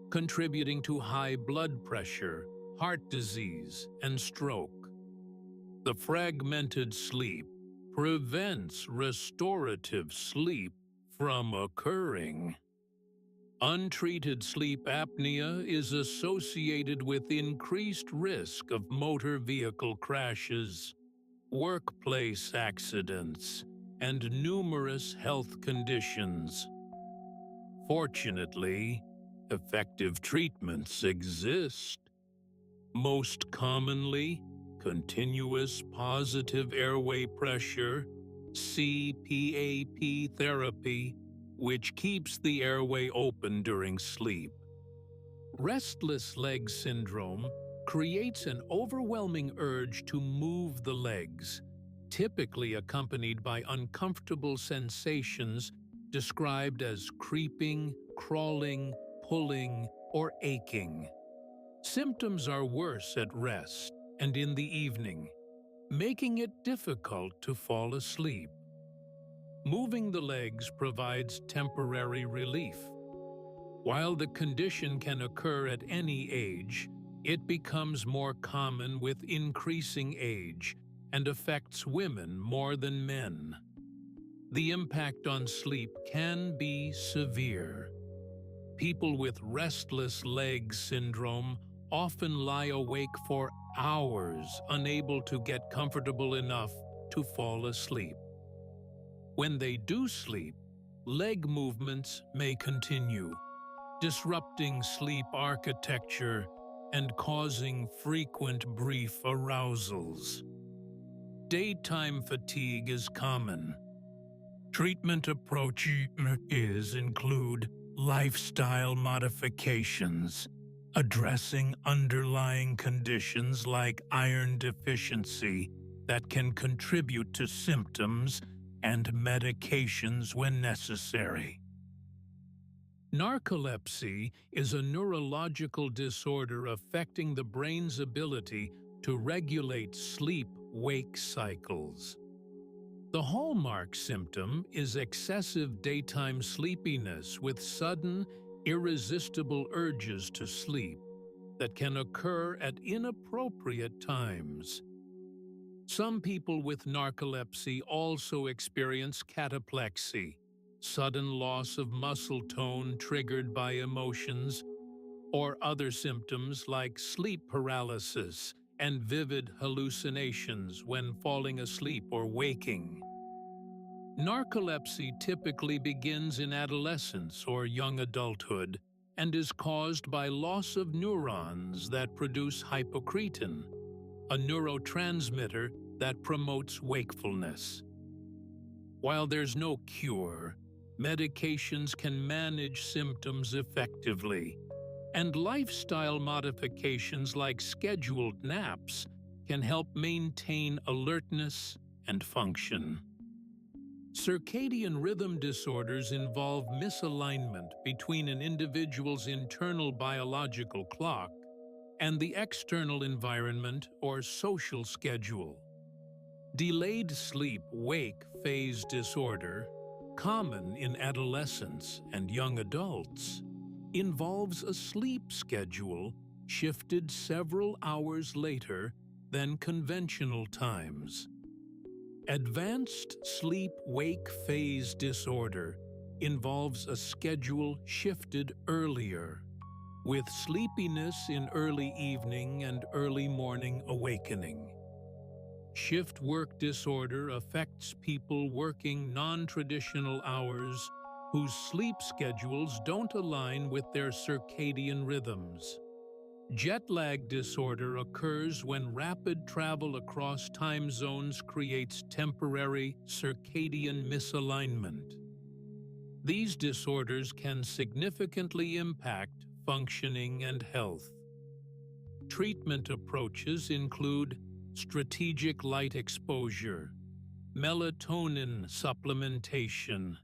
contributing to high blood pressure, heart disease, and stroke. The fragmented sleep prevents restorative sleep from occurring. Untreated sleep apnea is associated with increased risk of motor vehicle crashes, workplace accidents, and numerous health conditions. Fortunately, effective treatments exist. Most commonly, continuous positive airway pressure, CPAP therapy, which keeps the airway open during sleep. Restless leg syndrome creates an overwhelming urge to move the legs, typically accompanied by uncomfortable sensations described as creeping, crawling, pulling, or aching. Symptoms are worse at rest and in the evening, making it difficult to fall asleep. Moving the legs provides temporary relief. While the condition can occur at any age, it becomes more common with increasing age and affects women more than men. The impact on sleep can be severe. People with restless leg syndrome often lie awake for hours, unable to get comfortable enough to fall asleep. When they do sleep, leg movements may continue, disrupting sleep architecture and causing frequent brief arousals. Daytime fatigue is common. Treatment approaches include lifestyle modifications, addressing underlying conditions like iron deficiency that can contribute to symptoms, and medications when necessary. Narcolepsy is a neurological disorder affecting the brain's ability to regulate sleep-wake cycles. The hallmark symptom is excessive daytime sleepiness with sudden, irresistible urges to sleep that can occur at inappropriate times. Some people with narcolepsy also experience cataplexy, sudden loss of muscle tone triggered by emotions, or other symptoms like sleep paralysis and vivid hallucinations when falling asleep or waking. Narcolepsy typically begins in adolescence or young adulthood and is caused by loss of neurons that produce hypocretin, a neurotransmitter that promotes wakefulness. While there's no cure, medications can manage symptoms effectively, and lifestyle modifications like scheduled naps can help maintain alertness and function. Circadian rhythm disorders involve misalignment between an individual's internal biological clock and the external environment or social schedule. Delayed sleep-wake phase disorder, common in adolescents and young adults, involves a sleep schedule shifted several hours later than conventional times. Advanced sleep-wake phase disorder involves a schedule shifted earlier, with sleepiness in early evening and early morning awakening. Shift work disorder affects people working non-traditional hours whose sleep schedules don't align with their circadian rhythms. Jet lag disorder occurs when rapid travel across time zones creates temporary circadian misalignment. These disorders can significantly impact functioning and health. Treatment approaches include strategic light exposure, melatonin supplementation,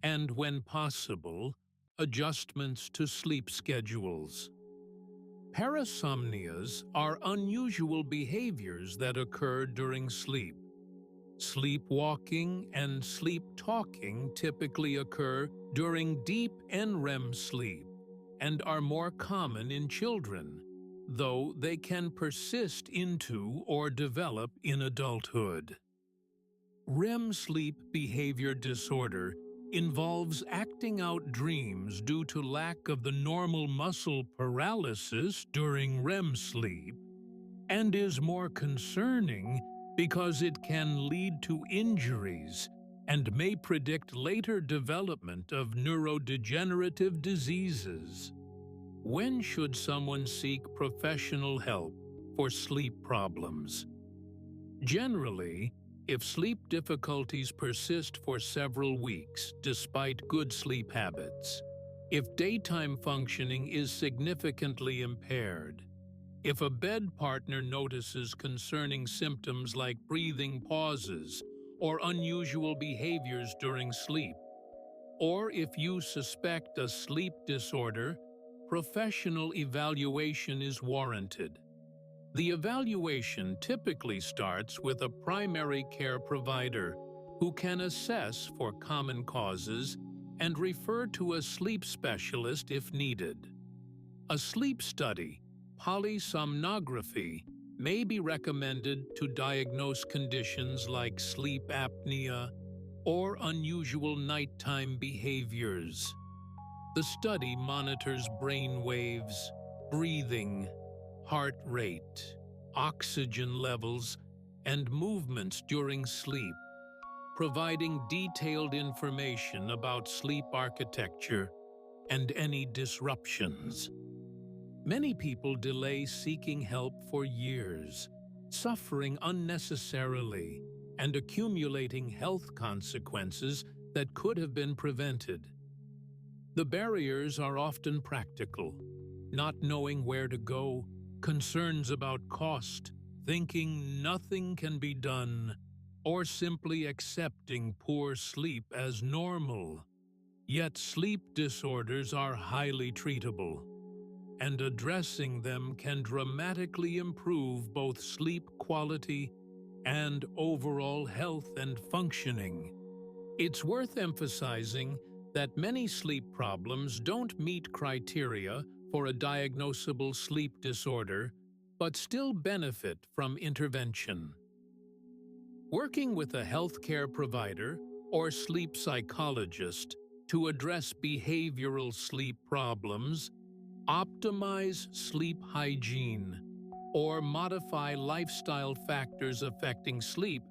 and, when possible, adjustments to sleep schedules. Parasomnias are unusual behaviors that occur during sleep. Sleepwalking and sleep talking typically occur during deep NREM sleep and are more common in children, though they can persist into or develop in adulthood. REM sleep behavior disorder involves acting out dreams due to lack of the normal muscle paralysis during REM sleep, and is more concerning because it can lead to injuries and may predict later development of neurodegenerative diseases. When should someone seek professional help for sleep problems? Generally, if sleep difficulties persist for several weeks despite good sleep habits, if daytime functioning is significantly impaired, if a bed partner notices concerning symptoms like breathing pauses or unusual behaviors during sleep, or if you suspect a sleep disorder, professional evaluation is warranted. The evaluation typically starts with a primary care provider who can assess for common causes and refer to a sleep specialist if needed. A sleep study, polysomnography, may be recommended to diagnose conditions like sleep apnea or unusual nighttime behaviors. The study monitors brain waves, breathing, heart rate, oxygen levels, and movements during sleep, providing detailed information about sleep architecture and any disruptions. Many people delay seeking help for years, suffering unnecessarily and accumulating health consequences that could have been prevented. The barriers are often practical: not knowing where to go, concerns about cost, thinking nothing can be done, or simply accepting poor sleep as normal. Yet sleep disorders are highly treatable, and addressing them can dramatically improve both sleep quality and overall health and functioning. It's worth emphasizing that many sleep problems don't meet criteria for a diagnosable sleep disorder, but still benefit from intervention. Working with a healthcare provider or sleep psychologist to address behavioral sleep problems, optimize sleep hygiene, or modify lifestyle factors affecting sleep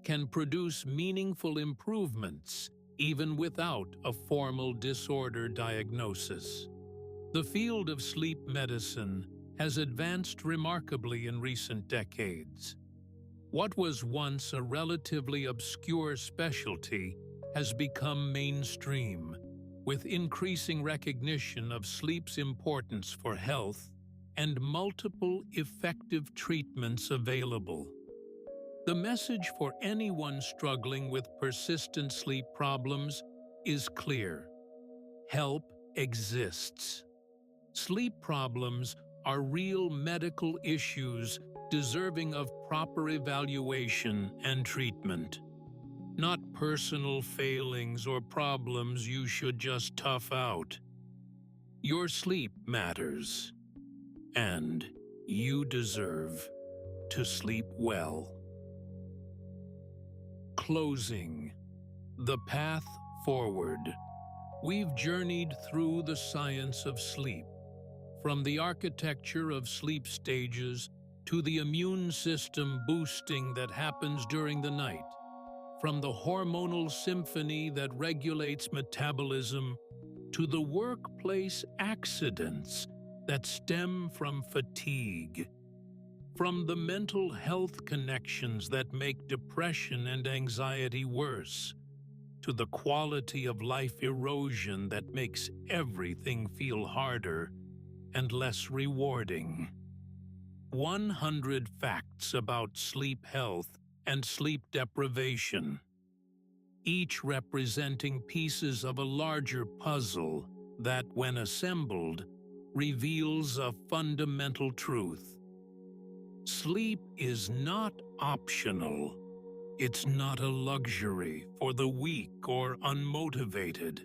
can produce meaningful improvements even without a formal disorder diagnosis. The field of sleep medicine has advanced remarkably in recent decades. What was once a relatively obscure specialty has become mainstream, with increasing recognition of sleep's importance for health and multiple effective treatments available. The message for anyone struggling with persistent sleep problems is clear. Help exists. Sleep problems are real medical issues deserving of proper evaluation and treatment, not personal failings or problems you should just tough out. Your sleep matters, and you deserve to sleep well. Closing. The path forward. We've journeyed through the science of sleep, from the architecture of sleep stages to the immune system boosting that happens during the night, from the hormonal symphony that regulates metabolism to the workplace accidents that stem from fatigue, from the mental health connections that make depression and anxiety worse, to the quality of life erosion that makes everything feel harder and less rewarding. 100 facts about sleep health and sleep deprivation, each representing pieces of a larger puzzle that, when assembled, reveals a fundamental truth. Sleep is not optional. It's not a luxury for the weak or unmotivated.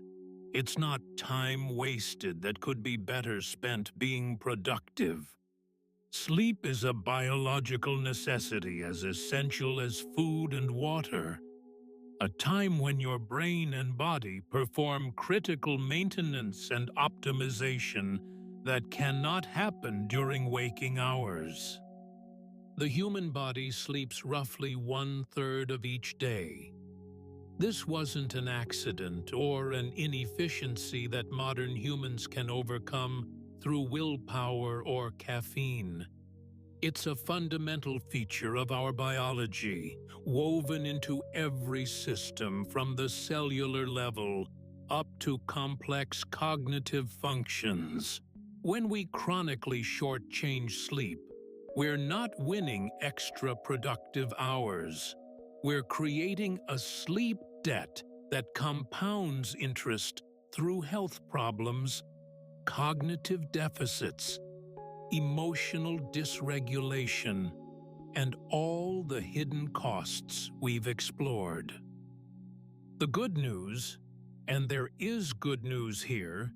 It's not time wasted that could be better spent being productive. Sleep is a biological necessity as essential as food and water, a time when your brain and body perform critical maintenance and optimization that cannot happen during waking hours. The human body sleeps roughly 1/3 of each day. This wasn't an accident or an inefficiency that modern humans can overcome through willpower or caffeine. It's a fundamental feature of our biology, woven into every system from the cellular level up to complex cognitive functions. When we chronically shortchange sleep, we're not winning extra productive hours. We're creating a sleep debt that compounds interest through health problems, cognitive deficits, emotional dysregulation, and all the hidden costs we've explored. The good news, and there is good news here,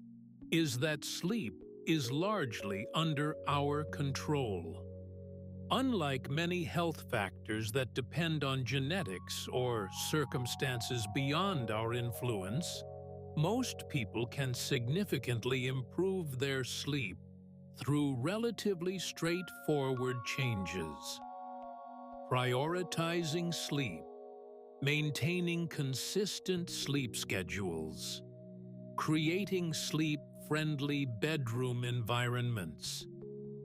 is that sleep is largely under our control. Unlike many health factors that depend on genetics or circumstances beyond our influence, most people can significantly improve their sleep through relatively straightforward changes. Prioritizing sleep, maintaining consistent sleep schedules, creating sleep-friendly bedroom environments,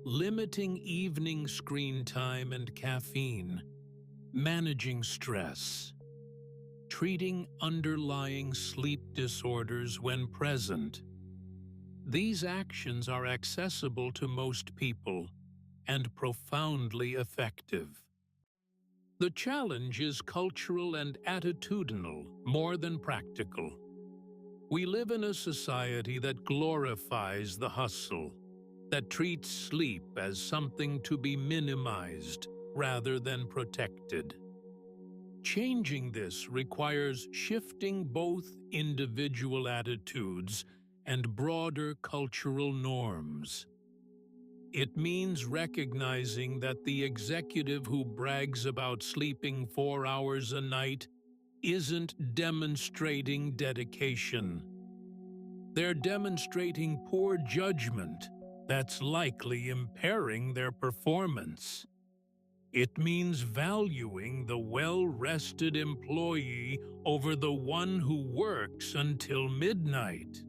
limiting evening screen time and caffeine, managing stress, treating underlying sleep disorders when present. These actions are accessible to most people and profoundly effective. The challenge is cultural and attitudinal more than practical. We live in a society that glorifies the hustle, that treats sleep as something to be minimized rather than protected. Changing this requires shifting both individual attitudes and broader cultural norms. It means recognizing that the executive who brags about sleeping 4 hours a night isn't demonstrating dedication. They're demonstrating poor judgment that's likely impairing their performance. It means valuing the well-rested employee over the one who works until midnight.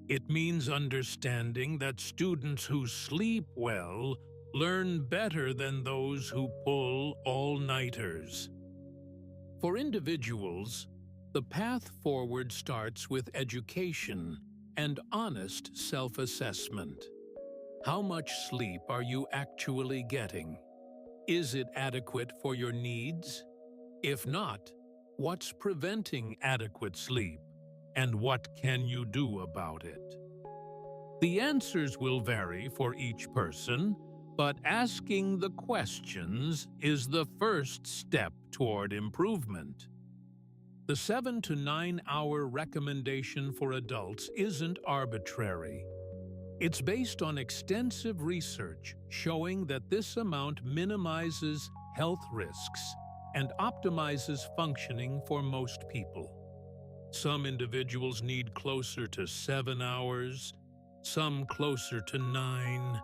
It means understanding that students who sleep well learn better than those who pull all-nighters. For individuals, the path forward starts with education and honest self-assessment. How much sleep are you actually getting? Is it adequate for your needs? If not, what's preventing adequate sleep, and what can you do about it? The answers will vary for each person, but asking the questions is the first step toward improvement. The 7 to 9 hour recommendation for adults isn't arbitrary. It's based on extensive research showing that this amount minimizes health risks and optimizes functioning for most people. Some individuals need closer to 7 hours, some closer to 9,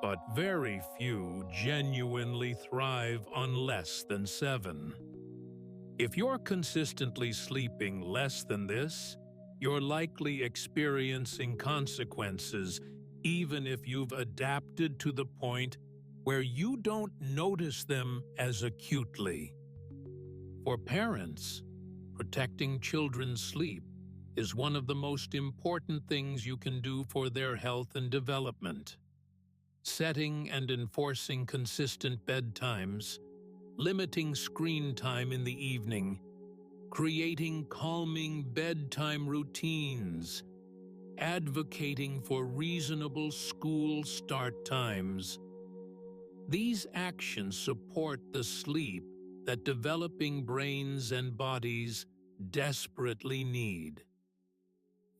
but very few genuinely thrive on less than 7. If you're consistently sleeping less than this, you're likely experiencing consequences even if you've adapted to the point where you don't notice them as acutely. For parents, protecting children's sleep is one of the most important things you can do for their health and development. Setting and enforcing consistent bedtimes, limiting screen time in the evening, creating calming bedtime routines, advocating for reasonable school start times. These actions support the sleep that developing brains and bodies desperately need.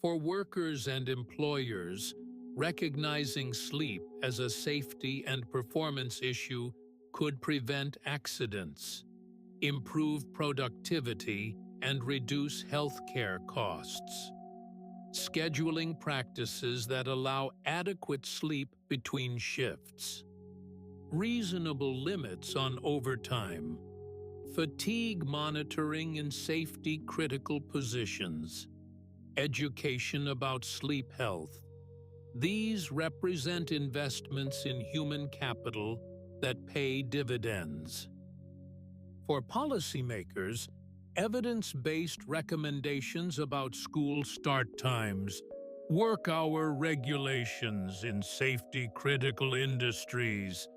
For workers and employers, recognizing sleep as a safety and performance issue could prevent accidents, improve productivity, and reduce healthcare costs. Scheduling practices that allow adequate sleep between shifts. Reasonable limits on overtime. Fatigue monitoring in safety-critical positions. Education about sleep health. These represent investments in human capital that pay dividends. For policymakers, evidence-based recommendations about school start times, work hour regulations in safety-critical industries,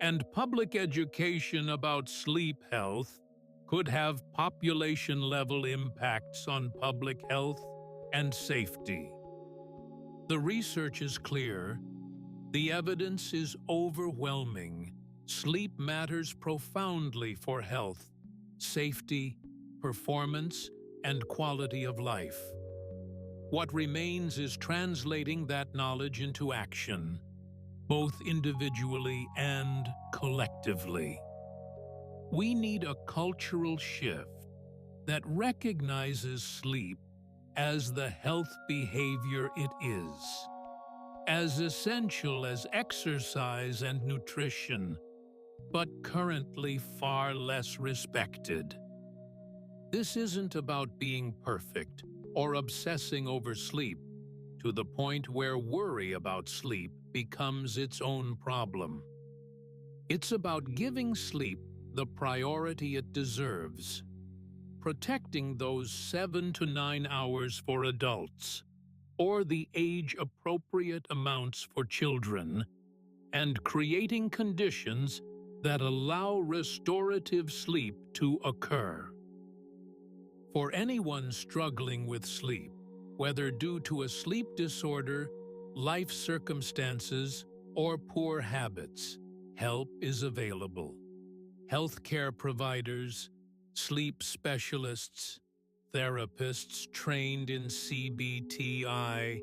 and public education about sleep health could have population-level impacts on public health and safety. The research is clear. The evidence is overwhelming. Sleep matters profoundly for health, safety, performance, and quality of life. What remains is translating that knowledge into action, both individually and collectively. We need a cultural shift that recognizes sleep as the health behavior it is, as essential as exercise and nutrition, but currently far less respected. This isn't about being perfect or obsessing over sleep to the point where worry about sleep becomes its own problem. It's about giving sleep the priority it deserves, protecting those 7 to 9 hours for adults, or the age-appropriate amounts for children, and creating conditions that allow restorative sleep to occur. For anyone struggling with sleep, whether due to a sleep disorder, life circumstances, or poor habits, help is available. Healthcare providers, sleep specialists, therapists trained in CBTI,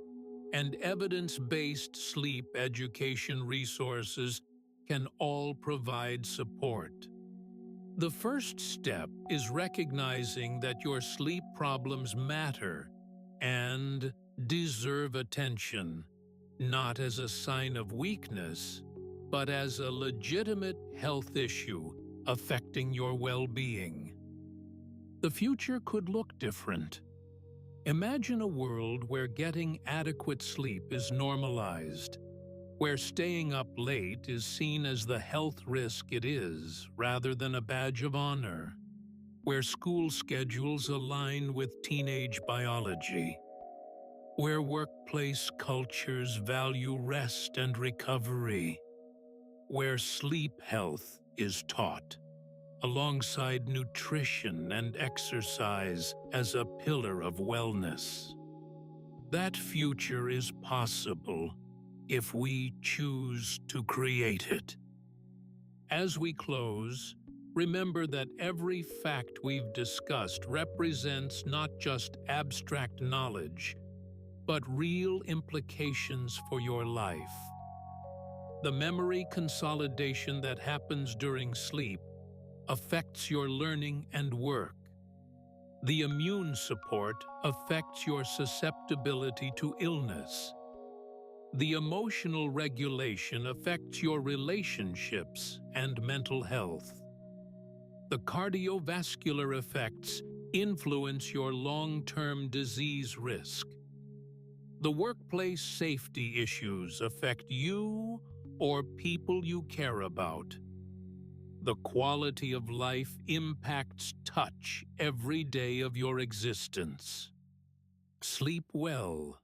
and evidence-based sleep education resources can all provide support. The first step is recognizing that your sleep problems matter and deserve attention, not as a sign of weakness, but as a legitimate health issue affecting your well-being. The future could look different. Imagine a world where getting adequate sleep is normalized, where staying up late is seen as the health risk it is rather than a badge of honor, where school schedules align with teenage biology, where workplace cultures value rest and recovery, where sleep health is taught, alongside nutrition and exercise as a pillar of wellness. That future is possible if we choose to create it. As we close, remember that every fact we've discussed represents not just abstract knowledge, but real implications for your life. The memory consolidation that happens during sleep affects your learning and work. The immune support affects your susceptibility to illness. The emotional regulation affects your relationships and mental health. The cardiovascular effects influence your long-term disease risk. The workplace safety issues affect you or people you care about. The quality of life impacts touch every day of your existence. Sleep well.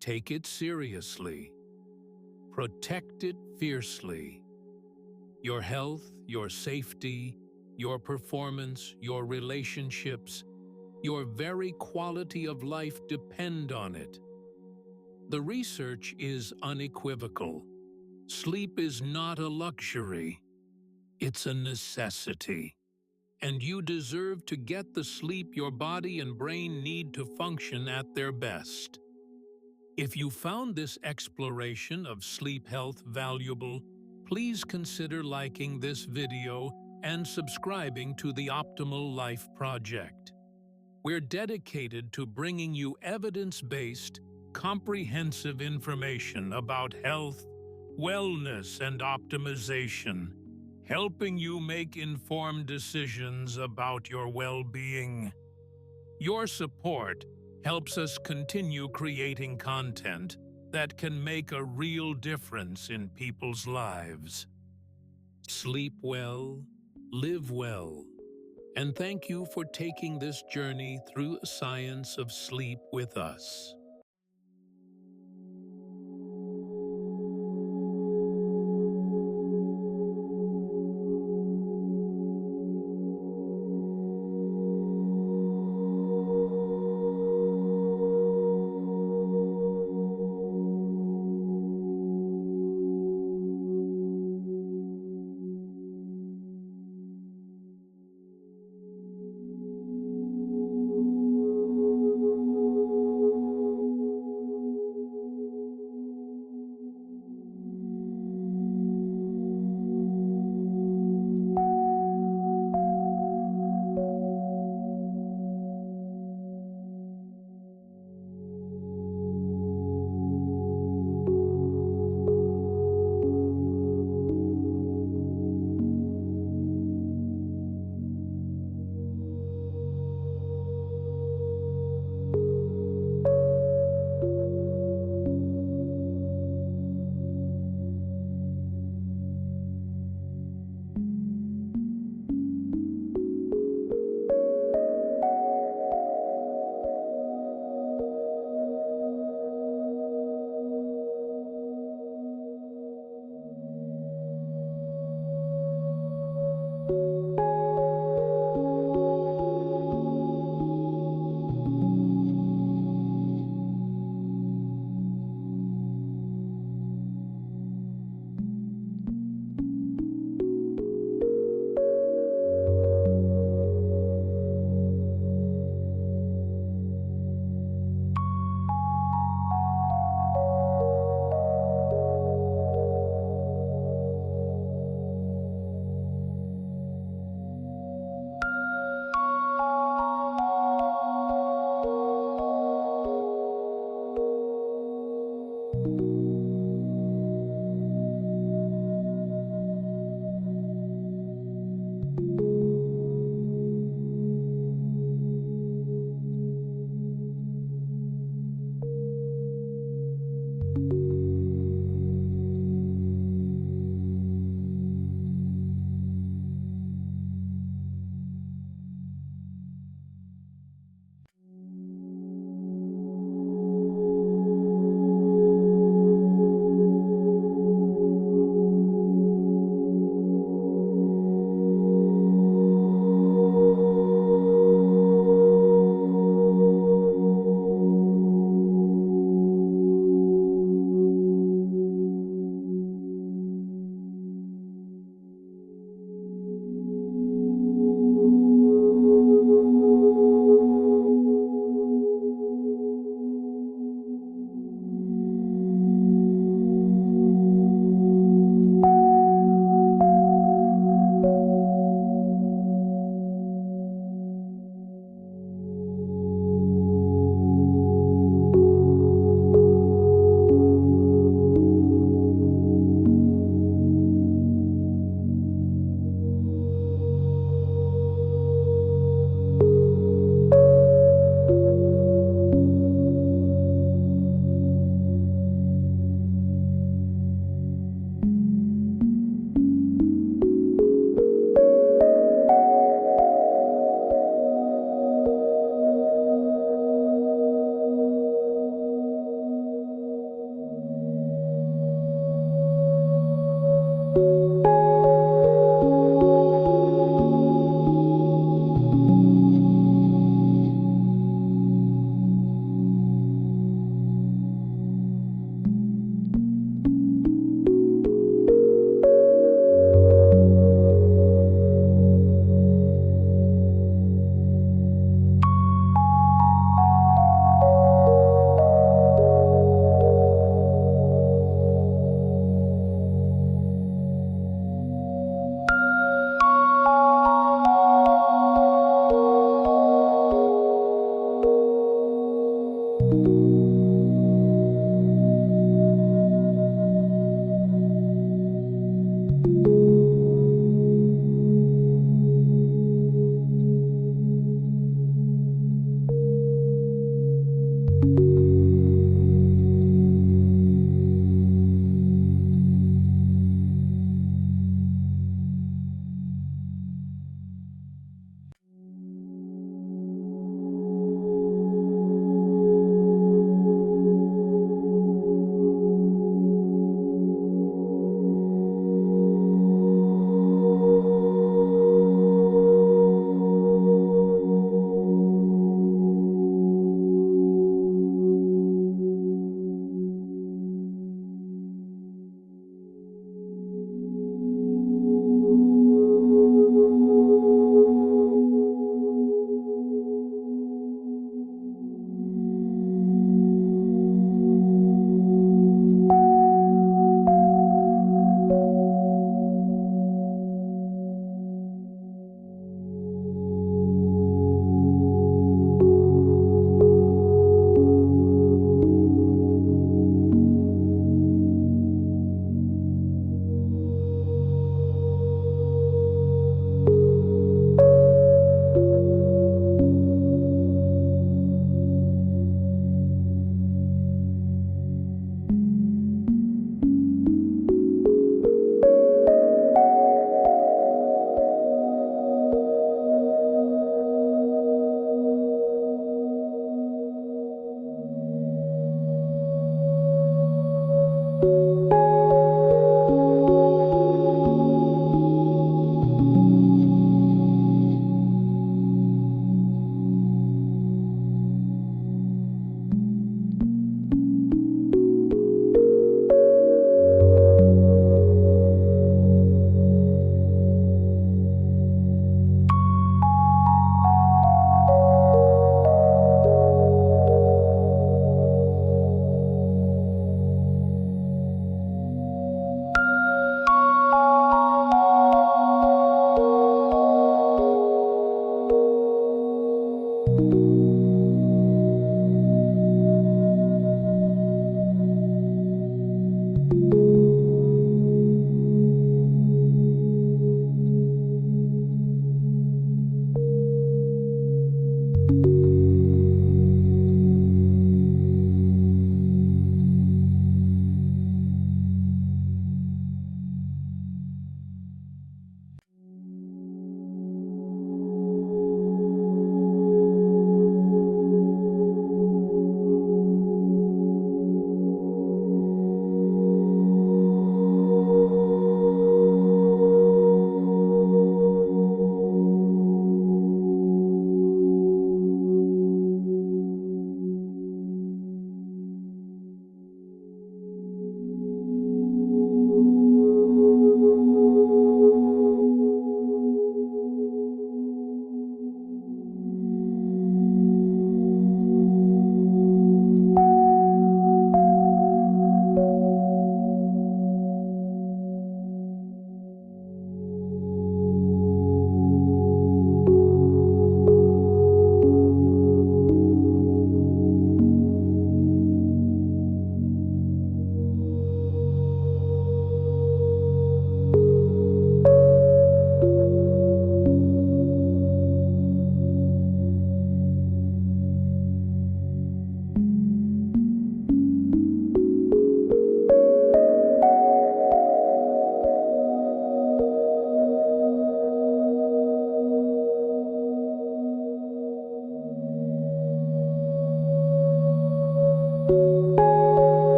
Take it seriously. Protect it fiercely. Your health, your safety, your performance, your relationships, your very quality of life depend on it. The research is unequivocal. Sleep is not a luxury. It's a necessity. And you deserve to get the sleep your body and brain need to function at their best. If you found this exploration of sleep health valuable, please consider liking this video and subscribing to the Optimal Life Project. We're dedicated to bringing you evidence-based, comprehensive information about health, wellness, and optimization, helping you make informed decisions about your well-being. Your support helps us continue creating content that can make a real difference in people's lives. Sleep well, live well, and thank you for taking this journey through the science of sleep with us.